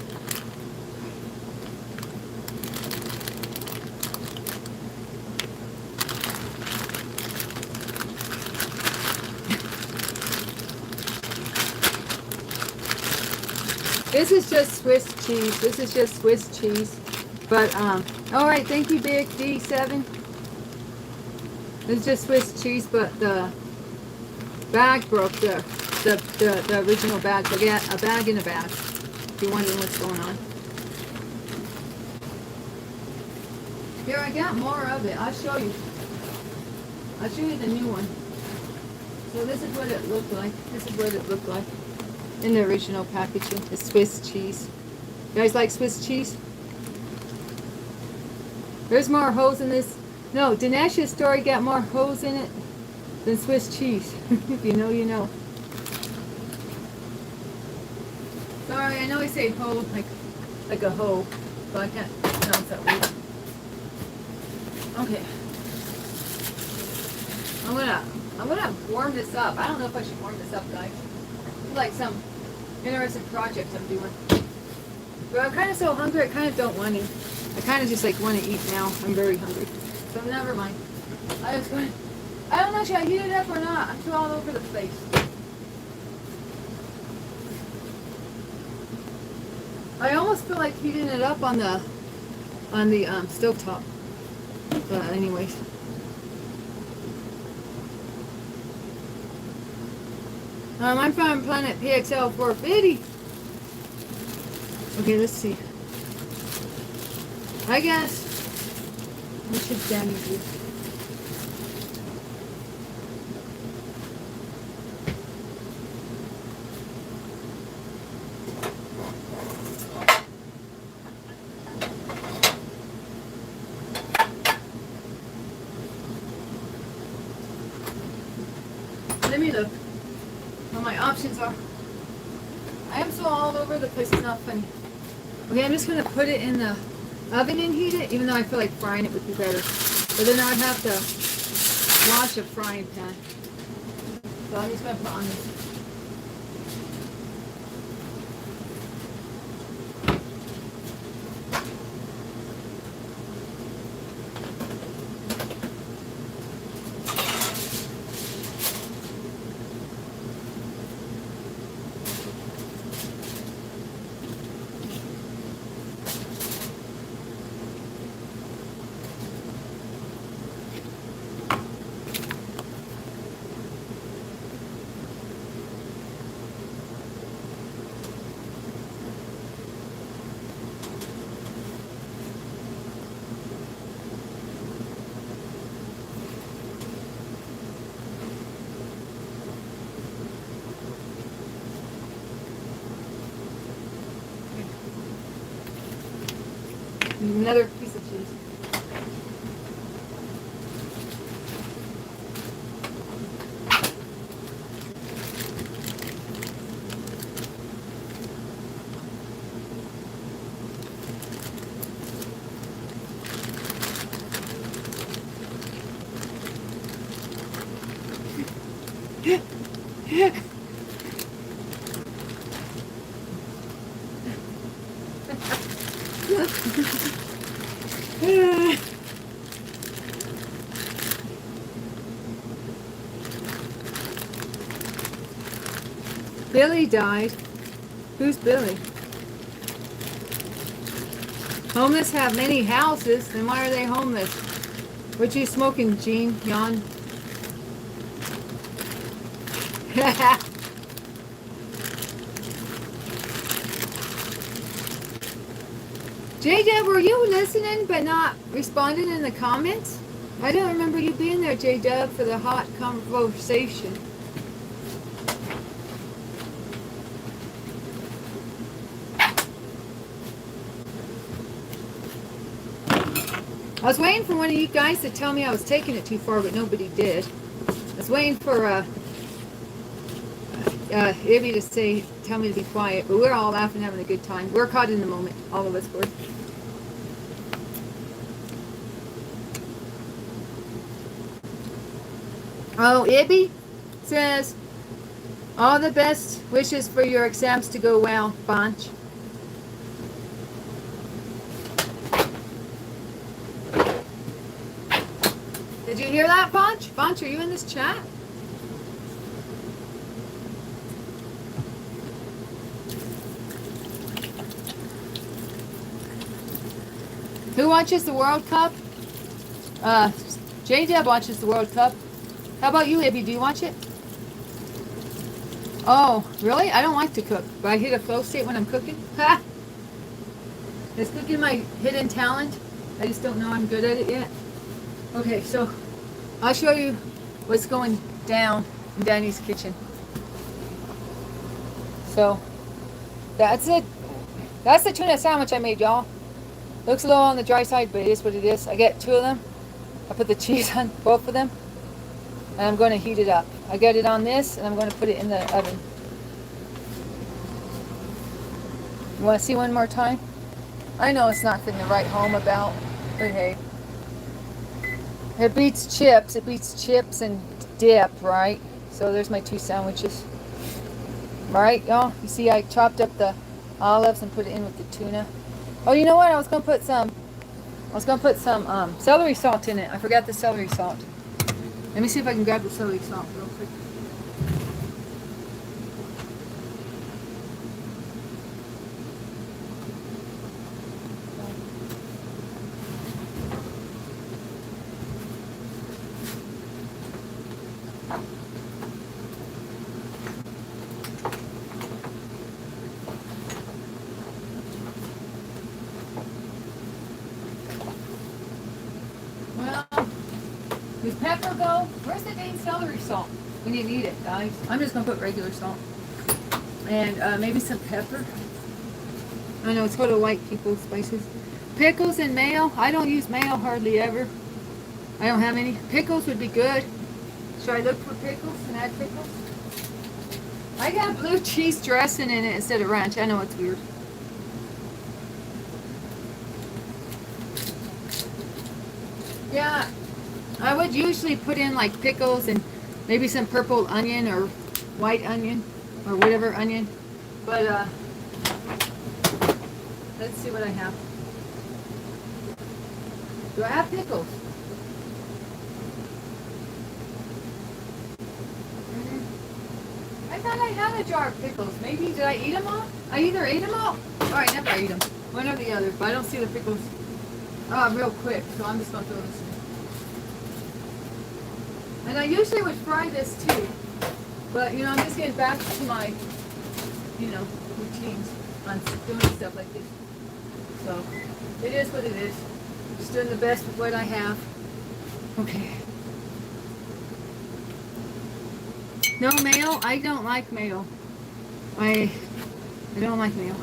This is just Swiss cheese. This is just Swiss cheese. But, all right, thank you, Big D7. It's just Swiss cheese, but the bag broke, the original bag. So get a bag in a bag, if you're wondering what's going on. Here, I got more of it. I'll show you. I'll show you the new one. So this is what it looked like. This is what it looked like in the original packaging. It's Swiss cheese. You guys like Swiss cheese? There's more holes in this. No, Dinesh's story got more holes in it than Swiss cheese. If you know, you know. Sorry, I know I say hole like a hoe, but I can't pronounce that word. Okay. I'm gonna warm this up. I don't know if I should warm this up, guys. It's like some interesting project I'm doing. But I'm kind of so hungry, I kind of don't want to. I kind of just like want to eat now. I'm very hungry. So never mind. I don't know, should I heat it up or not? I'm too all over the place. I almost feel like heating it up on the stovetop. But anyways. I'm from Planet PXL 450. Okay, let's see. I guess we should damage you. Let me look what my options are. I am so all over the place, it's not funny. Okay, I'm just going to put it in the oven and heat it, even though I feel like frying it would be better. But then I'd have to wash a frying pan. So I'm just going to put on this. Another piece of cheese. Billy died. Who's Billy? Homeless have many houses, then why are they homeless? What you smoking, Gene? Yawn. J-Dub, were you listening but not responding in the comments? I don't remember you being there, J-Dub, for the hot conversation. I was waiting for one of you guys to tell me I was taking it too far, but nobody did. I was waiting for Ibby to tell me to be quiet, but we're all laughing, having a good time. We're caught in the moment, all of us were. Oh, Ibby says, all the best wishes for your exams to go well, Bonch. Did you hear that, Bonch? Bonch, are you in this chat? Who watches the World Cup? J-Deb watches the World Cup. How about you, Ibby? Do you watch it? Oh, really? I don't like to cook, but I hit a flow state when I'm cooking. Ha! Is cooking my hidden talent? I just don't know I'm good at it yet. Okay, so I'll show you what's going down in Danny's kitchen. So that's it. That's the tuna sandwich I made, y'all. Looks a little on the dry side, but it is what it is. I get 2 of them. I put the cheese on both of them, and I'm going to heat it up. I get it on this, and I'm going to put it in the oven. You want to see one more time? I know it's nothing to write home about, but hey. It beats chips. It beats chips and dip, right? So there's my 2 sandwiches. Right, y'all? You see I chopped up the olives and put it in with the tuna. Oh, you know what? I was going to put some celery salt in it. I forgot the celery salt. Let me see if I can grab the celery salt real quick. Does pepper go? Where's the dang celery salt? When you need it, guys. I'm just going to put regular salt. And maybe some pepper. I know it's for the white people spices. Pickles and mayo. I don't use mayo hardly ever. I don't have any. Pickles would be good. Should I look for pickles and add pickles? I got blue cheese dressing in it instead of ranch. I know it's weird. Yeah. I would usually put in like pickles and maybe some purple onion or white onion or whatever onion. But let's see what I have. Do I have pickles? I thought I had a jar of pickles. Maybe did I eat them all? I either ate them all or I never ate them. One or the other. But I don't see the pickles real quick, so I'm just going to throw this in. And I usually would fry this too, but you know, I'm just getting back to my, you know, routines on doing stuff like this. So, it is what it is. Just doing the best with what I have. Okay. No mayo? I don't like mayo. I don't like mayo.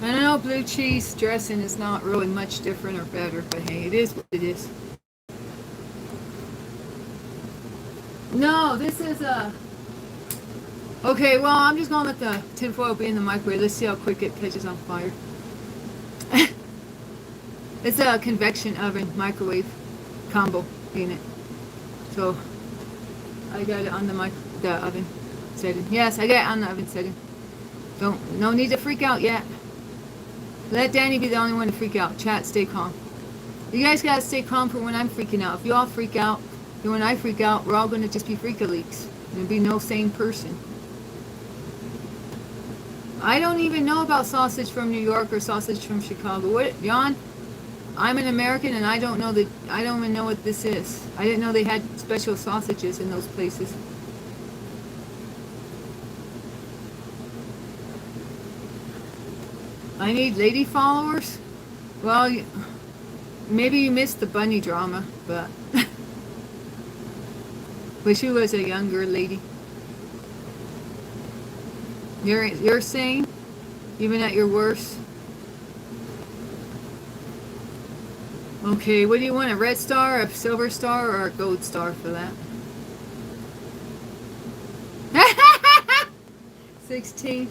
I know blue cheese dressing is not really much different or better, but hey, it is what it is. No, this is a... Okay, well, I'm just going to let the tinfoil be in the microwave. Let's see how quick it catches on fire. It's a convection oven microwave combo unit. So, I got it on the oven setting. Yes, I got it on the oven setting. No need to freak out yet. Let Danny be the only one to freak out. Chat, stay calm. You guys gotta stay calm for when I'm freaking out. If you all freak out, then when I freak out, we're all gonna just be freak-a-leaks. There'll be no sane person. I don't even know about sausage from New York or sausage from Chicago. What, Jan? I'm an American and I don't even know what this is. I didn't know they had special sausages in those places. I need lady followers? Well, maybe you missed the bunny drama, but... but she was a younger lady. You're sane? Even at your worst? Okay, what do you want? A red star, a silver star, or a gold star for that? 16.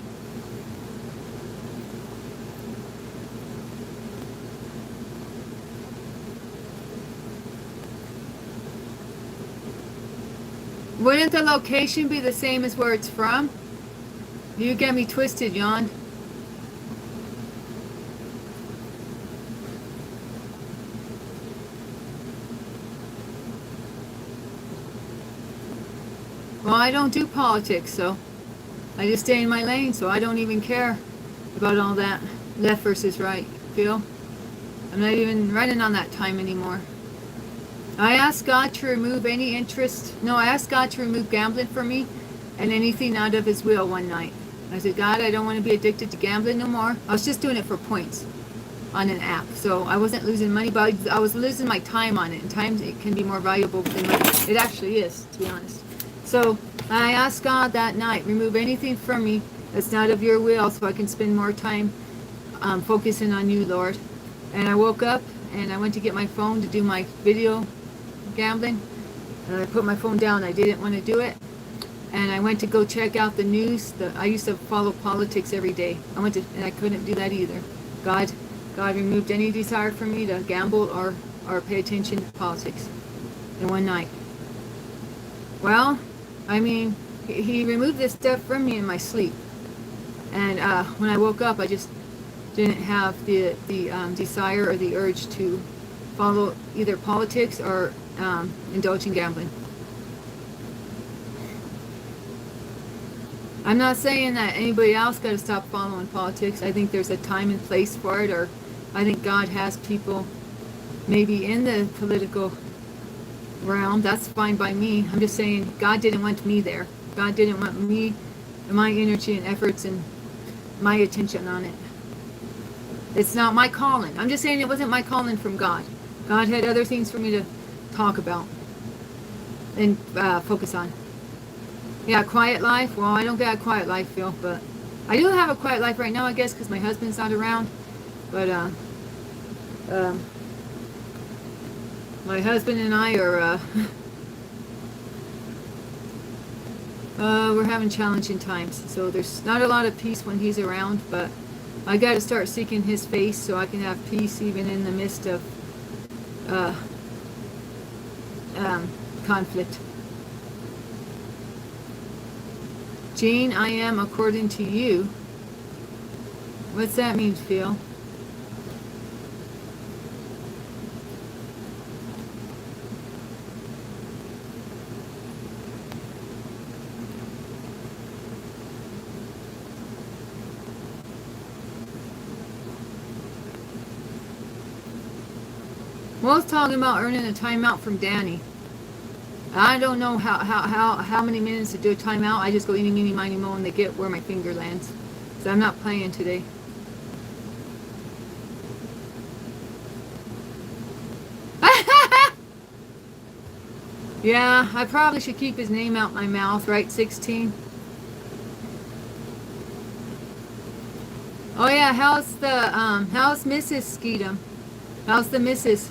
Wouldn't the location be the same as where it's from? You get me twisted, Jan. Well, I don't do politics, so I just stay in my lane, so I don't even care about all that left versus right, feel? I'm not even running on that time anymore. I asked God to remove any interest. No, I asked God to remove gambling from me and anything out of his will one night. I said, God, I don't want to be addicted to gambling no more. I was just doing it for points on an app. So I wasn't losing money, but I was losing my time on it. And time, it can be more valuable than money. It actually is, to be honest. So I asked God that night, remove anything from me that's not of your will so I can spend more time focusing on you, Lord. And I woke up and I went to get my phone to do my video gambling. And I put my phone down. I didn't want to do it. And I went to go check out the news. I used to follow politics every day. And I couldn't do that either. God removed any desire for me to gamble or pay attention to politics in one night. Well, I mean, he removed this stuff from me in my sleep. And when I woke up, I just didn't have the desire or the urge to follow either politics or indulge in gambling. I'm not saying that anybody else got to stop following politics. I think there's a time and place for it, or I think God has people maybe in the political realm. That's fine by me. I'm just saying God didn't want me there. God didn't want me and my energy and efforts and my attention on it. It's not my calling. I'm just saying it wasn't my calling from God. God had other things for me to talk about and focus on. Yeah, quiet life. Well, I don't got a quiet life, Phil, but I do have a quiet life right now, I guess, because my husband's not around. But my husband and I are we're having challenging times. So there's not a lot of peace when he's around, but I got to start seeking his face so I can have peace even in the midst of conflict. Jean, I am according to you. What's that mean, Phil? Well, it's talking about earning a timeout from Danny. I don't know how many minutes to do a timeout. I just go eeny, meeny, miny, mo, and they get where my finger lands. So I'm not playing today. Yeah, I probably should keep his name out my mouth, right, 16? Oh yeah, how's Mrs. Skeetum? How's the Mrs.?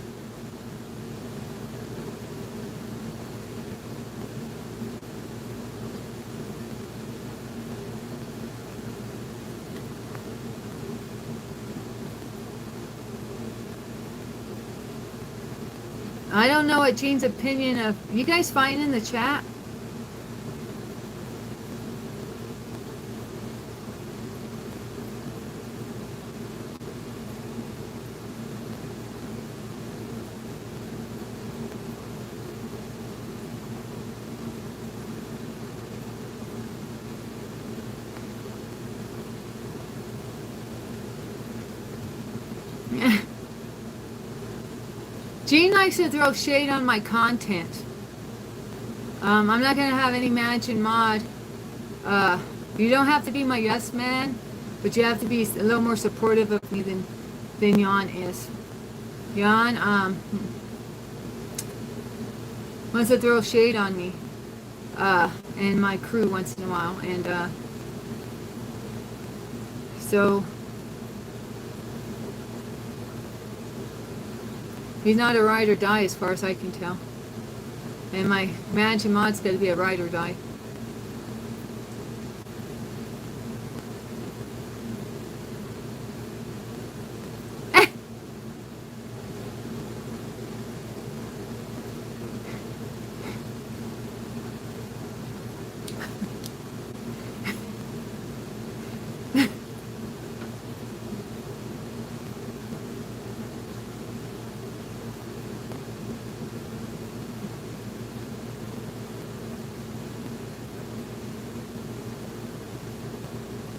I don't know what Jean's opinion of... You guys fighting in the chat? Jean likes to throw shade on my content. I'm not going to have any mansion mod. You don't have to be my yes man, but you have to be a little more supportive of me than Jan is. Jan wants to throw shade on me and my crew once in a while. And so... He's not a ride or die as far as I can tell. And my mansion mod's got to be a ride or die.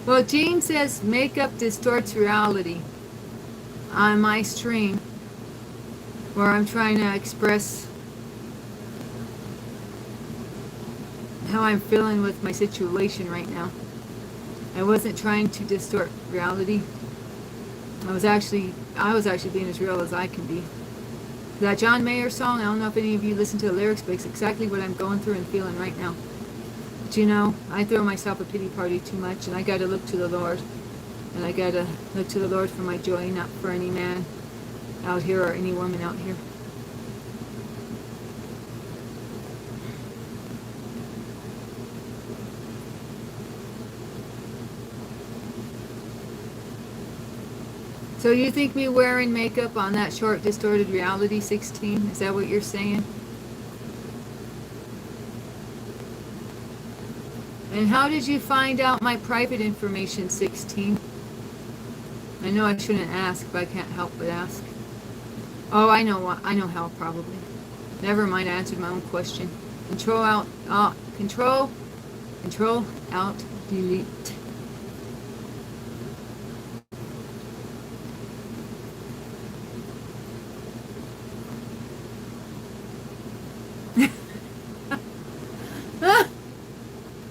Well, Jean says makeup distorts reality on my stream where I'm trying to express how I'm feeling with my situation right now. I wasn't trying to distort reality. I was actually being as real as I can be. That John Mayer song, I don't know if any of you listen to the lyrics, but it's exactly what I'm going through and feeling right now. But you know, I throw myself a pity party too much, and I got to look to the Lord. And I got to look to the Lord for my joy, not for any man out here or any woman out here. So you think me wearing makeup on that short, distorted reality 16? Is that what you're saying? And how did you find out my private information 16? I know I shouldn't ask, but I can't help but ask. Oh, I know what. I know how, probably. Never mind, I answered my own question. Control, Alt, Delete.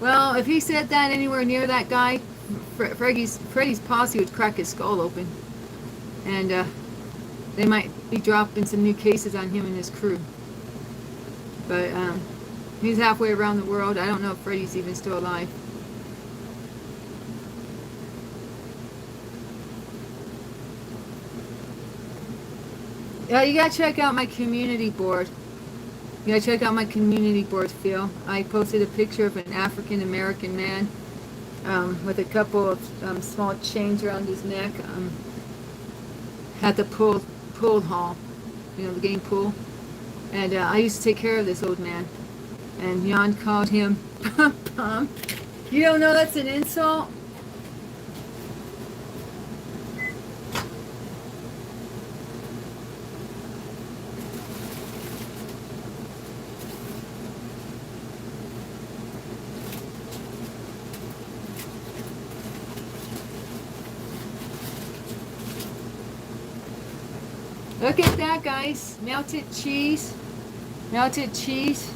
Well, if he said that anywhere near that guy, Freddy's posse would crack his skull open. And they might be dropping some new cases on him and his crew. But he's halfway around the world. I don't know if Freddy's even still alive. Yeah, you gotta check out my community board. You gotta check out my community board, Phil. I posted a picture of an African American man with a couple of small chains around his neck at the pool hall, you know, the game pool. And I used to take care of this old man. And Jan called him Pum Pum. You don't know that's an insult? Look at that, guys. Melted cheese. Melted cheese.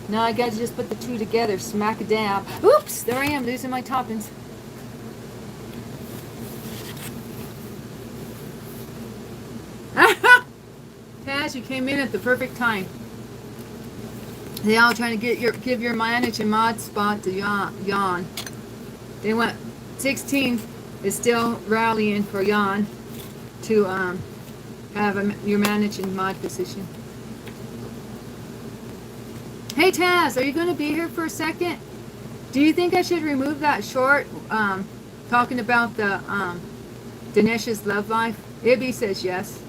Now I gotta just put the two together. Smack a dab. Oops! There I am, losing my toppings. Taz, you came in at the perfect time. They all trying to give your manage and mod spot to Jan. They want 16 is still rallying for Jan to have your manage and mod position. Hey Taz, are you going to be here for a second? Do you think I should remove that short talking about the Dinesh's love life? Ibby says yes,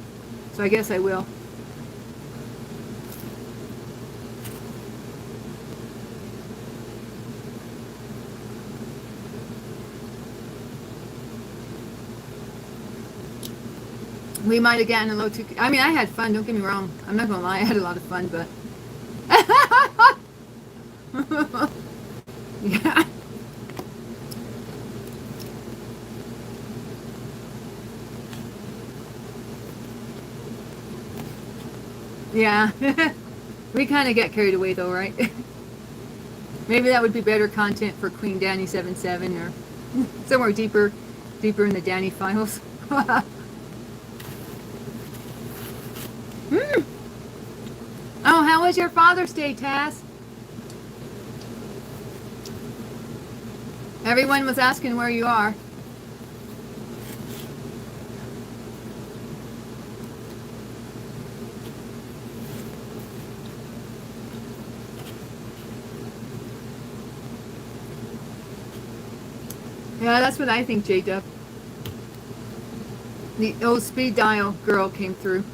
so I guess I will. We might have gotten a little too... I mean, I had fun, don't get me wrong. I'm not going to lie, I had a lot of fun, but... yeah. Yeah. We kind of get carried away, though, right? Maybe that would be better content for Queen Danny 77 or somewhere deeper in the Danny files. Oh, how was your Father's Day, Taz? Everyone was asking where you are. Yeah, that's what I think, J-Dub. The old speed dial girl came through.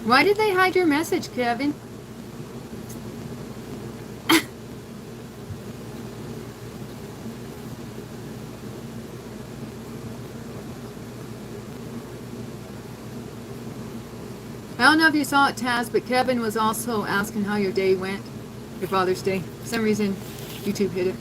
Why did they hide your message, Kevin? I don't know if you saw it, Taz, but Kevin was also asking how your day went, your Father's Day. For some reason, YouTube hit it.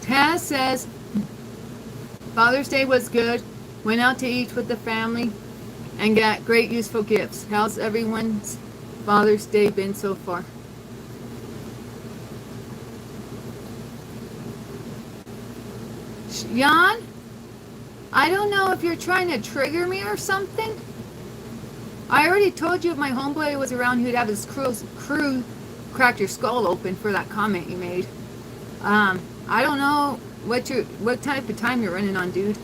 Taz says, Father's Day was good. Went out to eat with the family and got great useful gifts. How's everyone's Father's Day been so far? Jan, I don't know if you're trying to trigger me or something. I already told you if my homeboy was around, he'd have his crew crack your skull open for that comment you made. I don't know what type of time you're running on, dude.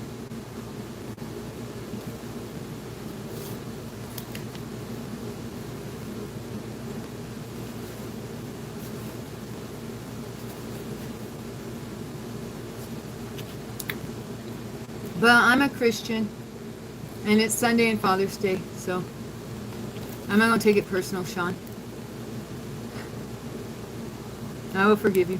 But I'm a Christian, and it's Sunday and Father's Day, so I'm not going to take it personal, Sean. I will forgive you.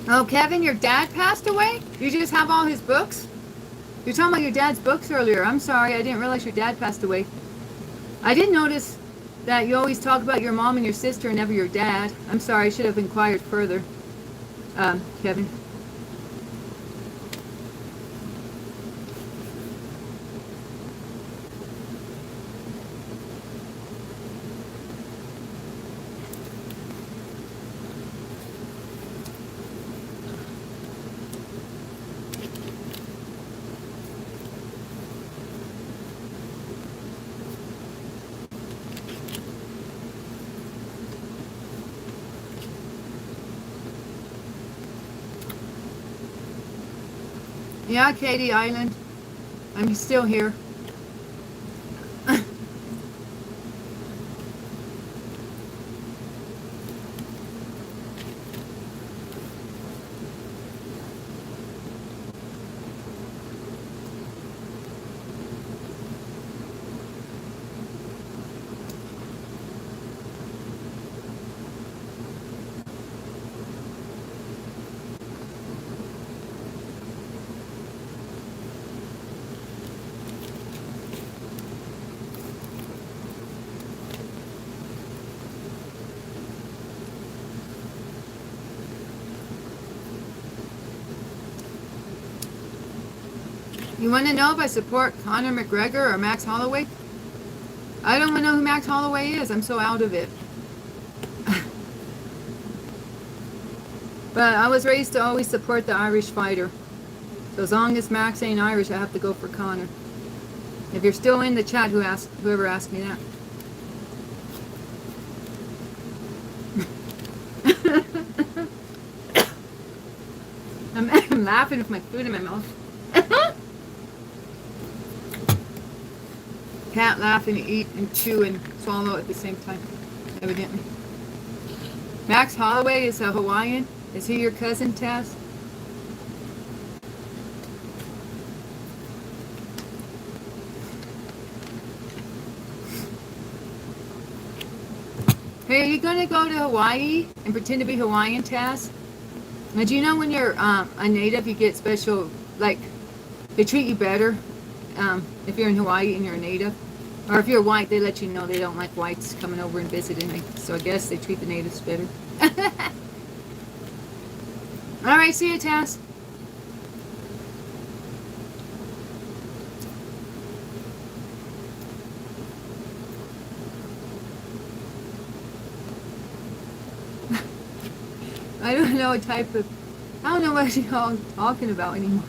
Oh, Kevin, your dad passed away? You just have all his books? You're talking about your dad's books earlier. I'm sorry, I didn't realize your dad passed away. I did notice that you always talk about your mom and your sister and never your dad. I'm sorry, I should have inquired further, Kevin. Yeah, Katie Island. I'm still here. You want to know if I support Conor McGregor or Max Holloway? I don't even know who Max Holloway is. I'm so out of it. But I was raised to always support the Irish fighter. So as long as Max ain't Irish, I have to go for Conor. If you're still in the chat, whoever asked me that. I'm laughing with my food in my mouth. Can't laugh and eat and chew and swallow at the same time, evidently. Max Holloway is a Hawaiian. Is he your cousin, Taz? Hey, are you going to go to Hawaii and pretend to be Hawaiian, Taz? Now, do you know when you're a native, you get special, like, they treat you better if you're in Hawaii and you're a native? Or if you're white, they let you know they don't like whites coming over and visiting. So I guess they treat the natives better. All right, see you, Taz. I don't know what type of... I don't know what y'all talking about anymore.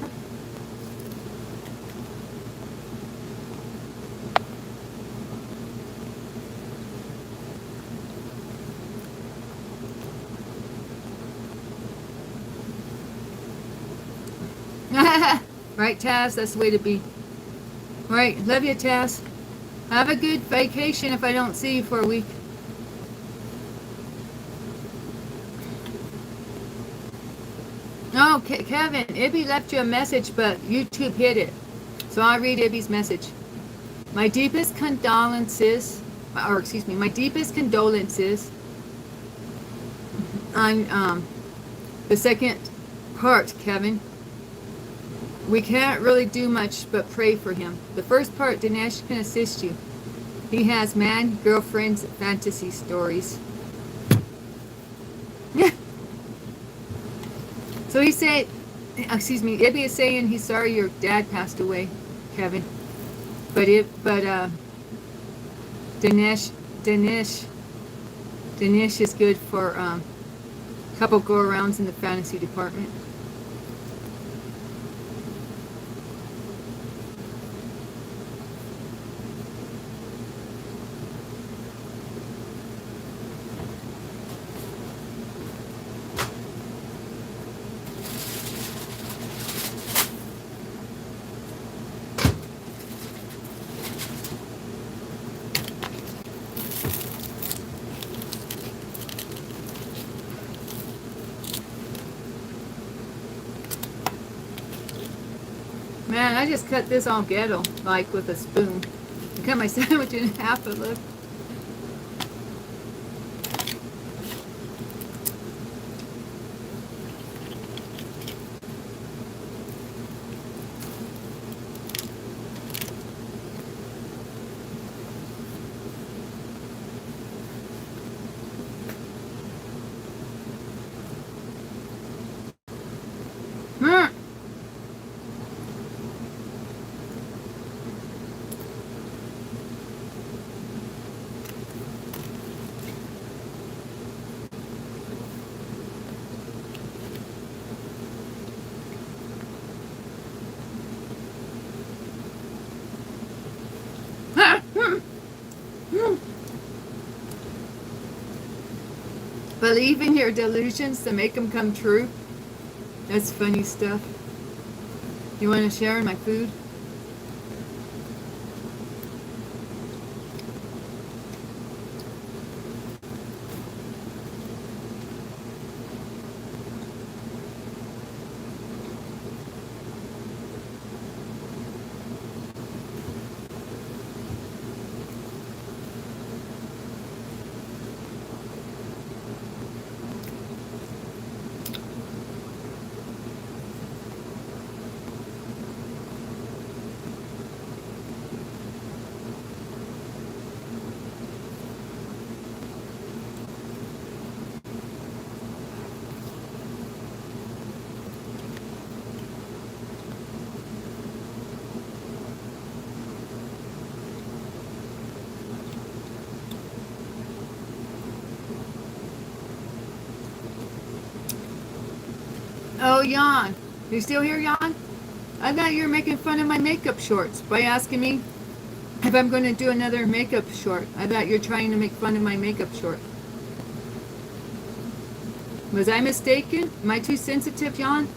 Right, Taz? That's the way to be. Right, love you, Taz. Have a good vacation if I don't see you for a week. Oh, Kevin, Ibby left you a message, but YouTube hid it. So I'll read Ibby's message. My deepest condolences, my deepest condolences on the second part, Kevin. We can't really do much but pray for him. The first part, Dinesh can assist you. He has man, girlfriends, fantasy stories. So he said, Ibby is saying he's sorry your dad passed away, Kevin. But Dinesh is good for a couple go-arounds in the fantasy department. Man, I just cut this all ghetto, like with a spoon. I cut my sandwich in half, but look. Believe in your delusions to make them come true. That's funny stuff. You want to share my food? Oh, Jan. You still here, Jan? I thought you were making fun of my makeup shorts by asking me if I'm going to do another makeup short. I thought you're trying to make fun of my makeup short. Was I mistaken? Am I too sensitive, Jan?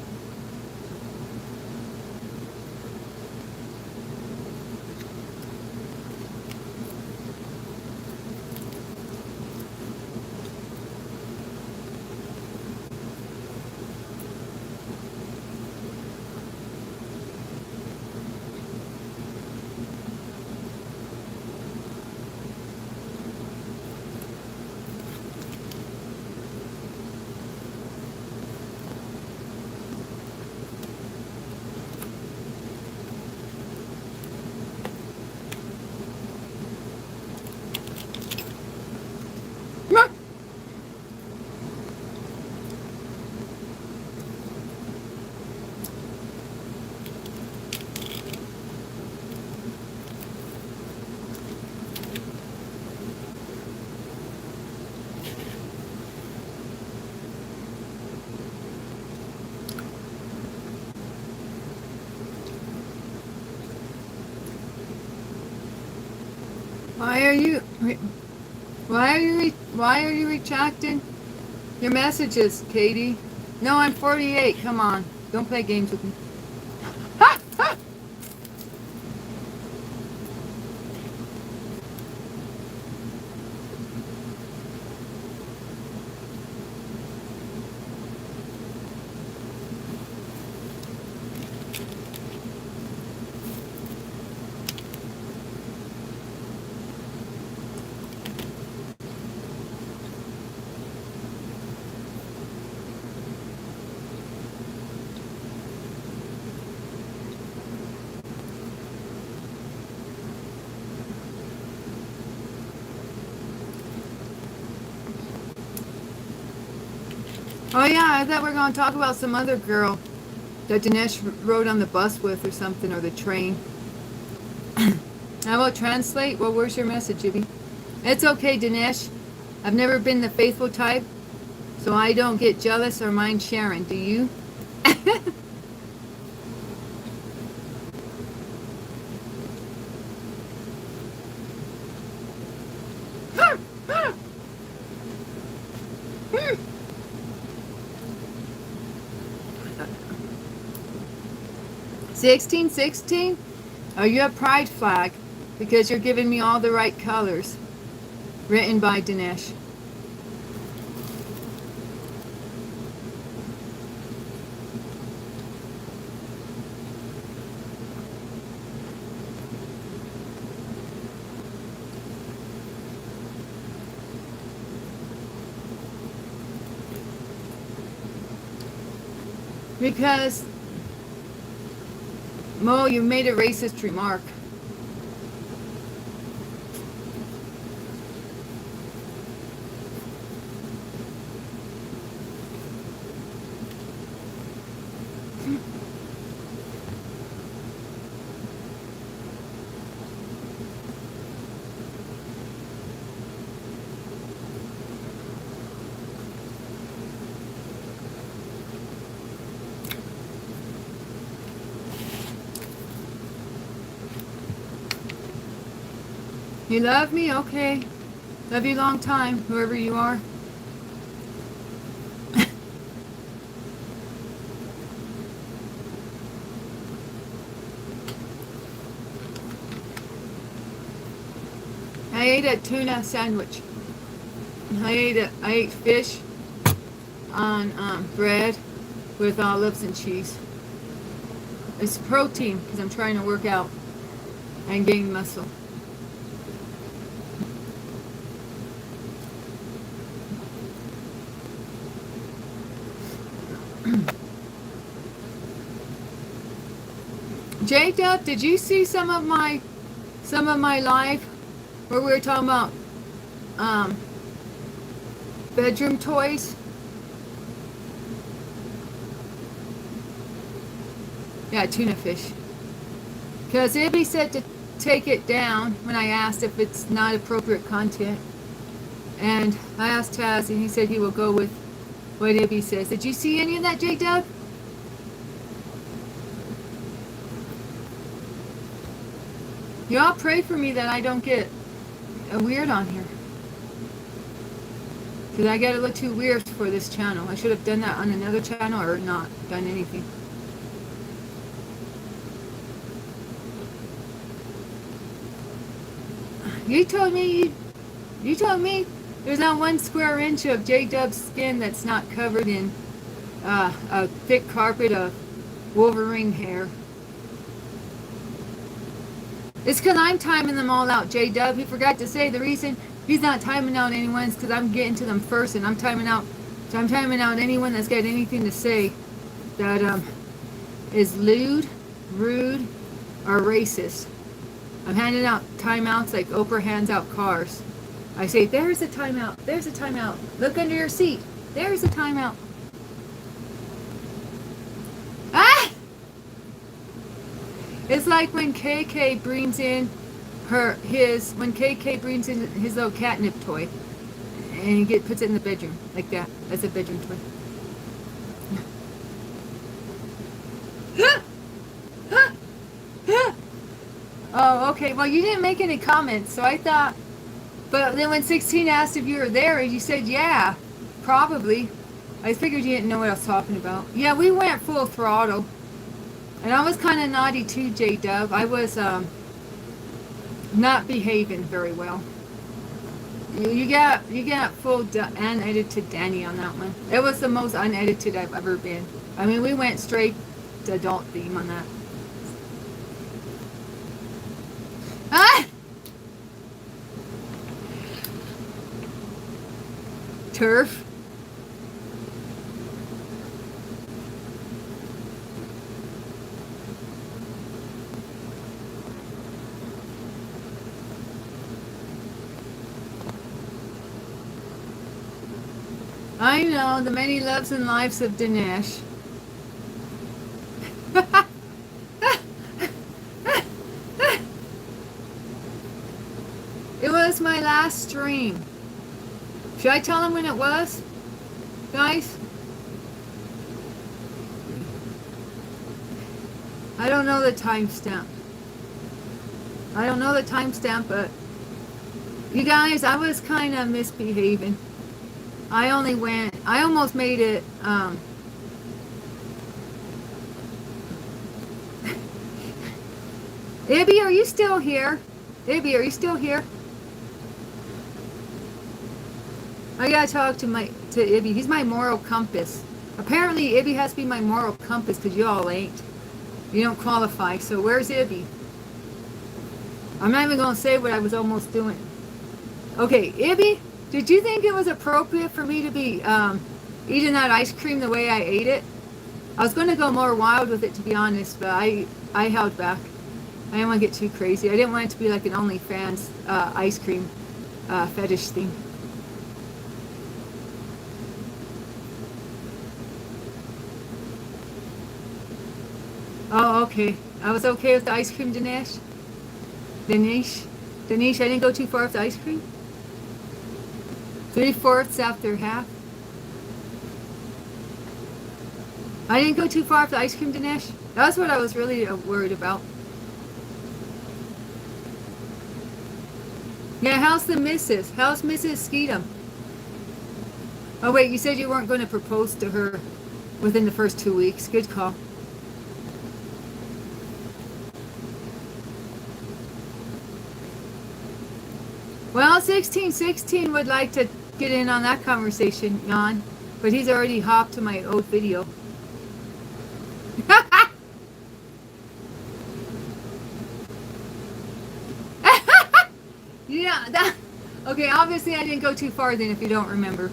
Why are you, why are you retracting your messages, Katie? No, I'm 48. Come on. Don't play games with me. Ha! Ha! Oh yeah, I thought we were going to talk about some other girl that Dinesh rode on the bus with or something, or the train. How about translate? Well, where's your message, Jibby? It's okay, Dinesh. I've never been the faithful type, so I don't get jealous or mind sharing. Do you? 1616? Oh, you have pride flag because you're giving me all the right colors. Written by Dinesh. Because, Mo, you made a racist remark. You love me? Okay. Love you long time, whoever you are. I ate a tuna sandwich. I ate fish on bread with olives and cheese. It's protein because I'm trying to work out and gain muscle. J-Dub, did you see some of my live where we were talking about bedroom toys? Yeah, tuna fish. Because Ibby said to take it down when I asked if it's not appropriate content. And I asked Taz and he said he will go with what Ibby says. Did you see any of that, J-Dub? Y'all pray for me that I don't get a weird on here. Because I get a little too weird for this channel. I should have done that on another channel or not done anything. You told me there's not 1 square inch of J-Dub's skin that's not covered in a thick carpet of Wolverine hair. It's because I'm timing them all out, J-Dub. He forgot to say the reason he's not timing out anyone is because I'm getting to them first, and I'm timing out anyone that's got anything to say that is lewd, rude, or racist. I'm handing out timeouts like Oprah hands out cars. I say, there's a timeout, there's a timeout. Look under your seat. There's a timeout. Ah! It's like when KK brings in his little catnip toy, and he puts it in the bedroom like that. That's a bedroom toy. Oh, okay. Well, you didn't make any comments, so I thought. But then when 16 asked if you were there, you said, yeah, probably. I figured you didn't know what I was talking about. Yeah, we went full throttle. And I was kind of naughty too, J-Dub. I was not behaving very well. You got full unedited Danny on that one. It was the most unedited I've ever been. I mean, we went straight to adult theme on that. Ah! Turf. I know, the many loves and lives of Dinesh. It was my last stream. Should I tell him when it was, guys? I don't know the timestamp. I don't know the timestamp, but you guys, I was kind of misbehaving. I almost made it, Ibby, are you still here? Ibby, are you still here? I gotta talk to Ibby. He's my moral compass. Apparently, Ibby has to be my moral compass because you all ain't. You don't qualify. So where's Ibby? I'm not even gonna say what I was almost doing. Okay, Ibby, did you think it was appropriate for me to be eating that ice cream the way I ate it? I was gonna go more wild with it, to be honest, but I held back. I didn't want to get too crazy. I didn't want it to be like an OnlyFans ice cream fetish thing. Oh, okay. I was okay with the ice cream, Dinesh? Dinesh, I didn't go too far with the ice cream? 3/4 after half? I didn't go too far with the ice cream, Dinesh? That's what I was really worried about. Yeah, how's the missus? How's Mrs. Skeetum? Oh, wait, you said you weren't going to propose to her within the first 2 weeks. Good call. Well, 1616 would like to get in on that conversation, Jan, but he's already hopped to my old video. Yeah, okay, obviously I didn't go too far then if you don't remember.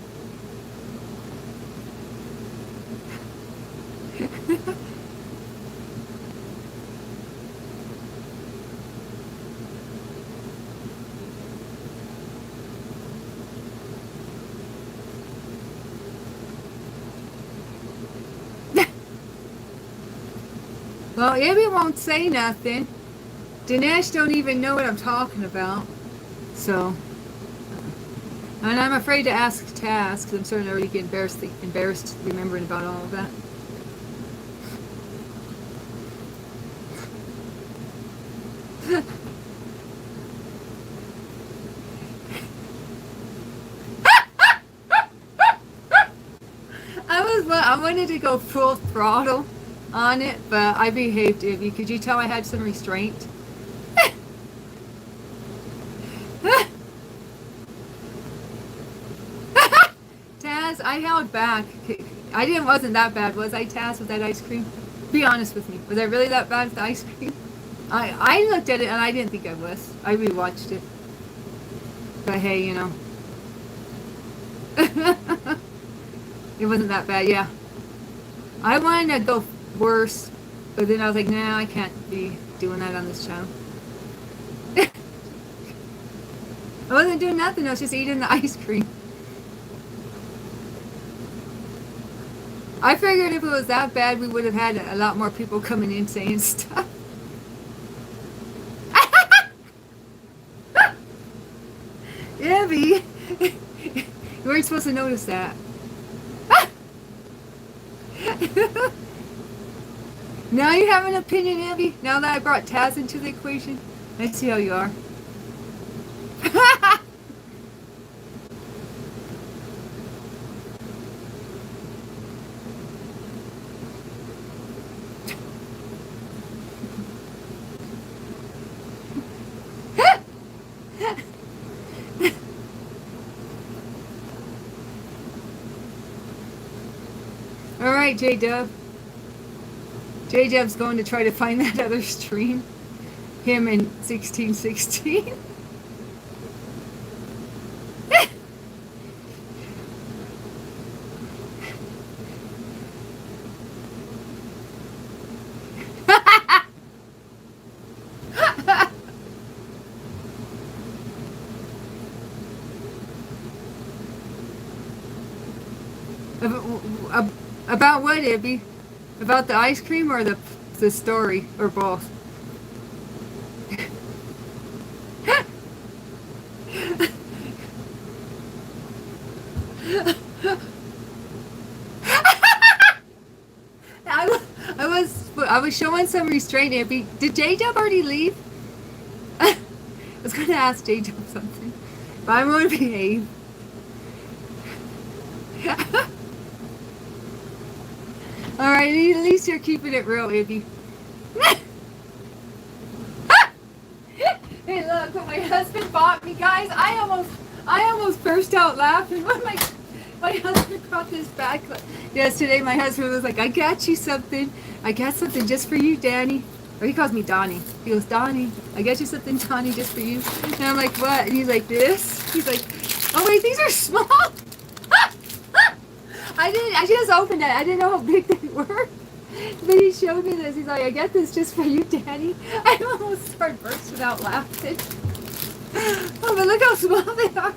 Well, Ibby won't say nothing. Dinesh don't even know what I'm talking about. So, and I'm afraid to ask Taz because I'm starting to already get embarrassed remembering about all of that. I wanted to go full throttle on it, but I behaved, Ibby. Could you tell I had some restraint? Taz, I held back. I wasn't that bad, was I, Taz, with that ice cream? Be honest with me. Was I really that bad with the ice cream? I looked at it and I didn't think I was. I rewatched it. But hey, you know. It wasn't that bad, yeah. I wanted to go worse, but then I was like, nah, I can't be doing that on this channel. I wasn't doing nothing, I was just eating the ice cream. I figured if it was that bad, we would have had a lot more people coming in saying stuff. Abby, you weren't supposed to notice that. Now you have an opinion, Abby? Now that I brought Taz into the equation? I see how you are. All right, J-Dub. J-Dub's going to try to find that other stream. Him in 1616. About what, Ibby? About the ice cream or the story, or both? I was showing some restraint, Ibby. Did J-Dub already leave? I was going to ask J-Dub something, but I'm going to behave. Alright, at least you're keeping it real, Ibby. Hey, look what my husband bought me, guys. I almost burst out laughing when my husband brought this back yesterday. My husband was like, I got you something. I got something just for you, Danny. Or he calls me Donnie. He goes, Donnie, I got you something, Donnie, just for you. And I'm like, what? And he's like, this? He's like, oh wait, these are small. I just opened it. I didn't know how big they were. But he showed me this. He's like, I got this just for you, Danny. I almost started bursting out laughing. Oh, but look how small they are.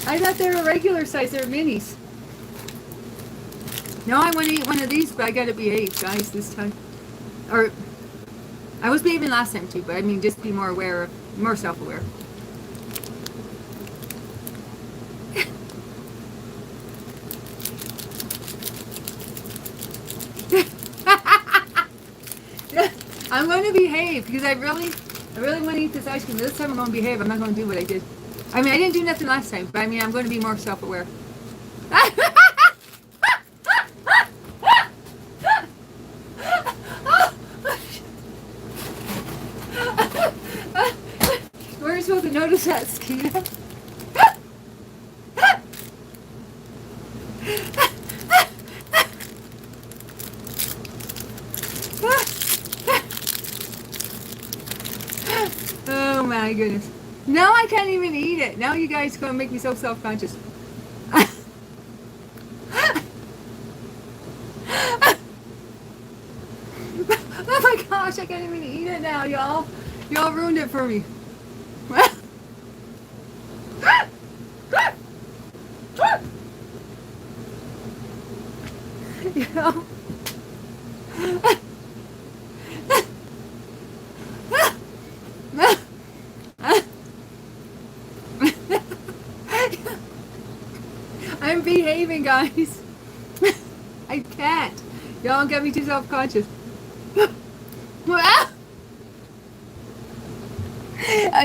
I thought they were regular size. They were minis. No, I want to eat one of these, but I got to behave, guys, this time. Or, I was behaving last time too, but I mean, just be more aware, more self-aware. I'm going to behave because I really want to eat this ice cream. This time I'm going to behave. I'm not going to do what I did. I mean, I didn't do nothing last time, but I mean, I'm going to be more self-aware. We're supposed to notice that, Skeeta. Oh my goodness. Now I can't even eat it. Now you guys are going to make me so self-conscious. Oh my gosh, I can't even eat it now, y'all. Y'all ruined it for me. You know? I'm behaving, guys. I can't. Y'all get me too self-conscious.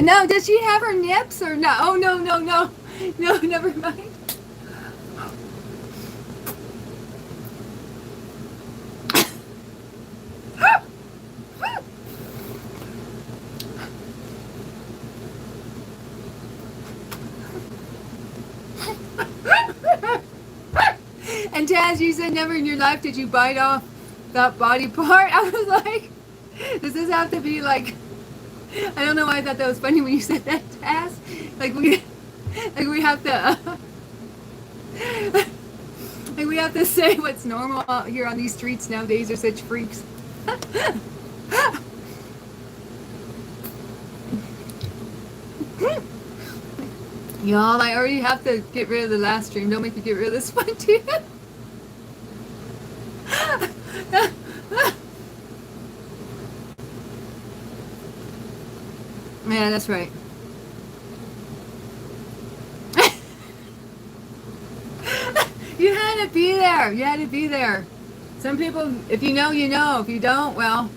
No, does she have her nips or no? Oh, no. No, never mind. And Taz, you said never in your life did you bite off that body part. I was like, does this have to be like, I don't know why I thought that was funny when you said that, Taz. Like we have to, like we have to say what's normal out here on these streets nowadays. They're such freaks. Y'all, I already have to get rid of the last stream. Don't make me get rid of this one too. Yeah, that's right. You had to be there. You had to be there. Some people, if you know, you know. If you don't, well,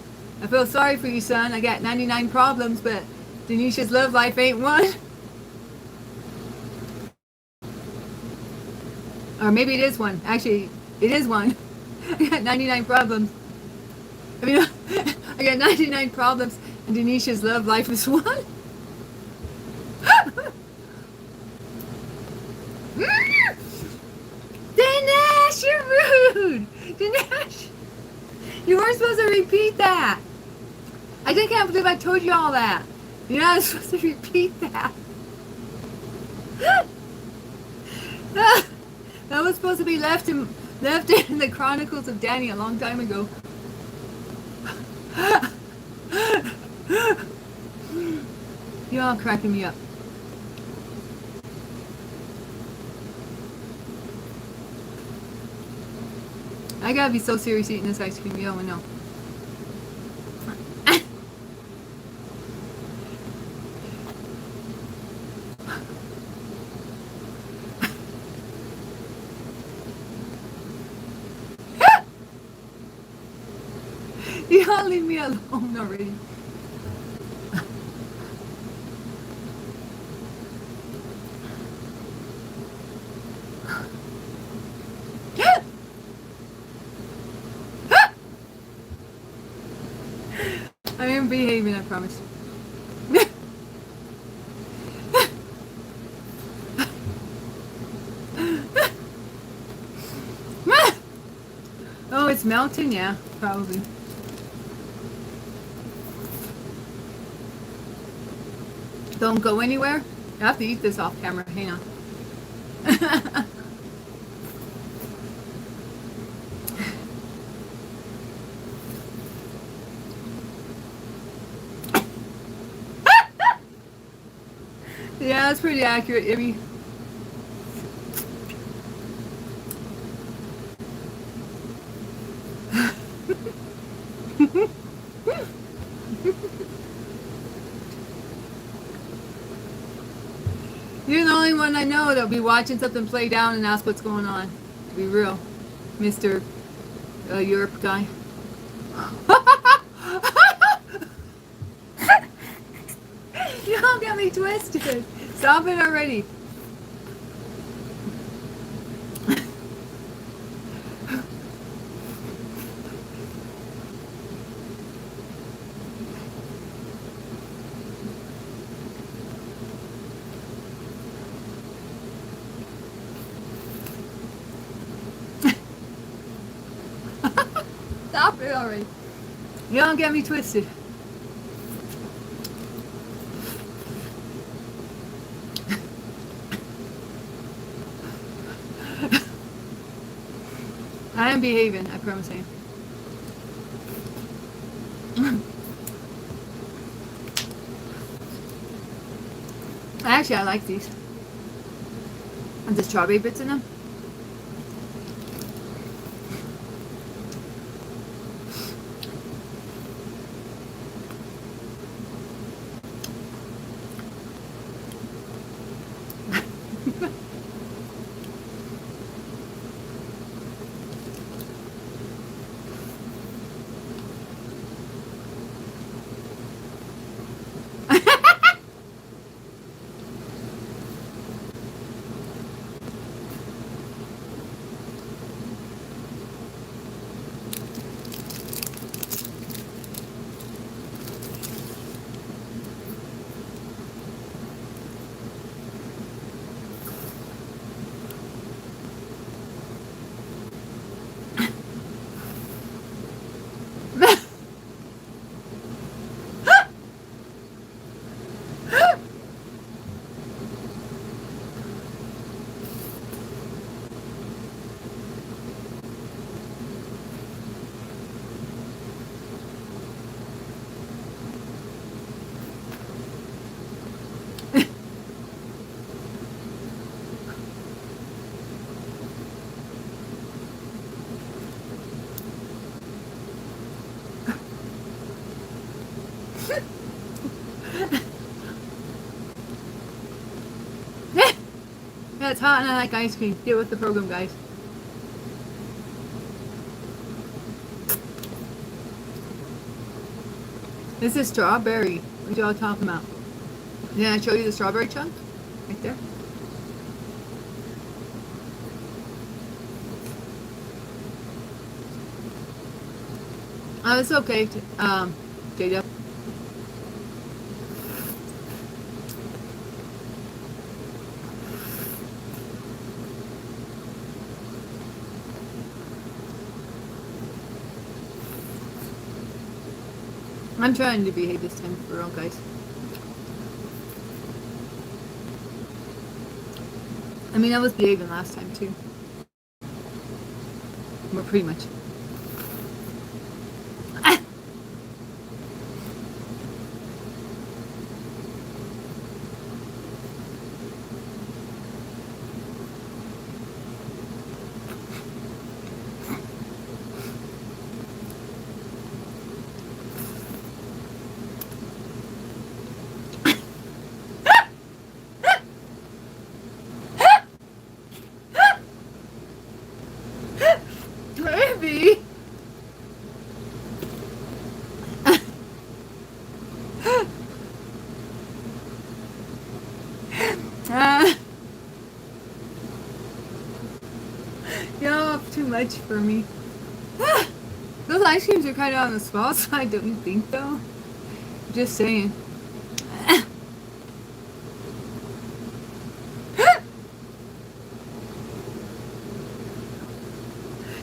I feel sorry for you, son. I got 99 problems, but Denisha's love life ain't one. Or maybe it is one. Actually, it is one. I got 99 problems. I mean, I got 99 problems, and Denisha's love life is one. Dinesh, you're rude. Dinesh, you weren't supposed to repeat that. I just can't believe I told you all that. You're not supposed to repeat that. That was supposed to be left in the Chronicles of Danny a long time ago. You're all cracking me up. I gotta be so serious eating this ice cream. You don't know. You all leave me alone already. I am behaving, I promise. Oh, it's melting? Yeah, probably. Don't go anywhere. I have to eat this off camera. Hang on. Yeah, that's pretty accurate, Ibby. You're the only one I know that'll be watching something play down and ask what's going on. To be real, Mr. Europe guy. You don't get me twisted. Stop it already. Stop it already. You don't get me twisted. I am behaving, I promise you. Actually, I like these. And the strawberry bits in them. Yeah, it's hot and I like ice cream. Get with the program, guys. This is strawberry. What y'all talking about? Did I show you the strawberry chunk? Right there. Oh, it's okay, Jada. I'm trying to behave this time for real, guys. I mean, I was behaving last time too. But pretty much. Maybe. Y'all too much for me. Those ice creams are kind of on the small side, don't you think, though? Just saying.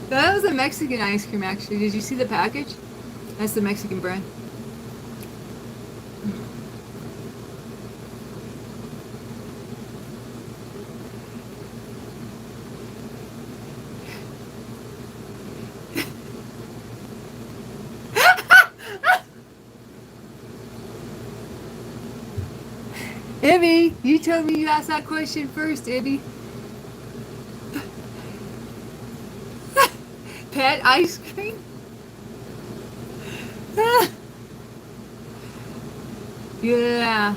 That was a Mexican ice cream, actually. Did you see the package? That's the Mexican brand. Ibby, you told me you asked that question first, Ibby. Pet ice cream? Yeah.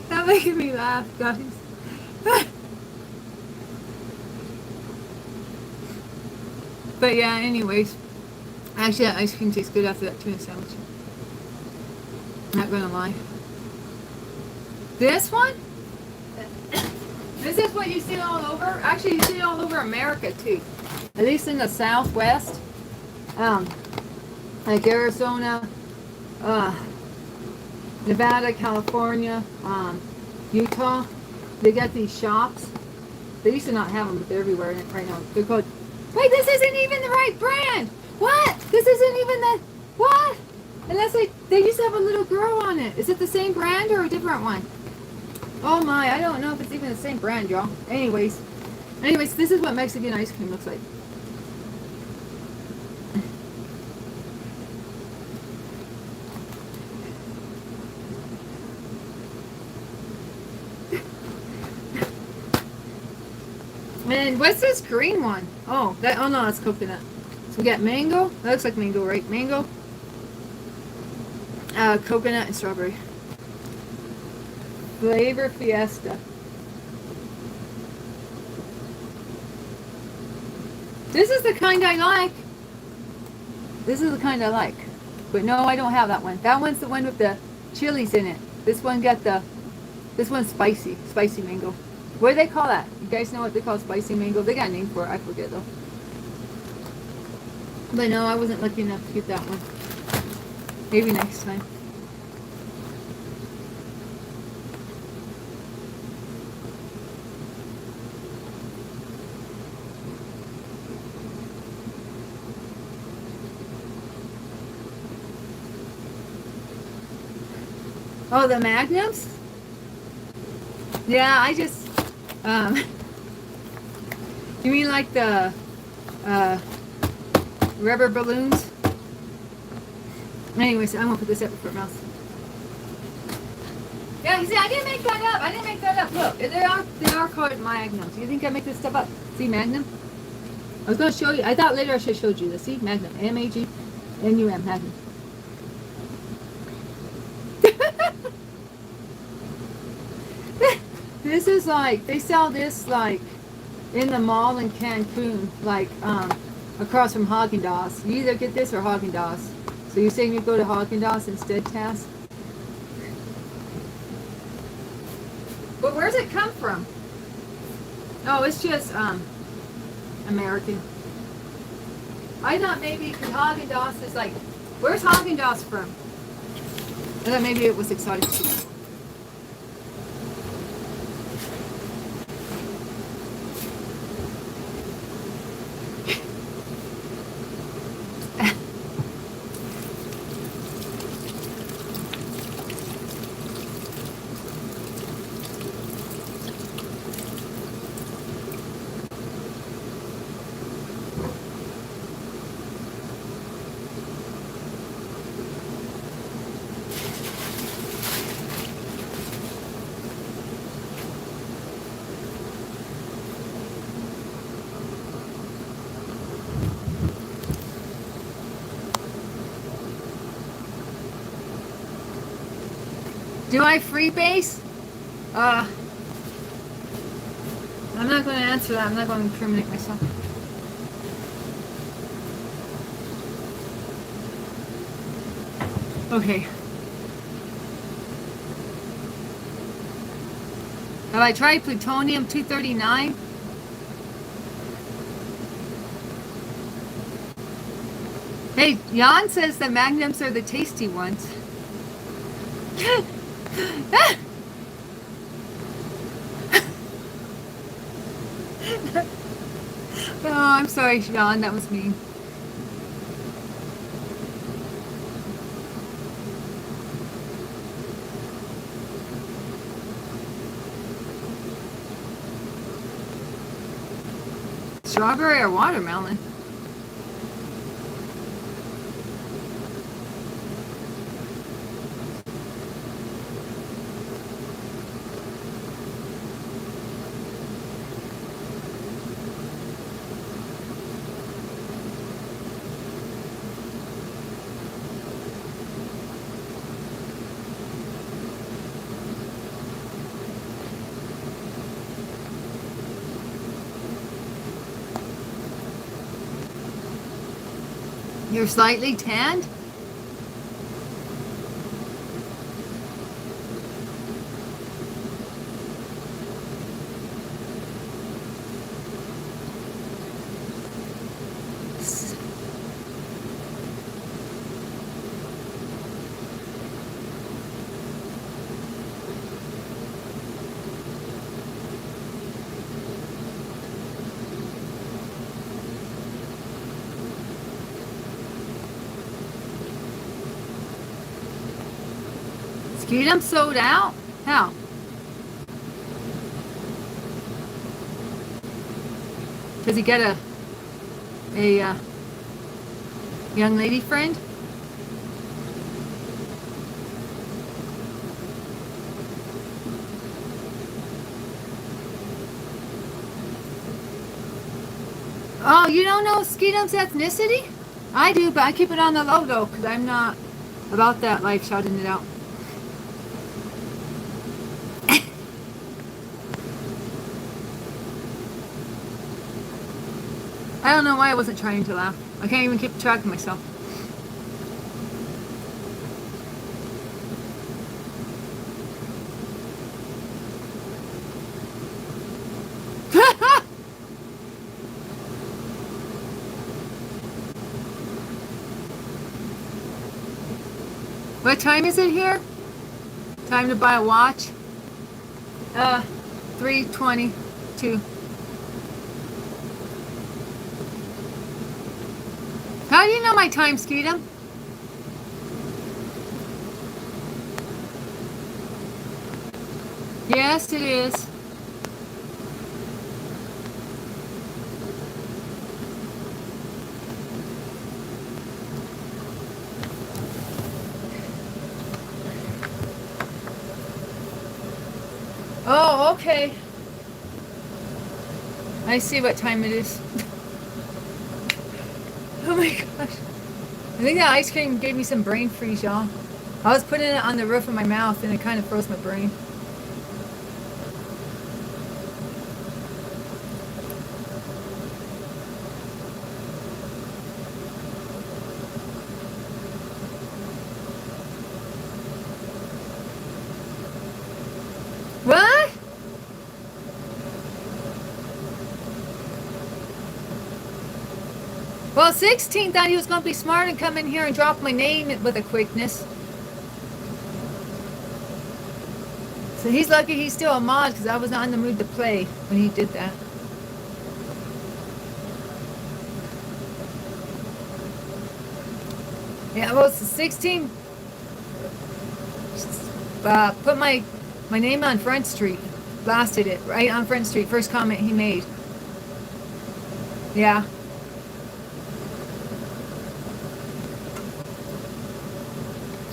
That making me laugh, guys. But yeah, anyways. Actually, that ice cream tastes good after that tuna sandwich. Not gonna lie. This one? This is what you see all over. Actually, you see it all over America too. At least in the Southwest. Like Arizona, Nevada, California, Utah. They got these shops. They used to not have them, but they're everywhere right now. They're called. Wait, this isn't even the right brand. What? This isn't even the what? Unless they used to have a little girl on it. Is it the same brand or a different one? Oh my, I don't know if it's even the same brand, y'all. Anyways, this is what Mexican ice cream looks like. And what's this green one? Oh, oh no, that's coconut. So we got mango. That looks like mango, right? Mango. Coconut and strawberry. Flavor Fiesta. This is the kind I like. This is the kind I like. But no, I don't have that one. That one's the one with the chilies in it. This one got the, this one's spicy. Spicy mango. What do they call that? You guys know what they call spicy mango? They got a name for it. I forget though. But no, I wasn't lucky enough to get that one. Maybe next time. Oh, the magnums? Yeah, I just, you mean like the, rubber balloons? Anyways, I'm gonna put this up for mouse. Yeah, you see, I didn't make that up. I didn't make that up. Look, they are called magnums. You think I make this stuff up? See, magnum? I was gonna show you. I thought later I should have showed you this. See, magnum. M-A-G-N-U-M, magnum. This is like, they sell this like in the mall in Cancun, like across from Haagen-Dazs. You either get this or Haagen-Dazs. So you're saying you go to Haagen-Dazs instead, Taz? But where's it come from? Oh, it's just American. I thought maybe because Haagen-Dazs is like, where's Haagen-Dazs from? I thought maybe it was exotic. Do I freebase? I'm not going to answer that. I'm not going to incriminate myself. Okay. Have I tried plutonium-239? Hey, Jan says the magnums are the tasty ones. Oh, I'm sorry, Sean. That was mean. Strawberry or watermelon? You're slightly tanned? Get them sold out? How? Does he get a young lady friend? Oh, you don't know Skeetum's ethnicity? I do, but I keep it on the low though, because I'm not about that life shouting it out. I don't know why I wasn't trying to laugh. I can't even keep track of myself. What time is it here? Time to buy a watch? 3:22. How do you know my time, Skeetum? Yes, it is. Oh, okay. I see what time it is. Oh my gosh. I think that ice cream gave me some brain freeze, y'all. I was putting it on the roof of my mouth and it kind of froze my brain. Well, 16 thought he was going to be smart and come in here and drop my name with a quickness. So he's lucky he's still a mod because I was not in the mood to play when he did that. Yeah, well, 16. Put my name on Front Street. Blasted it right on Front Street. First comment he made. Yeah.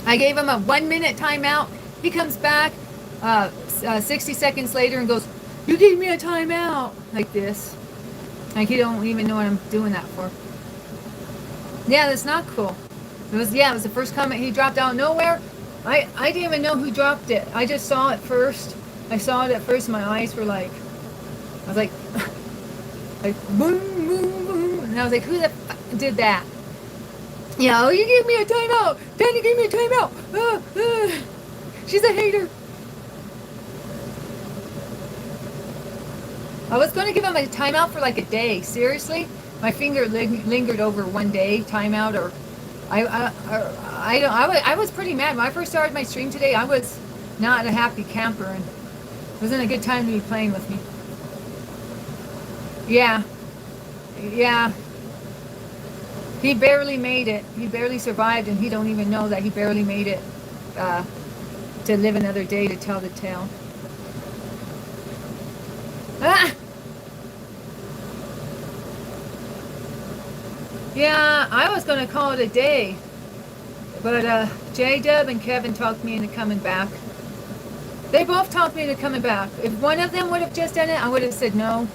I gave him a 1 minute timeout. He comes back 60 seconds later and goes, "You gave me a timeout," like this. Like he don't even know what I'm doing that for. Yeah, that's not cool. It was the first comment he dropped out of nowhere. I didn't even know who dropped it. I just saw it first. I saw it at first. My eyes were like, I was like, like boom, boom, boom, and I was like, who the f did that? Yeah, oh, you gave me a timeout. Danny gave me a timeout. She's a hater. I was going to give him a timeout for like a day. Seriously, my finger lingered over 1 day timeout, or I was pretty mad when I first started my stream today. I was not a happy camper, and it wasn't a good time to be playing with me. Yeah. He barely made it. He barely survived, and he don't even know that he barely made it to live another day to tell the tale. Ah! Yeah, I was going to call it a day, but J-Dub and Kevin talked me into coming back. They both talked me into coming back. If one of them would have just done it, I would have said no,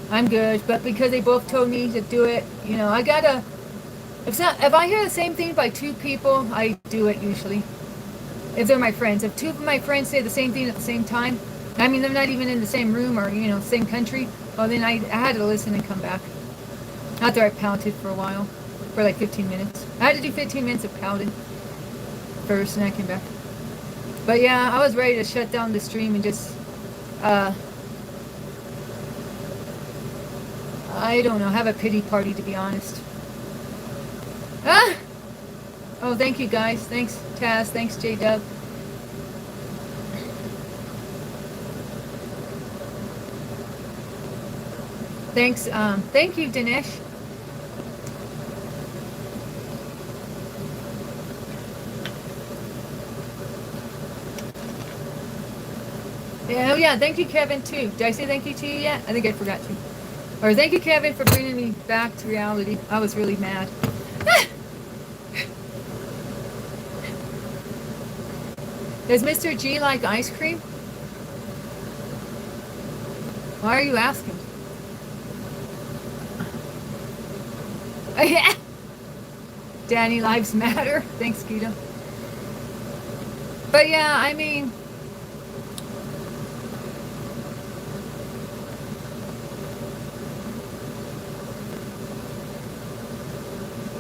I'm good. But because they both told me to do it, you know, I gotta. If I hear the same thing by two people, I do it usually. If they're my friends, if two of my friends say the same thing at the same time, I mean they're not even in the same room or same country, well then I had to listen and come back. After I pouted for a while, for like 15 minutes. I had to do 15 minutes of pouting first, and I came back. But yeah, I was ready to shut down the stream and just, I don't know, have a pity party, to be honest. Ah! Oh, thank you guys. Thanks, Taz. Thanks, J-Dub. Thanks, thank you, Dinesh. Yeah, oh yeah, thank you, Kevin, too. Did I say thank you to you yet? I think I forgot to. Or thank you, Kevin, for bringing me back to reality. I was really mad. Does Mr. G like ice cream? Why are you asking? Danny, lives matter. Thanks, Gita. But yeah, I mean,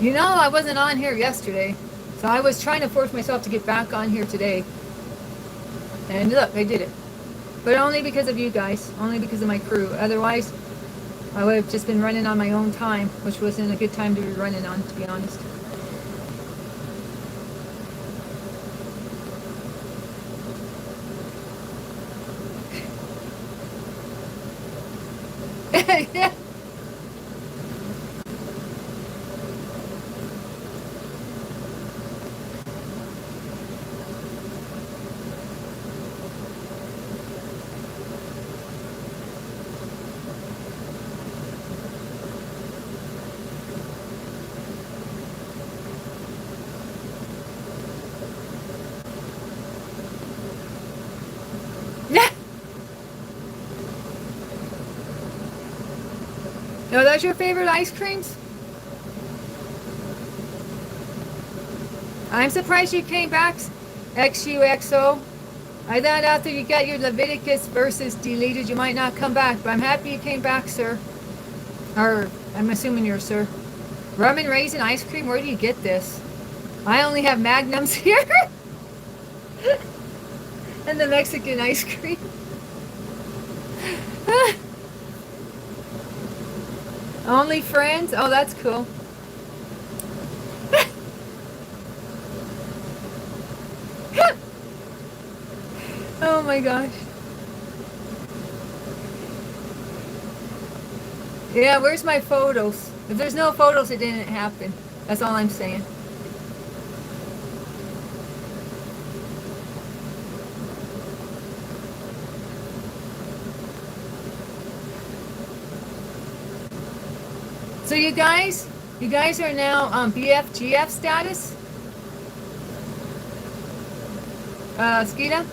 I wasn't on here yesterday, so I was trying to force myself to get back on here today. And look, I did it. But only because of you guys, only because of my crew. Otherwise, I would have just been running on my own time, which wasn't a good time to be running on, to be honest. Yeah. No, those your favorite ice creams? I'm surprised you came back, XUXO. I thought after you got your Leviticus verses deleted, you might not come back, but I'm happy you came back, sir. Or, I'm assuming you're sir. Rum and raisin ice cream? Where do you get this? I only have Magnums here. And the Mexican ice cream. Only friends? Oh, that's cool. Oh my gosh. Yeah, where's my photos? If there's no photos, it didn't happen. That's all I'm saying. So you guys are now BFGF status? Skeeta?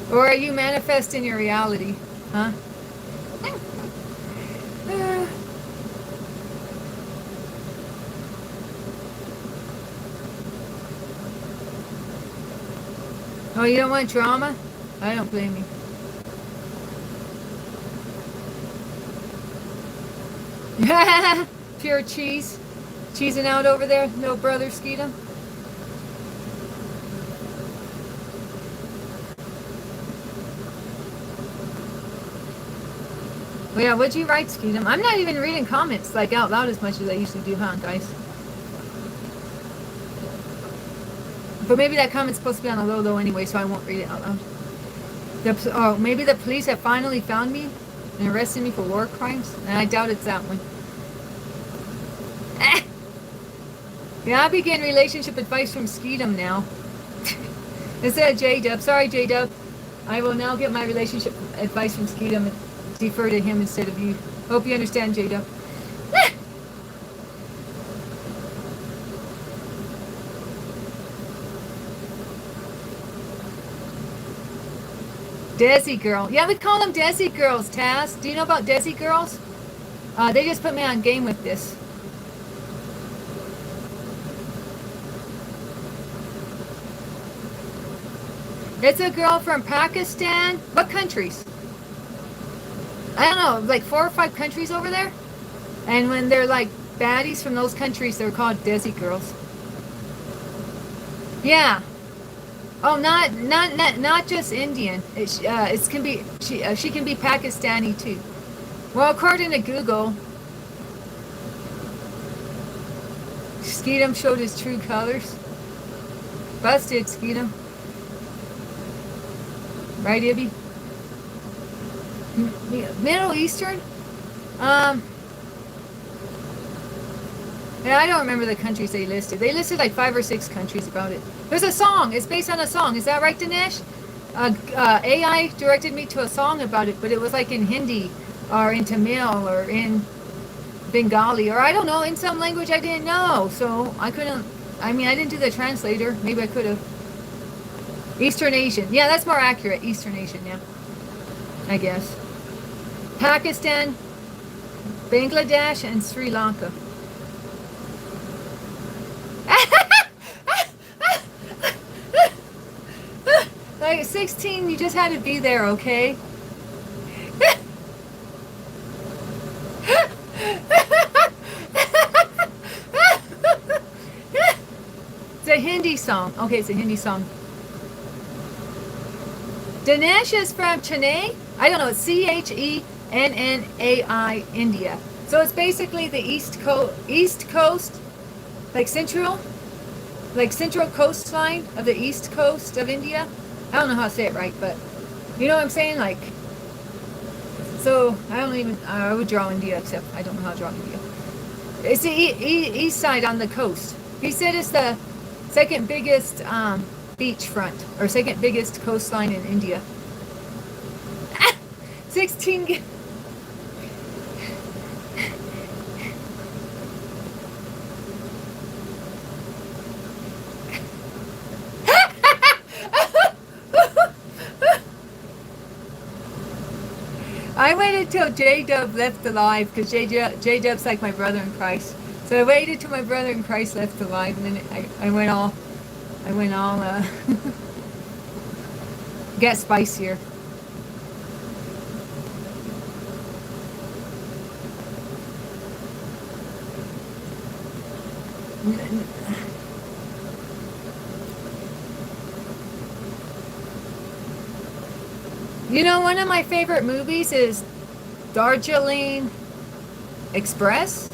Or are you manifesting your reality? Huh? Oh, you don't want drama? I don't blame you. Pure cheese. Cheesing out over there? No brother Skeeta? Well, yeah, what'd you write, Skeetum? I'm not even reading comments like out loud as much as I usually do, huh, guys? But maybe that comment's supposed to be on the low though anyway, so I won't read it out loud. Maybe the police have finally found me and arrested me for war crimes, and I doubt it's that one. Yeah, I begin relationship advice from Skeetum now. Instead of J-Dub. Sorry, J-Dub. I will now get my relationship advice from Skeetum and defer to him instead of you. Hope you understand, J-Dub. Desi girl. Yeah, we call them Desi girls, Taz. Do you know about Desi girls? They just put me on game with this. It's a girl from Pakistan. What countries? I don't know, like 4 or 5 countries over there. And when they're like baddies from those countries, they're called Desi girls. Yeah. Oh, not just Indian. It can be she can be Pakistani too. Well, according to Google, Skeetum showed his true colors. Busted, Skeetum. Right, Ibby? Middle Eastern? Yeah, I don't remember the countries they listed. They listed like 5 or 6 countries about it. There's a song. It's based on a song. Is that right, Dinesh? AI directed me to a song about it, but it was like in Hindi or in Tamil or in Bengali or I don't know, in some language I didn't know. So I couldn't, I didn't do the translator. Maybe I could have. Eastern Asian. Yeah, that's more accurate. Eastern Asian, yeah. I guess. Pakistan, Bangladesh, and Sri Lanka. Like 16, you just had to be there, okay? It's a Hindi song. Okay, it's a Hindi song. Dinesh is from Chennai. I don't know, it's Chennai, India. So it's basically the East Coast, like central coastline of the East Coast of India. I don't know how to say it right, but you know what I'm saying? Like, so I would draw India, except I don't know how to draw India. It's the east side on the coast. He said it's the second biggest beachfront, or second biggest coastline in India. 16. I waited till J-Dub left alive because J-Dub's like my brother in Christ. So I waited till my brother in Christ left alive, and then I went all get spicier. You know, one of my favorite movies is Darjeeling Express.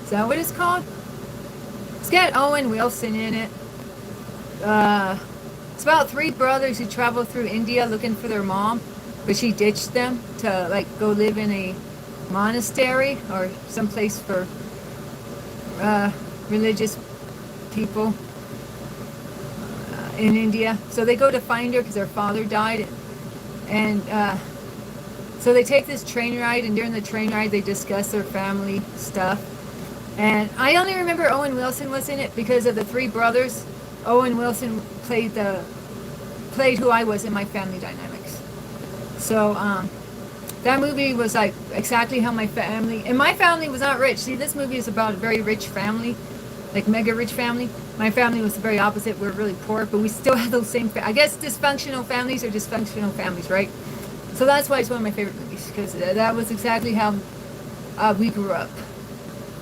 Is that what it's called? It's got Owen Wilson in it. It's about three brothers who travel through India looking for their mom, but she ditched them to like go live in a monastery or someplace for religious people in India. So they go to find her because their father died, and so they take this train ride, and during the train ride they discuss their family stuff. And I only remember Owen Wilson was in it because of the three brothers. Owen Wilson played who I was in my family dynamics. So that movie was like exactly how my family, and my family was not rich. See, this movie is about a very rich family, like mega rich family. My family was the very opposite. We were really poor, but we still had those same, I guess dysfunctional families are dysfunctional families, right? So that's why it's one of my favorite movies, because that was exactly how we grew up.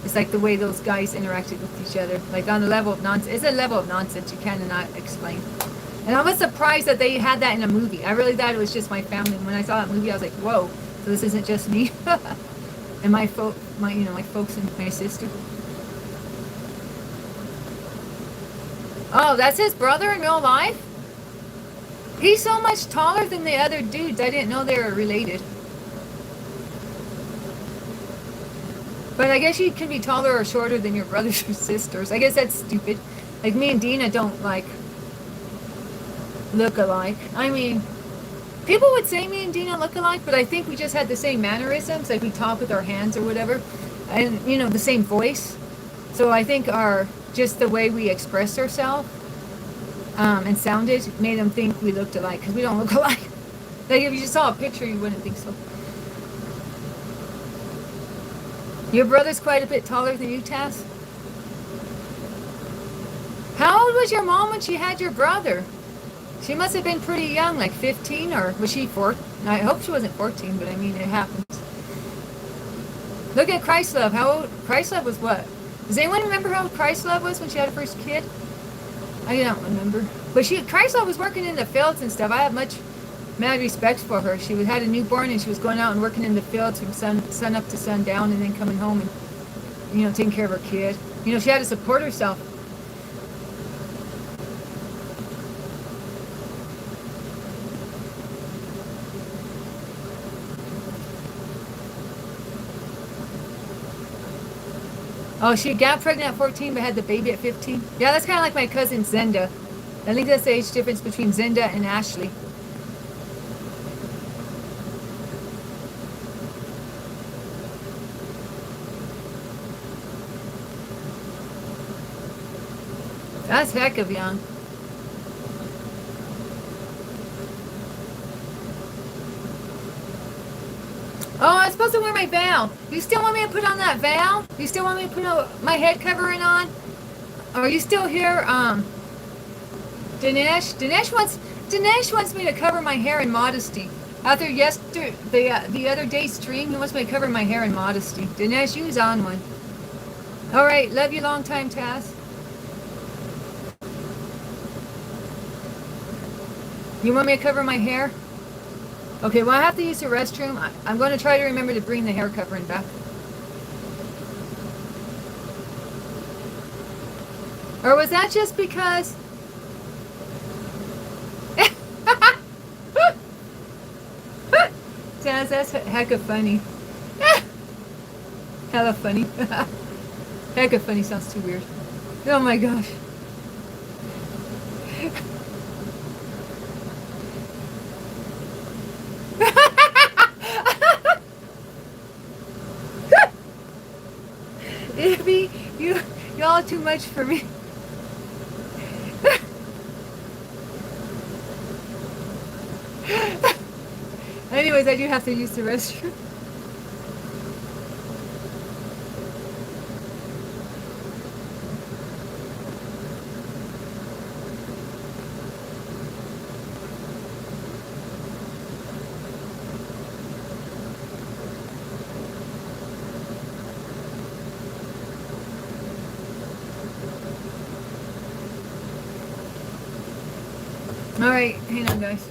It's like the way those guys interacted with each other, like on a level of nonsense. It's a level of nonsense you cannot explain. And I was surprised that they had that in a movie. I really thought it was just my family. When I saw that movie, I was like, "Whoa! So this isn't just me." And my folks and my sister. Oh, that's his brother in real life? He's so much taller than the other dudes. I didn't know they were related. But I guess you can be taller or shorter than your brothers or sisters. I guess that's stupid. Like me and Dina don't like look alike. I mean, people would say me and Dina look alike, but I think we just had the same mannerisms, like we talk with our hands or whatever, and you know, the same voice. So I think just the way we expressed ourselves and sounded made them think we looked alike, because we don't look alike. Like if you just saw a picture, you wouldn't think so. Your brother's quite a bit taller than you, Tess. How old was your mom when she had your brother? She must have been pretty young, like 15, or was she 14? I hope she wasn't 14, but I mean, it happens. Look at Christlove. How old? Christlove was what? Does anyone remember how old Christlove was when she had her first kid? I don't remember. But Christlove was working in the fields and stuff. I have much mad respect for her. She had a newborn and she was going out and working in the fields from sun up to sundown, and then coming home and, you know, taking care of her kid. You know, she had to support herself. Oh, she got pregnant at 14 but had the baby at 15. Yeah, that's kind of like my cousin Zenda. I think that's the age difference between Zenda and Ashley. That's heck of young. Oh, I'm supposed to wear my veil. You still want me to put on that veil? You still want me to put my head covering on? Are you still here, Dinesh? Dinesh wants me to cover my hair in modesty. After the other day's stream, he wants me to cover my hair in modesty. Dinesh, you was on one. All right, love you long time, Taz. You want me to cover my hair? Okay, well, I have to use the restroom. I'm going to try to remember to bring the hair covering back. Or was that just because... That's heck of funny. Hella funny. Heck of funny sounds too weird. Oh my gosh. Ivy, y'all too much for me. Anyways, I do have to use the restroom. All right, hang on, guys.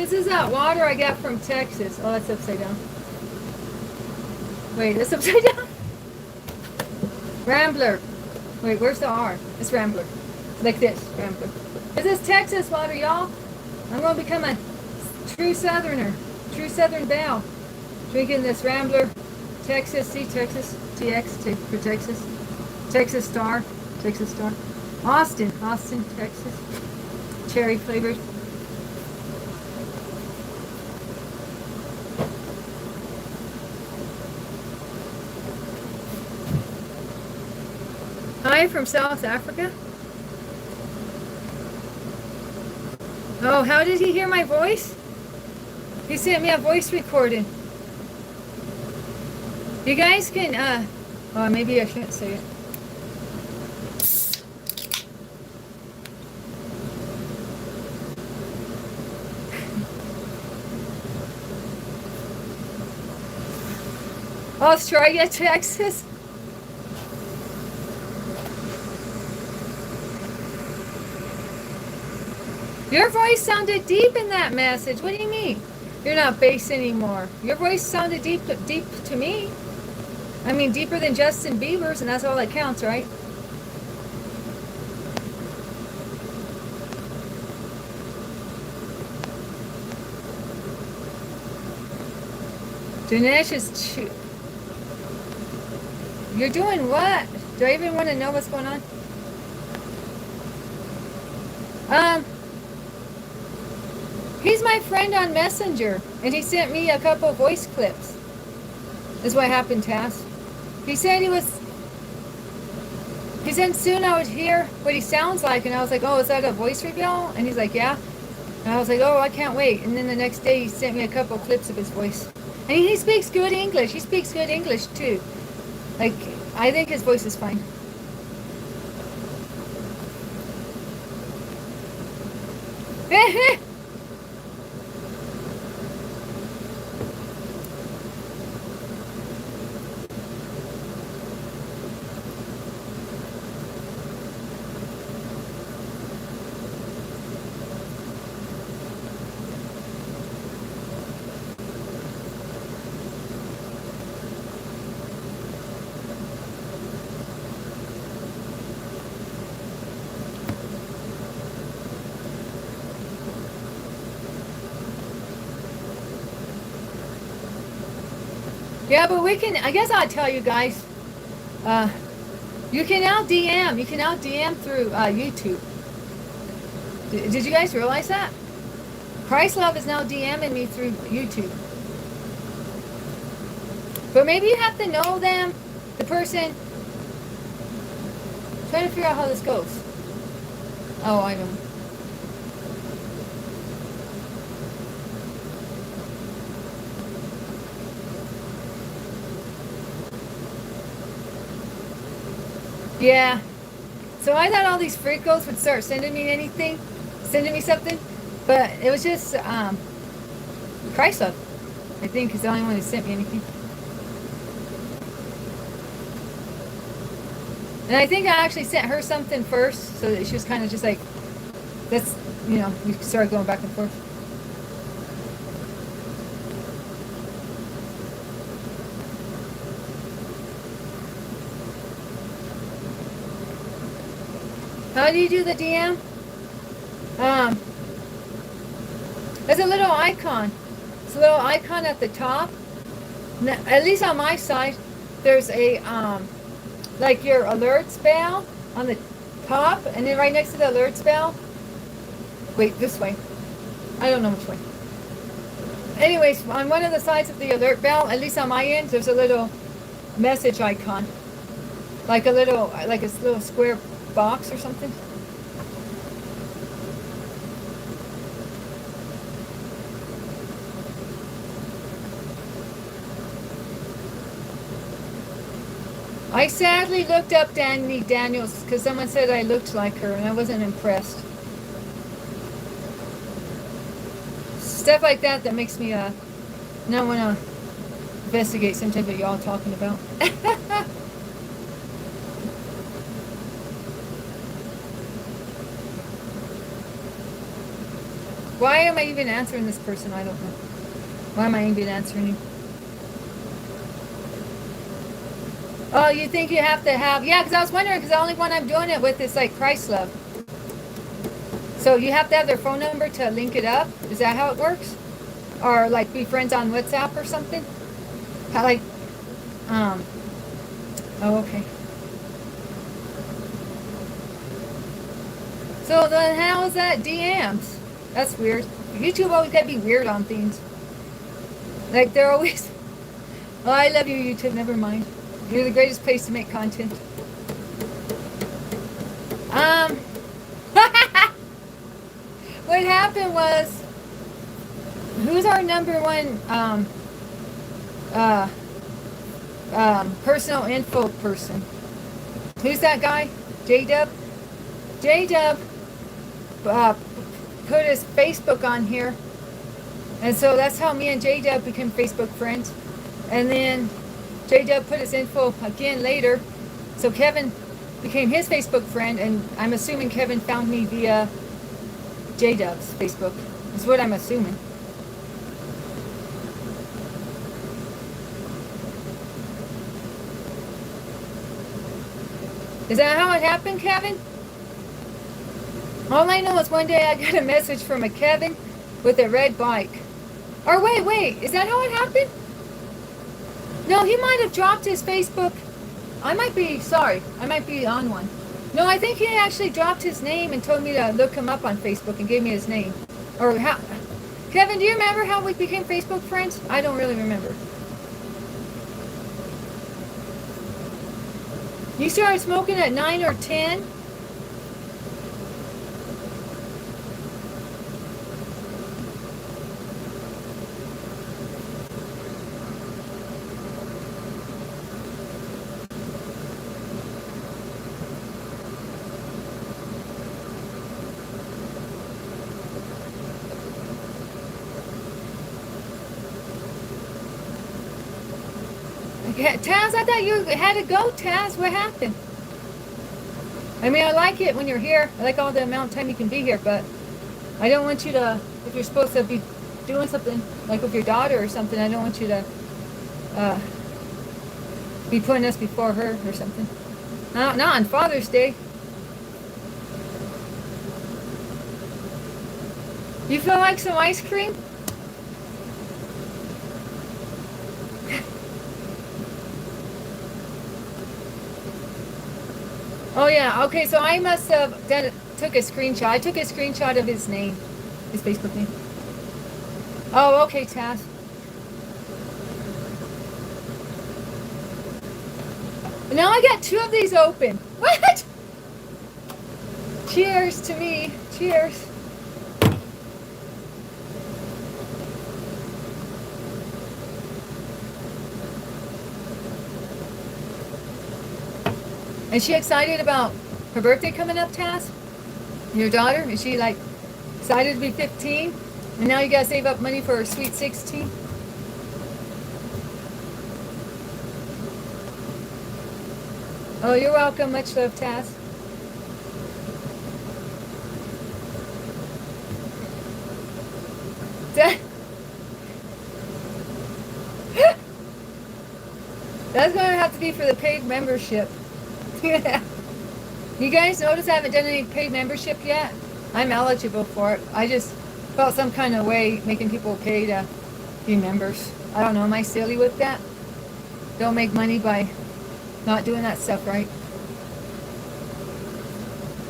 this is that water I got from Texas. Oh, that's upside down. Wait, that's upside down? Rambler. Wait, where's the R? It's Rambler. Like this, Rambler. This is Texas water, y'all. I'm going to become a true Southerner. True Southern belle. Drinking this Rambler. Texas, see Texas. TX for Texas. Texas Star. Texas Star. Austin, Texas. Cherry flavored. Hi from South Africa. Oh, how did he hear my voice? He sent me a voice recording. You guys can, oh, maybe I shouldn't say it. Australia, Texas. Your voice sounded deep in that message. What do you mean? You're not bass anymore. Your voice sounded deep to me. I mean, deeper than Justin Bieber's, and that's all that counts, right? Dinesh is... You're doing what? Do I even want to know what's going on? He's my friend on Messenger, and he sent me a couple voice clips. Is what happened, Tass. He said he said soon I would hear what he sounds like, and I was like, oh, is that a voice reveal? And he's like, yeah. And I was like, oh, I can't wait. And then the next day he sent me a couple clips of his voice. And he speaks good English. He speaks good English, too. Like, I think his voice is fine. Yeah, but we can, I guess I'll tell you guys, you can now DM. You can now DM through YouTube. Did you guys realize that? Christ Love is now DMing me through YouTube. But maybe you have to know them, the person. I'm trying to figure out how this goes. Oh, I don't know. Yeah. So I thought all these freakos would start sending me something, but it was just Christ Love, I think, is the only one who sent me anything. And I think I actually sent her something first, so that she was kind of just like, that's, you know, we started going back and forth. How do you do the DM? There's a little icon. It's a little icon at the top. Now, at least on my side, there's a, like your alerts bell on the top, and then right next to the alerts bell. Wait, this way. I don't know which way. Anyways, on one of the sides of the alert bell, at least on my end, there's a little message icon. Like a little square box or something. I sadly looked up Danny Daniels because someone said I looked like her and I wasn't impressed. Stuff like that makes me not want to investigate something that y'all talking about. Why am I even answering this person? I don't know. Why am I even answering you? Oh, you think you have to have... Yeah, because I was wondering, because the only one I'm doing it with is like Christ Love. So you have to have their phone number to link it up? Is that how it works? Or like be friends on WhatsApp or something? How like... Oh, okay. So then how is that DMs? That's weird. YouTube always gotta be weird on things. Like they're always... Oh, I love you, YouTube. Never mind. You're the greatest place to make content. What happened was, who's our number one personal info person? Who's that guy? J-Dub? J-Dub put his Facebook on here. And so that's how me and J-Dub became Facebook friends. And then J-Dub put his info again later. So Kevin became his Facebook friend, and I'm assuming Kevin found me via J-Dub's Facebook. Is what I'm assuming. Is that how it happened, Kevin? All I know is one day I got a message from a Kevin with a red bike. Or wait, is that how it happened? No, he might have dropped his Facebook. I might be on one. No, I think he actually dropped his name and told me to look him up on Facebook and gave me his name. Or how... Kevin, do you remember how we became Facebook friends? I don't really remember. You started smoking at 9 or 10? Taz, I thought you had to go, Taz. What happened? I mean, I like it when you're here. I like all the amount of time you can be here, but I don't want you to, if you're supposed to be doing something, like with your daughter or something, I don't want you to be putting us before her or something. Not on Father's Day. You feel like some ice cream? Oh yeah, okay, so I must have took a screenshot. I took a screenshot of his name, his Facebook name. Oh, okay, Taz. Now I got 2 of these open. What? Cheers to me. Cheers. Is she excited about her birthday coming up, Taz? Your daughter? Is she like excited to be 15? And now you gotta save up money for her sweet 16? Oh, you're welcome. Much love, Taz. That's gonna have to be for the paid membership. You guys notice I haven't done any paid membership yet? I'm eligible for it. I just felt some kind of way making people pay to be members. I don't know, am I silly with that? Don't make money by not doing that stuff, right?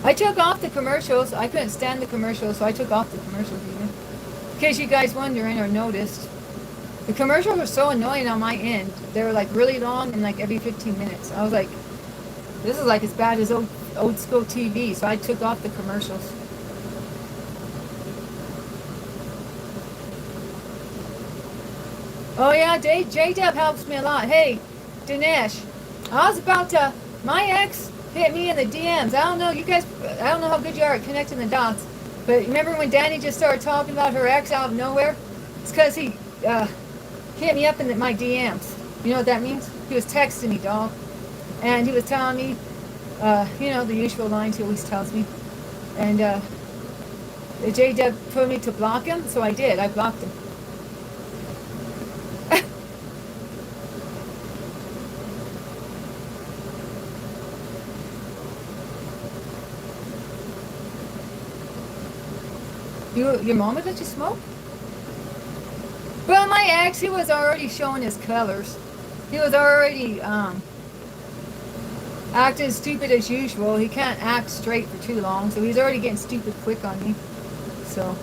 I took off the commercials. I couldn't stand the commercials, so I took off the commercials even. In case you guys wondering or noticed. The commercials were so annoying on my end. They were like really long and like every 15 minutes. I was like, this is like as bad as old school TV, so I took off the commercials. Oh yeah, J-Dub helps me a lot. Hey, Dinesh, I was about to, my ex hit me in the DMs. I don't know, you guys, I don't know how good you are at connecting the dots, but remember when Danny just started talking about her ex out of nowhere? It's because he hit me up in my DMs. You know what that means? He was texting me, dog. And he was telling me, you know, the usual lines he always tells me. And J-Dub told me to block him, so I did. I blocked him. Your mom would let you smoke? Well, my ex, he was already showing his colors. He was already acting stupid as usual. He can't act straight for too long, so he's already getting stupid quick on me. So,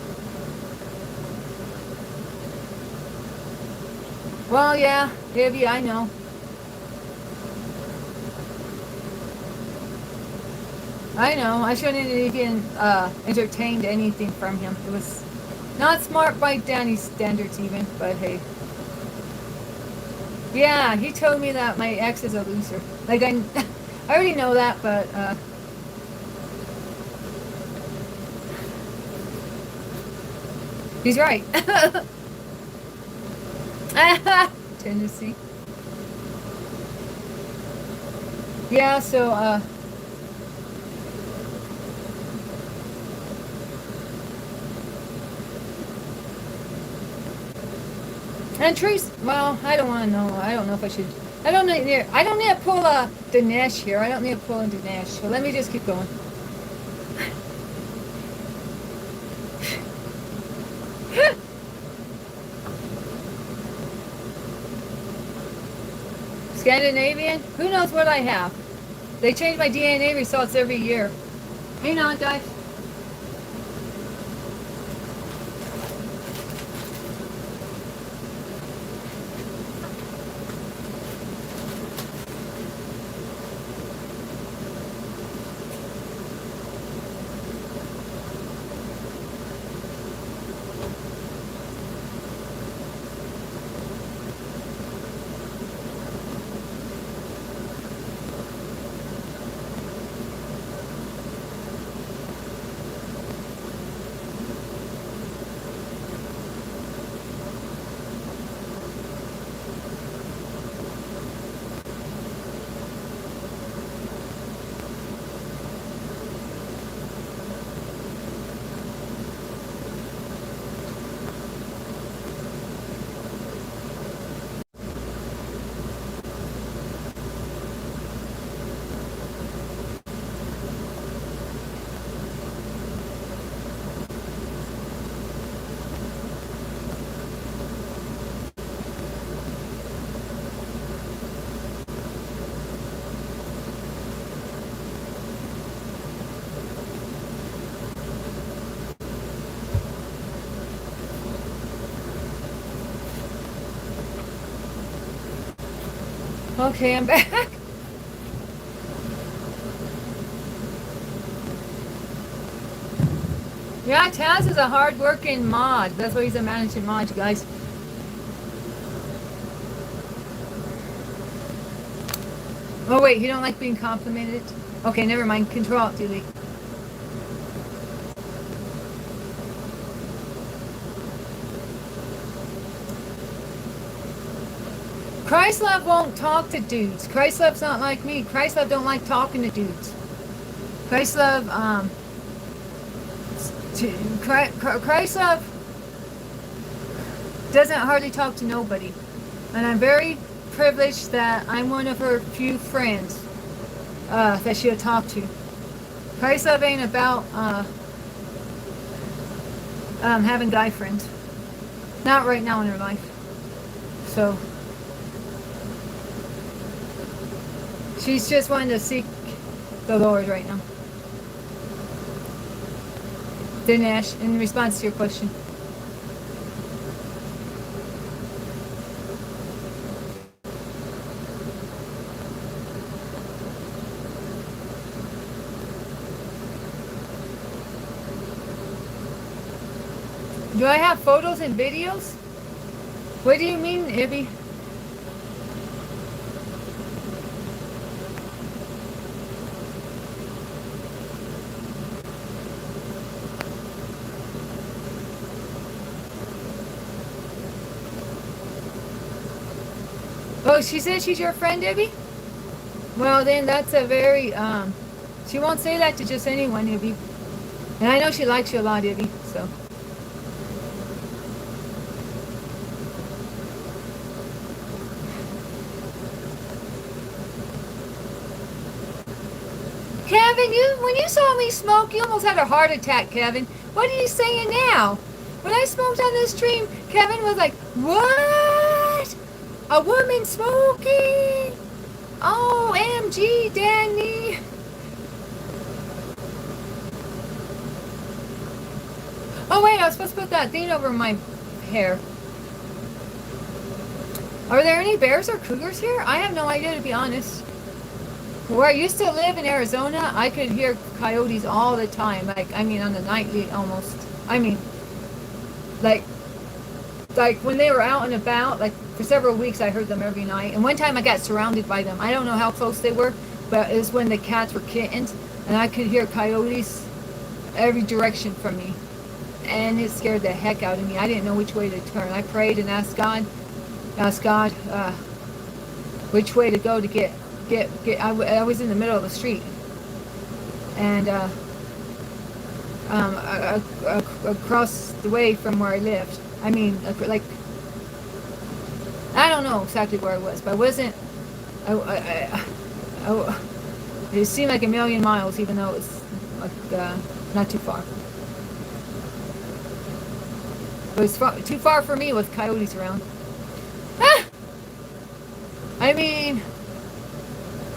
well, yeah, Ivy, I know. I know. I shouldn't have even entertained anything from him. It was not smart by Danny's standards even, but hey. Yeah, he told me that my ex is a loser. Like, I already know that, but, he's right. Tennessee. Yeah, so, and Trace, well, I don't want to know. I don't know if I should. I don't need to pull Dinesh here. I don't need to pull in Dinesh. So let me just keep going. Scandinavian? Who knows what I have? They change my DNA results every year. Hang on, guys. Okay, I'm back. Yeah, Taz is a hard-working mod. That's why he's a managing mod, you guys. Oh wait, you don't like being complimented? Okay, never mind. Control delete. Christlove won't talk to dudes. Christlove's not like me. Christlove don't like talking to dudes. Christlove, Christlove doesn't hardly talk to nobody. And I'm very privileged that I'm one of her few friends that she'll talk to. Christlove ain't about having guy friends. Not right now in her life. So she's just wanting to seek the Lord right now. Dinesh, in response to your question. Do I have photos and videos? What do you mean, Ibby? Oh, she says she's your friend, Ibby? Well, then that's a very, she won't say that to just anyone, Ibby. And I know she likes you a lot, Ivy, so. Kevin, when you saw me smoke, you almost had a heart attack, Kevin. What are you saying now? When I smoked on this stream, Kevin was like, what? A woman smoking? OMG, Danny. Oh, wait, I was supposed to put that thing over my hair. Are there any bears or cougars here? I have no idea, to be honest. Where I used to live in Arizona, I could hear coyotes all the time. Like, I mean, on the nightly almost. I mean, like when they were out and about, like for several weeks I heard them every night. And one time I got surrounded by them. I don't know how close they were, but it was when the cats were kittens. And I could hear coyotes every direction from me. And it scared the heck out of me. I didn't know which way to turn. I prayed and asked God which way to go to get. I was in the middle of the street, and across the way from where I lived. I mean, like, I don't know exactly where I was, but I wasn't. It seemed like a million miles, even though it was like not too far. It was too far for me with coyotes around. Ah! I mean,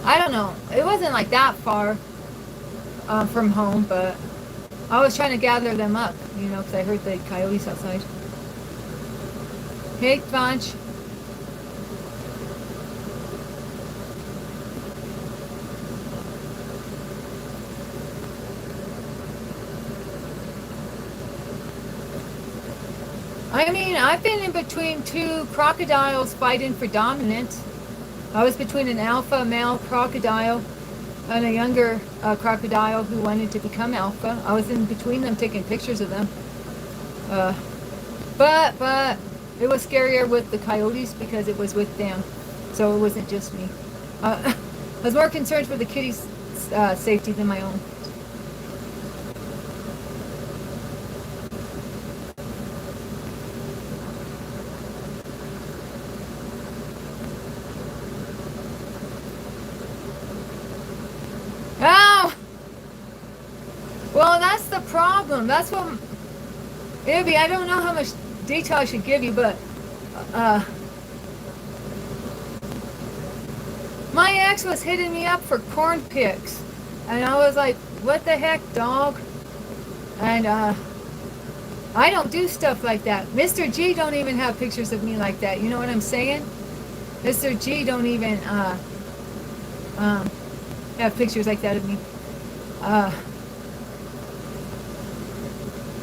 I don't know. It wasn't like that far from home, but I was trying to gather them up, you know, because I heard the coyotes outside. Hey, Vanch. I mean, I've been in between two crocodiles fighting for dominance. I was between an alpha male crocodile and a younger crocodile who wanted to become alpha. I was in between them taking pictures of them. But it was scarier with the coyotes because it was with them. So it wasn't just me. I was more concerned for the kitties' safety than my own. Well, that's the problem. That's what, Ibby, I don't know how much detail I should give you, but my ex was hitting me up for corn picks, and I was like, what the heck, dog? And I don't do stuff like that. Mr. G don't even have pictures of me like that. You know what I'm saying? Mr. G don't even have pictures like that of me.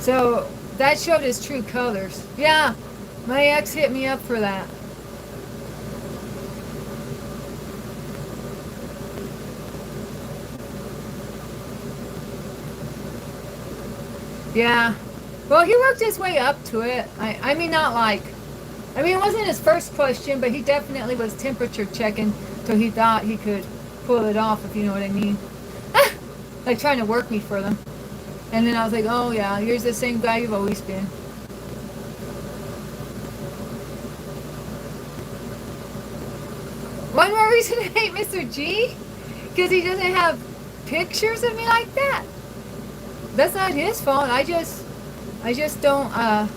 So that showed his true colors. Yeah, my ex hit me up for that. Yeah. Well, he worked his way up to it. I mean, not like... I mean, it wasn't his first question, but he definitely was temperature checking, so he thought he could pull it off, if you know what I mean. Like trying to work me for them. And then I was like, oh yeah, you're the same guy you've always been. One more reason to hate Mr. G? Because he doesn't have pictures of me like that. That's not his fault. I just don't, I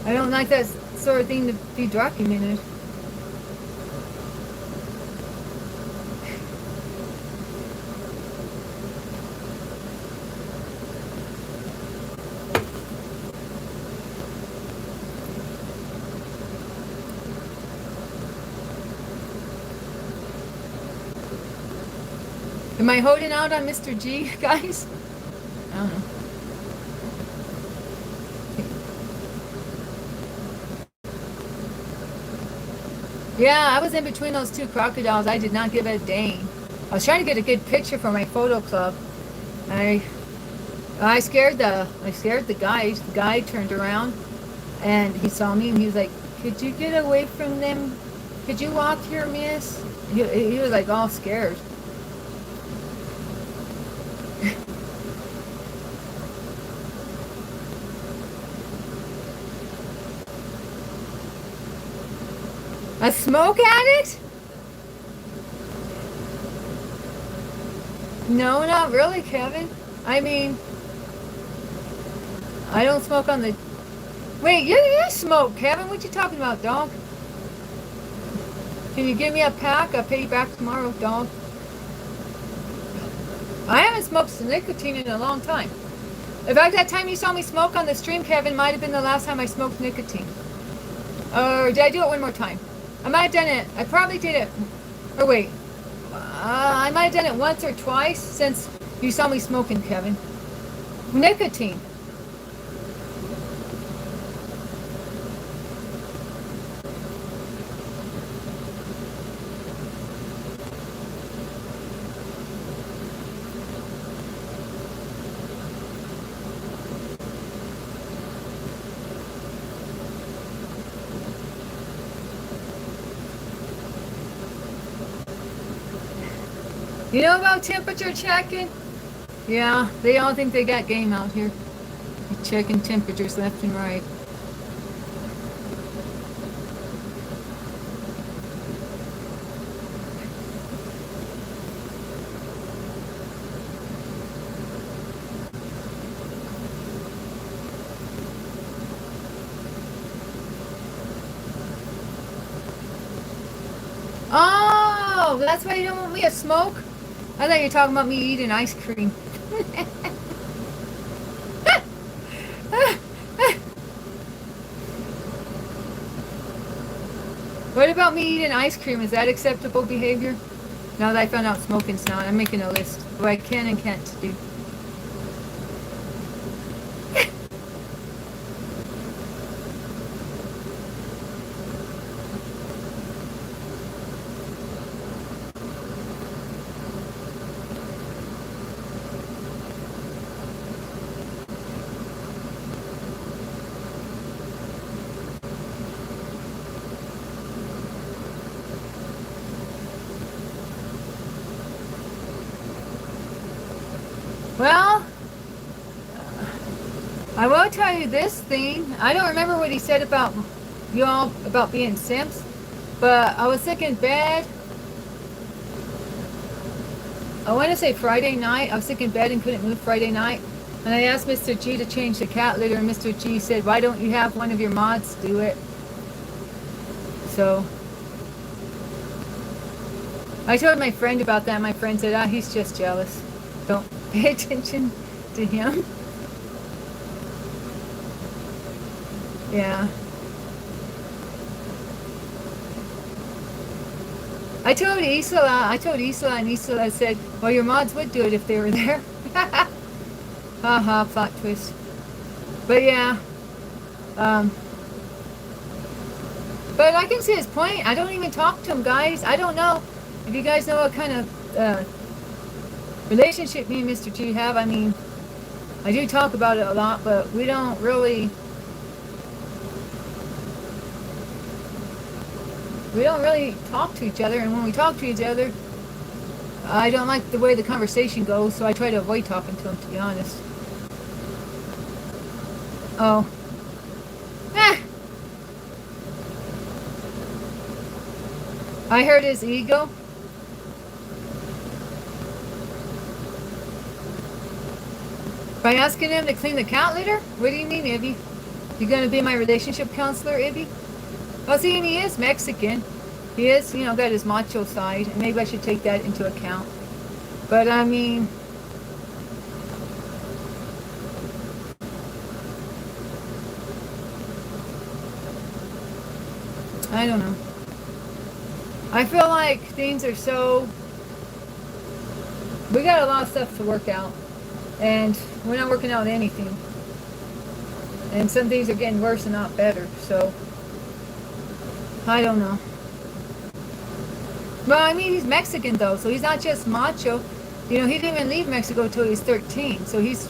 don't like that sort of thing to be documented. Am I holding out on Mr. G, guys? I don't know. Yeah, I was in between those two crocodiles. I did not give a dang. I was trying to get a good picture for my photo club. I scared the guy. The guy turned around and he saw me and he was like, "Could you get away from them? Could you walk here, miss?" He was like all scared. A smoke addict? No, not really, Kevin. I mean, I don't smoke on the... Wait, you smoke, Kevin. What you talking about, dog? Can you give me a pack? I'll pay you back tomorrow, dog. I haven't smoked nicotine in a long time. In fact, that time you saw me smoke on the stream, Kevin, might have been the last time I smoked nicotine. Or did I do it one more time? I might have done it. I probably did it. Or wait. I might have done it once or twice since you saw me smoking, Kevin. Nicotine. You know about temperature checking? Yeah, they all think they got game out here. They're checking temperatures left and right. Oh, that's why you don't want me to smoke? I thought you were talking about me eating ice cream. What about me eating ice cream? Is that acceptable behavior? Now that I found out smoking's not, I'm making a list of what I can and can't do. Well, I will tell you this thing. I don't remember what he said about you all about being simps, but I was sick in bed. I want to say Friday night. I was sick in bed and couldn't move Friday night. And I asked Mr. G to change the cat litter, and Mr. G said, why don't you have one of your mods do it? So I told my friend about that. My friend said, he's just jealous. Don't pay attention to him. Yeah. I told Isla, and Isla said, well, your mods would do it if they were there. Haha, plot twist. But yeah. But I can see his point. I don't even talk to him, guys. I don't know if you guys know what kind of relationship me and Mr. G have. I mean, I do talk about it a lot, but we don't really talk to each other. And when we talk to each other, I don't like the way the conversation goes, so I try to avoid talking to him, to be honest. Oh. I heard his ego. By asking him to clean the cat litter? What do you mean, Ibby? You gonna be my relationship counselor, Ibby? Well, see, he is Mexican. He is, got his macho side, and maybe I should take that into account. But, I mean, I don't know. I feel like things are so... We got a lot of stuff to work out. And we're not working out anything. And some things are getting worse and not better. So, I don't know. Well, I mean, he's Mexican, though. So he's not just macho. He didn't even leave Mexico until he was 13. So he's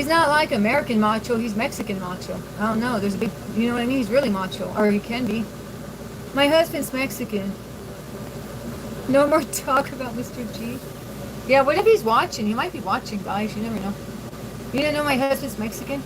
not like American macho. He's Mexican macho. I don't know. There's a big... You know what I mean? He's really macho. Or he can be. My husband's Mexican. No more talk about Mr. G. Yeah, what if he's watching? He might be watching, guys. You never know. You didn't know my husband's Mexican?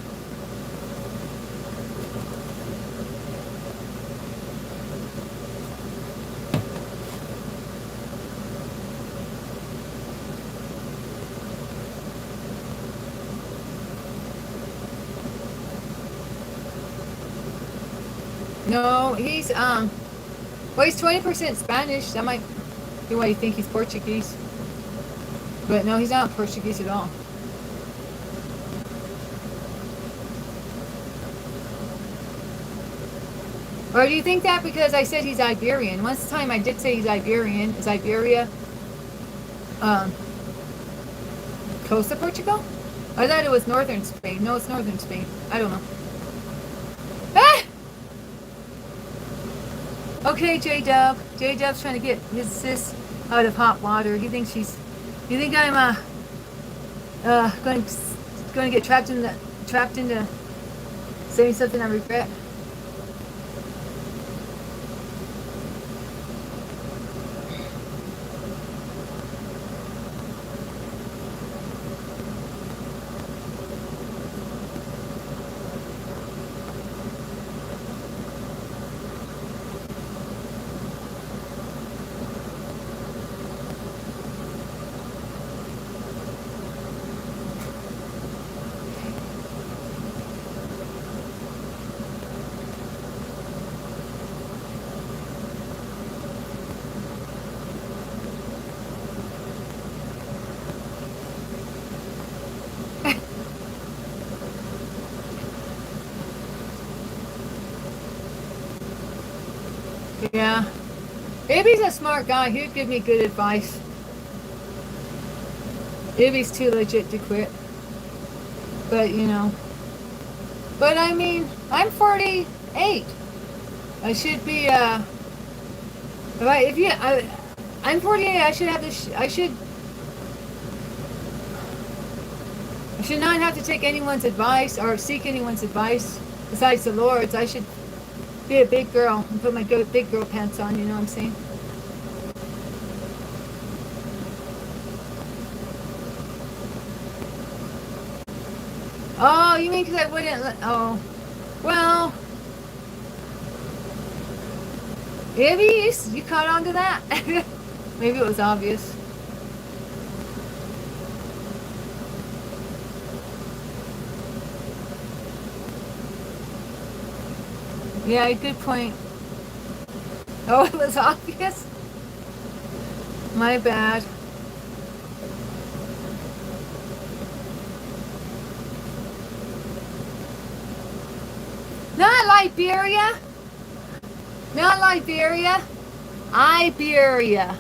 No, he's well, he's 20% Spanish. That might be why you think he's Portuguese. But no, he's not Portuguese at all. Or do you think that because I said he's Iberian? Once time I did say he's Iberian. Is Iberia close to Portugal? I thought it was northern Spain. No, it's northern Spain. I don't know. Ah! Okay, J-Dub. J-Dub's trying to get his sis out of hot water. He thinks she's... You think I'm going to get trapped into saying something I regret? Yeah. Ibby's a smart guy. He'd give me good advice. Ibby's too legit to quit. But, you know. But, I mean, I'm 48. I should be, I'm 48. I should have this, I should not have to take anyone's advice or seek anyone's advice besides the Lord's. I should be a big girl and put my big girl pants on, you know what I'm saying? Oh, you mean because I wouldn't oh. Well. Maybe you caught on to that? Maybe it was obvious. Yeah, good point. Oh, it was obvious? My bad. Not Liberia. Not Liberia. Iberia.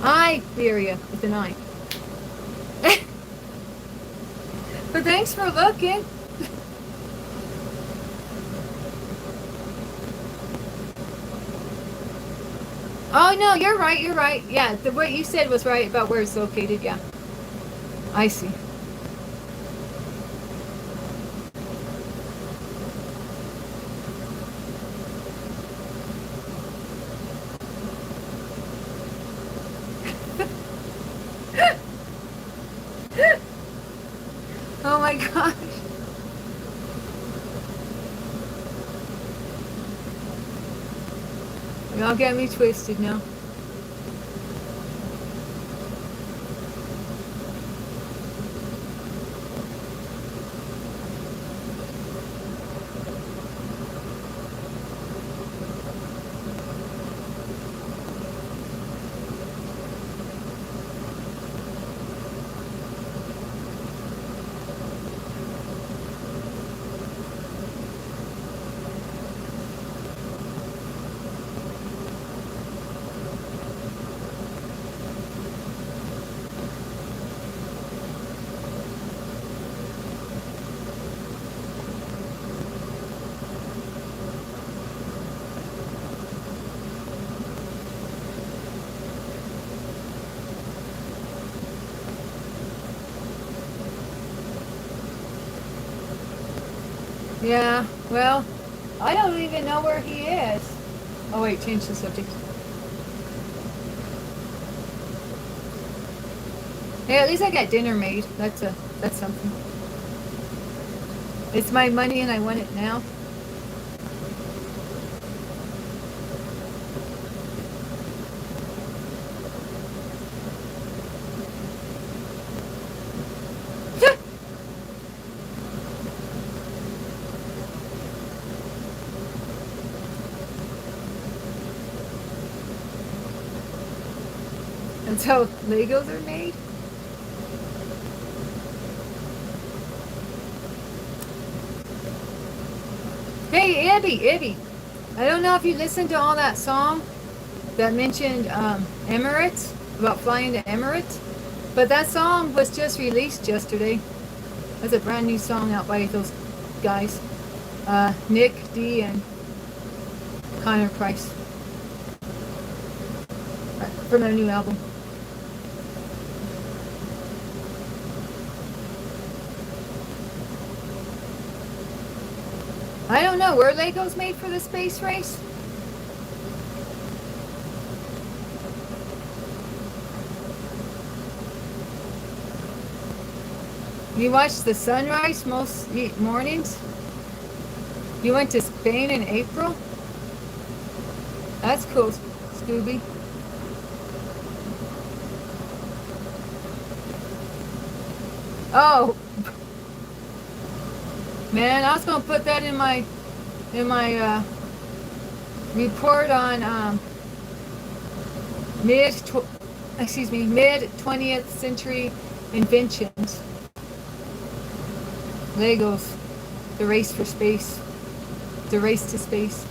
Iberia with an I. But thanks for looking. Oh no, you're right, you're right. Yeah, what you said was right about where it's located, yeah. I see. Oh my gosh. Y'all get me twisted now. Yeah, well, I don't even know where he is. Oh wait, change the subject. Hey, at least I got dinner made. That's something. It's my money and I want it now. That's how Legos are made. Hey, Ibby. I don't know if you listened to all that song that mentioned Emirates, about flying to Emirates, but that song was just released yesterday. That's a brand new song out by those guys, Nick D and Connor Price, from their new album. I don't know, were Legos made for the space race? You watch the sunrise most mornings? You went to Spain in April? That's cool, Scooby. Oh, man, I was gonna put that in my report on mid 20th century inventions. Legos, the race for space, the race to space.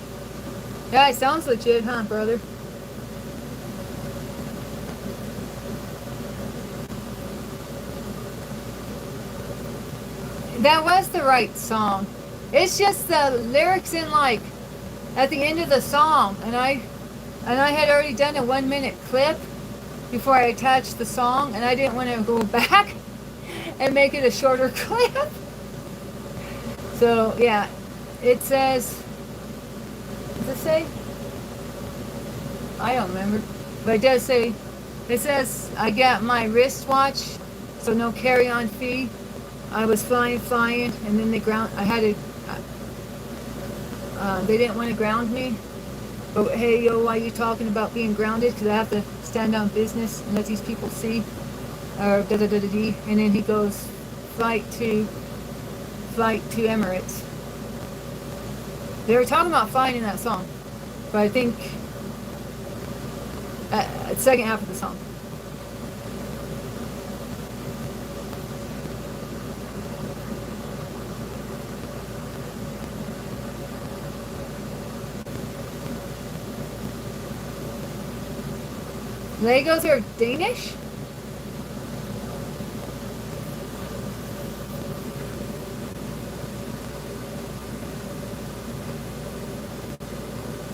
Yeah, it sounds legit, huh, brother? That was the right song. It's just the lyrics in, like, at the end of the song, and I had already done a 1 minute clip before I attached the song, and I didn't want to go back and make it a shorter clip. So yeah, it says, does it say? I don't remember, but it does say, it says I got my wristwatch, so no carry-on fee. I was flying, and then they didn't want to ground me. But hey, yo, why are you talking about being grounded? Because I have to stand on business and let these people see. Or da-da-da-da-dee. And then he goes, flight to Emirates. They were talking about flying in that song. But I think, the second half of the song. Legos are Danish?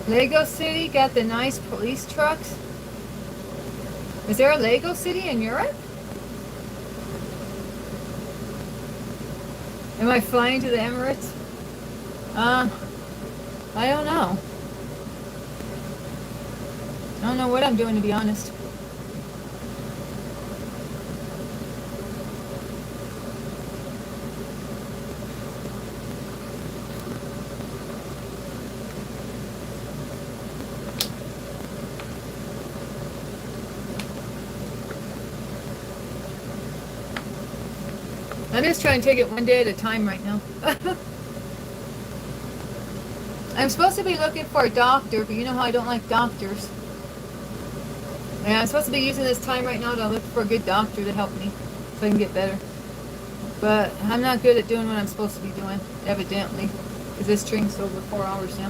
Lego City got the nice police trucks. Is there a Lego City in Europe? Am I flying to the Emirates? I don't know. I don't know what I'm doing, to be honest. I'm just trying to take it one day at a time right now. I'm supposed to be looking for a doctor, but you know how I don't like doctors. And I'm supposed to be using this time right now to look for a good doctor to help me so I can get better. But I'm not good at doing what I'm supposed to be doing, evidently, because this drink's over 4 hours now.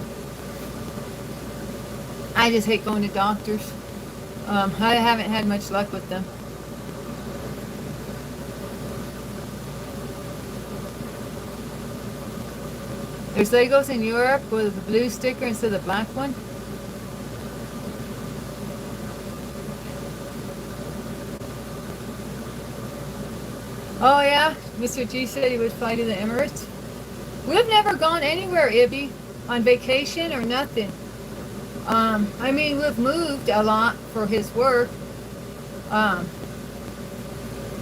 I just hate going to doctors. I haven't had much luck with them. There's Legos in Europe with a blue sticker instead of the black one. Oh yeah, Mr. G said he would fly to the Emirates. We've never gone anywhere, Ibby, on vacation or nothing. I mean, we've moved a lot for his work.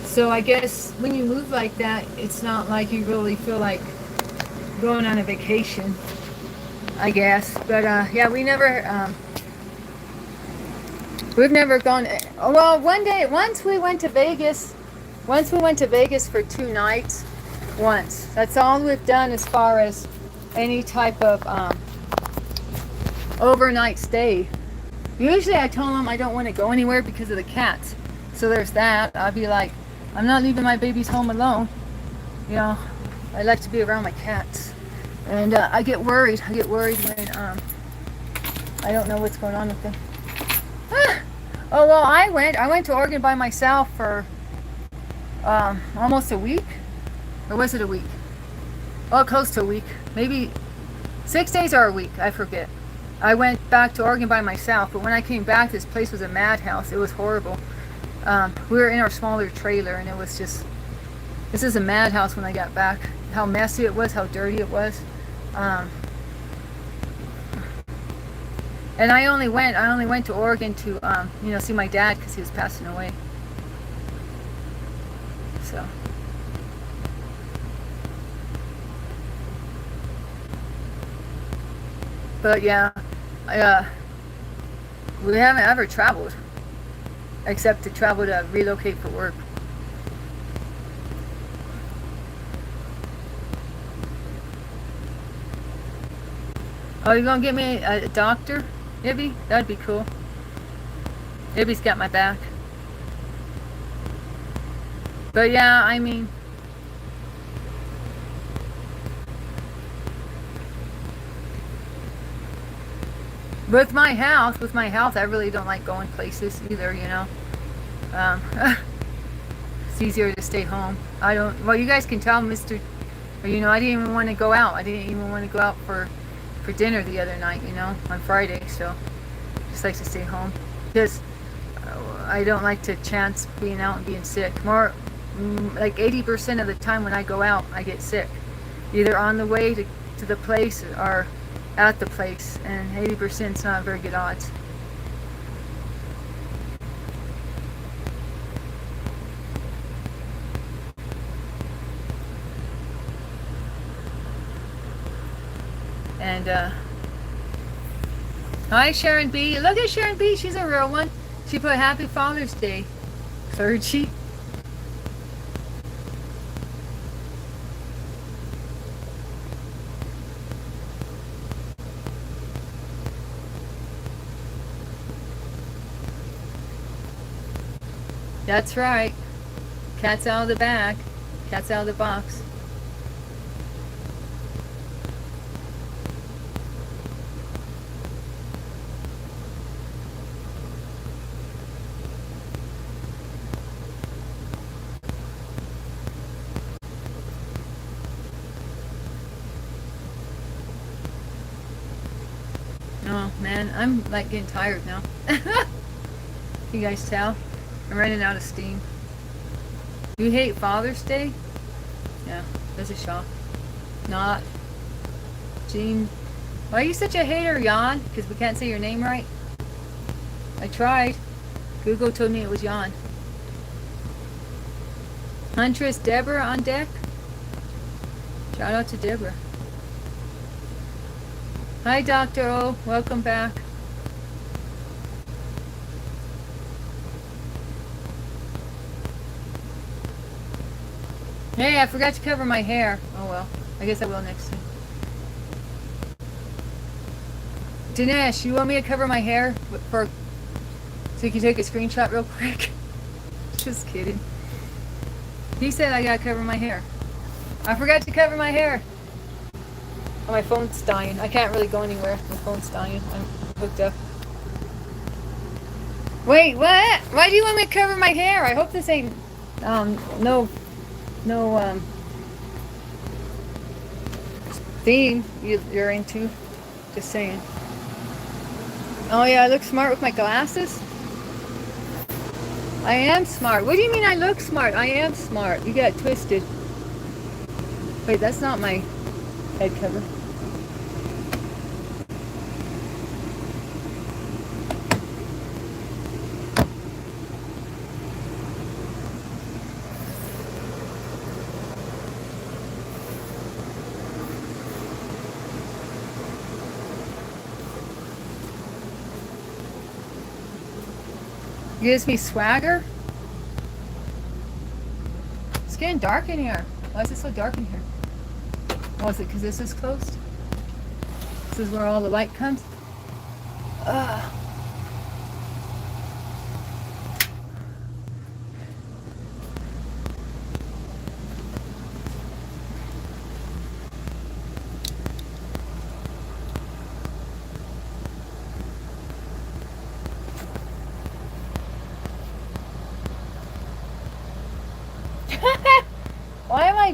So I guess when you move like that, it's not like you really feel like going on a vacation, I guess. But yeah, we've never gone. Well, once we went to Vegas for 2 nights. Once. That's all we've done as far as any type of overnight stay. Usually I tell them I don't want to go anywhere because of the cats. So there's that. I'll be like, I'm not leaving my babies home alone. You know, I like to be around my cats. And I get worried. I get worried when I don't know what's going on with them. Oh, well, I went to Oregon by myself for almost a week. Or was it a week? Well, close to a week. Maybe 6 days or a week. I forget. I went back to Oregon by myself, but when I came back, this place was a madhouse. It was horrible. We were in our smaller trailer, and it was just, this is a madhouse when I got back. How messy it was, how dirty it was. And I only went to Oregon to, see my dad because he was passing away. So. But yeah, we haven't ever traveled, except to travel to relocate for work. Oh, you gonna get me a doctor, Ibby? That'd be cool. Ibby's got my back. But yeah, I mean, with my health, I really don't like going places either, you know. It's easier to stay home. Well, you guys can tell Mr. I didn't even want to go out. I didn't even want to go out for dinner the other night, on Friday, so just like to stay home. Because I don't like to chance being out and being sick. More, like 80% of the time when I go out, I get sick. Either on the way to the place or at the place, and 80% is not very good odds. And hi Sharon B. Look at Sharon B. She's a real one. She put Happy Father's Day, clergy. That's right. Cat's out of the bag. Cat's out of the box. Oh man, I'm like getting tired now. You guys tell? I'm running out of steam. You hate Father's Day? Yeah, that's a shock. Not. Jean. Why are you such a hater, Jan? Because we can't say your name right? I tried. Google told me it was Jan. Huntress Deborah on deck? Shout out to Deborah. Hi, Dr. O. Welcome back. Hey, I forgot to cover my hair. Oh well, I guess I will next time. Dinesh, you want me to cover my hair so you can take a screenshot real quick? Just kidding. He said I gotta cover my hair. I forgot to cover my hair. Oh, my phone's dying. I can't really go anywhere. My phone's dying. I'm hooked up. Wait, what? Why do you want me to cover my hair? I hope this ain't no theme you're into. Just saying. Oh yeah, I look smart with my glasses. I am smart. What do you mean I look smart? I am smart. You got it twisted. Wait, that's not my head cover. Gives me swagger. It's getting dark in here. Why is it so dark in here? Oh, is it because this is closed? This is where all the light comes?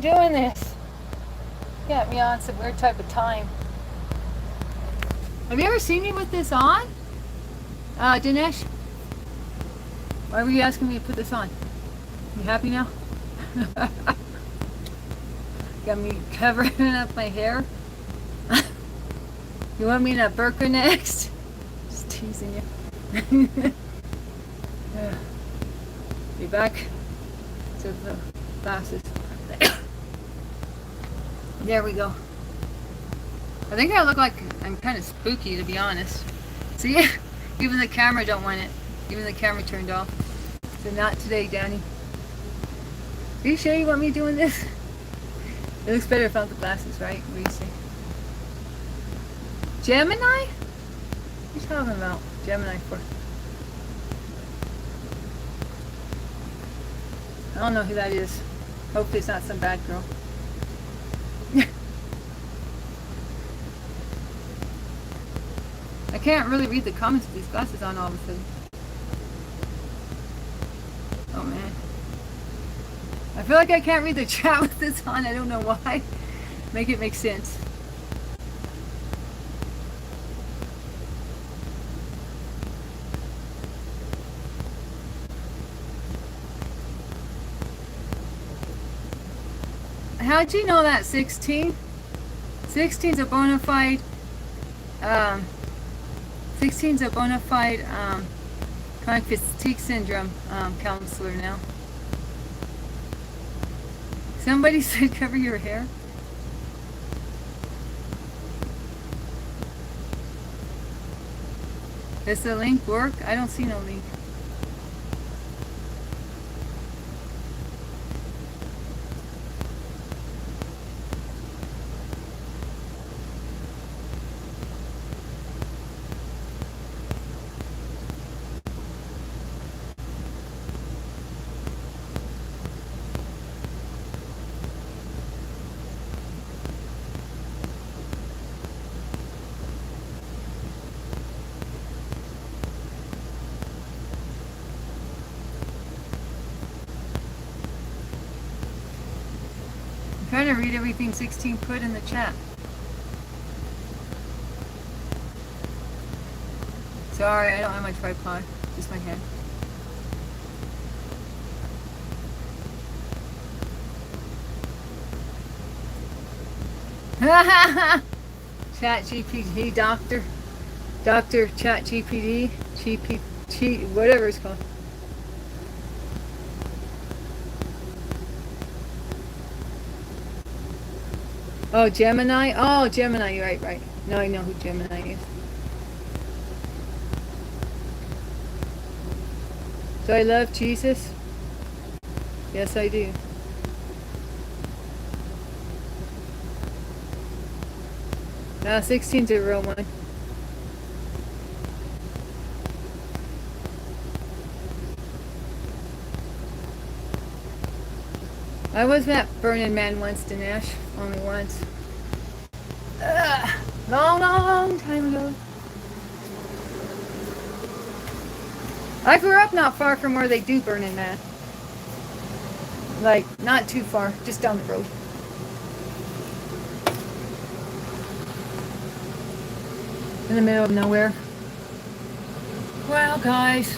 doing this? Got me on some weird type of time. Have you ever seen me with this on? Dinesh? Why were you asking me to put this on? You happy now? Got me covering up my hair. You want me in a burqa next? Just teasing you. Be back to the glasses. There we go. I think I look like I'm kind of spooky, to be honest. See, even the camera don't want it. Even the camera turned off. So not today, Danny. Are you sure you want me doing this? It looks better without the glasses, right? What do you say? Gemini? What are you talking about? Gemini for? I don't know who that is. Hopefully it's not some bad girl. I can't really read the comments with these glasses on all of a sudden. Oh man. I feel like I can't read the chat with this on. I don't know why. Make it make sense. How'd you know that 16? 16's a bona fide 16's a bona fide chronic fatigue syndrome counselor now. Somebody said cover your hair. Does the link work? I don't see no link. Trying to read everything 16 put in the chat. Sorry, I don't have my tripod, just my head. Chat GPT, Doctor Chat GPT, whatever it's called. Oh, Gemini? Oh, Gemini, right. Now I know who Gemini is. Do I love Jesus? Yes, I do. Now, 16's a real one. I was at Burning Man once, Dinesh. Only once. Long time ago. I grew up not far from where they do Burning Man. Like, not too far, just down the road. In the middle of nowhere. Well, guys.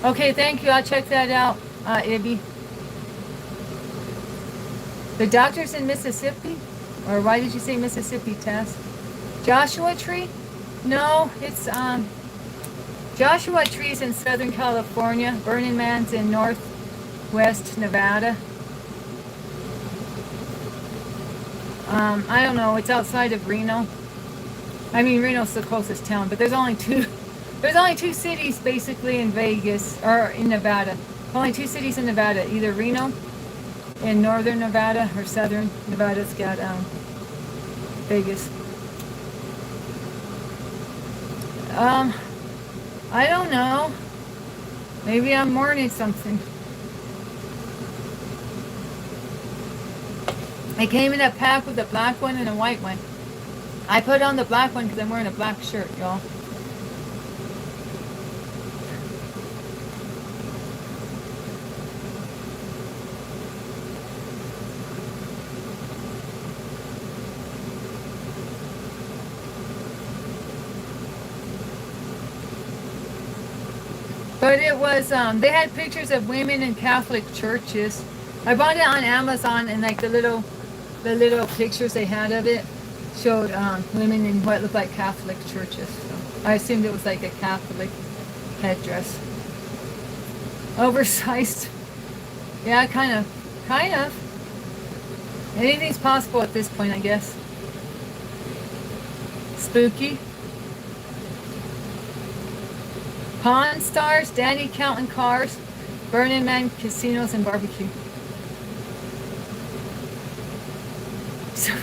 Okay, thank you. I'll check that out, Ibby. The doctor's in Mississippi? Or why did you say Mississippi, Tess? Joshua Tree? No, it's, Joshua Tree's in Southern California. Burning Man's in Northwest Nevada. I don't know. It's outside of Reno. I mean, Reno's the closest town, but there's only two cities basically in Vegas, or in Nevada. Only two cities in Nevada, either Reno in northern Nevada or southern Nevada's got Vegas. I don't know. Maybe I'm mourning something. I came in a pack with a black one and a white one. I put on the black one because I'm wearing a black shirt, y'all. But it was, they had pictures of women in Catholic churches. I bought it on Amazon, and like the little pictures they had of it showed women in what looked like Catholic churches. So I assumed it was like a Catholic headdress. Oversized. Yeah, kind of. Anything's possible at this point, I guess. Spooky. Pawn Stars, Daddy counting cars, Burning Man, casinos, and barbecue. So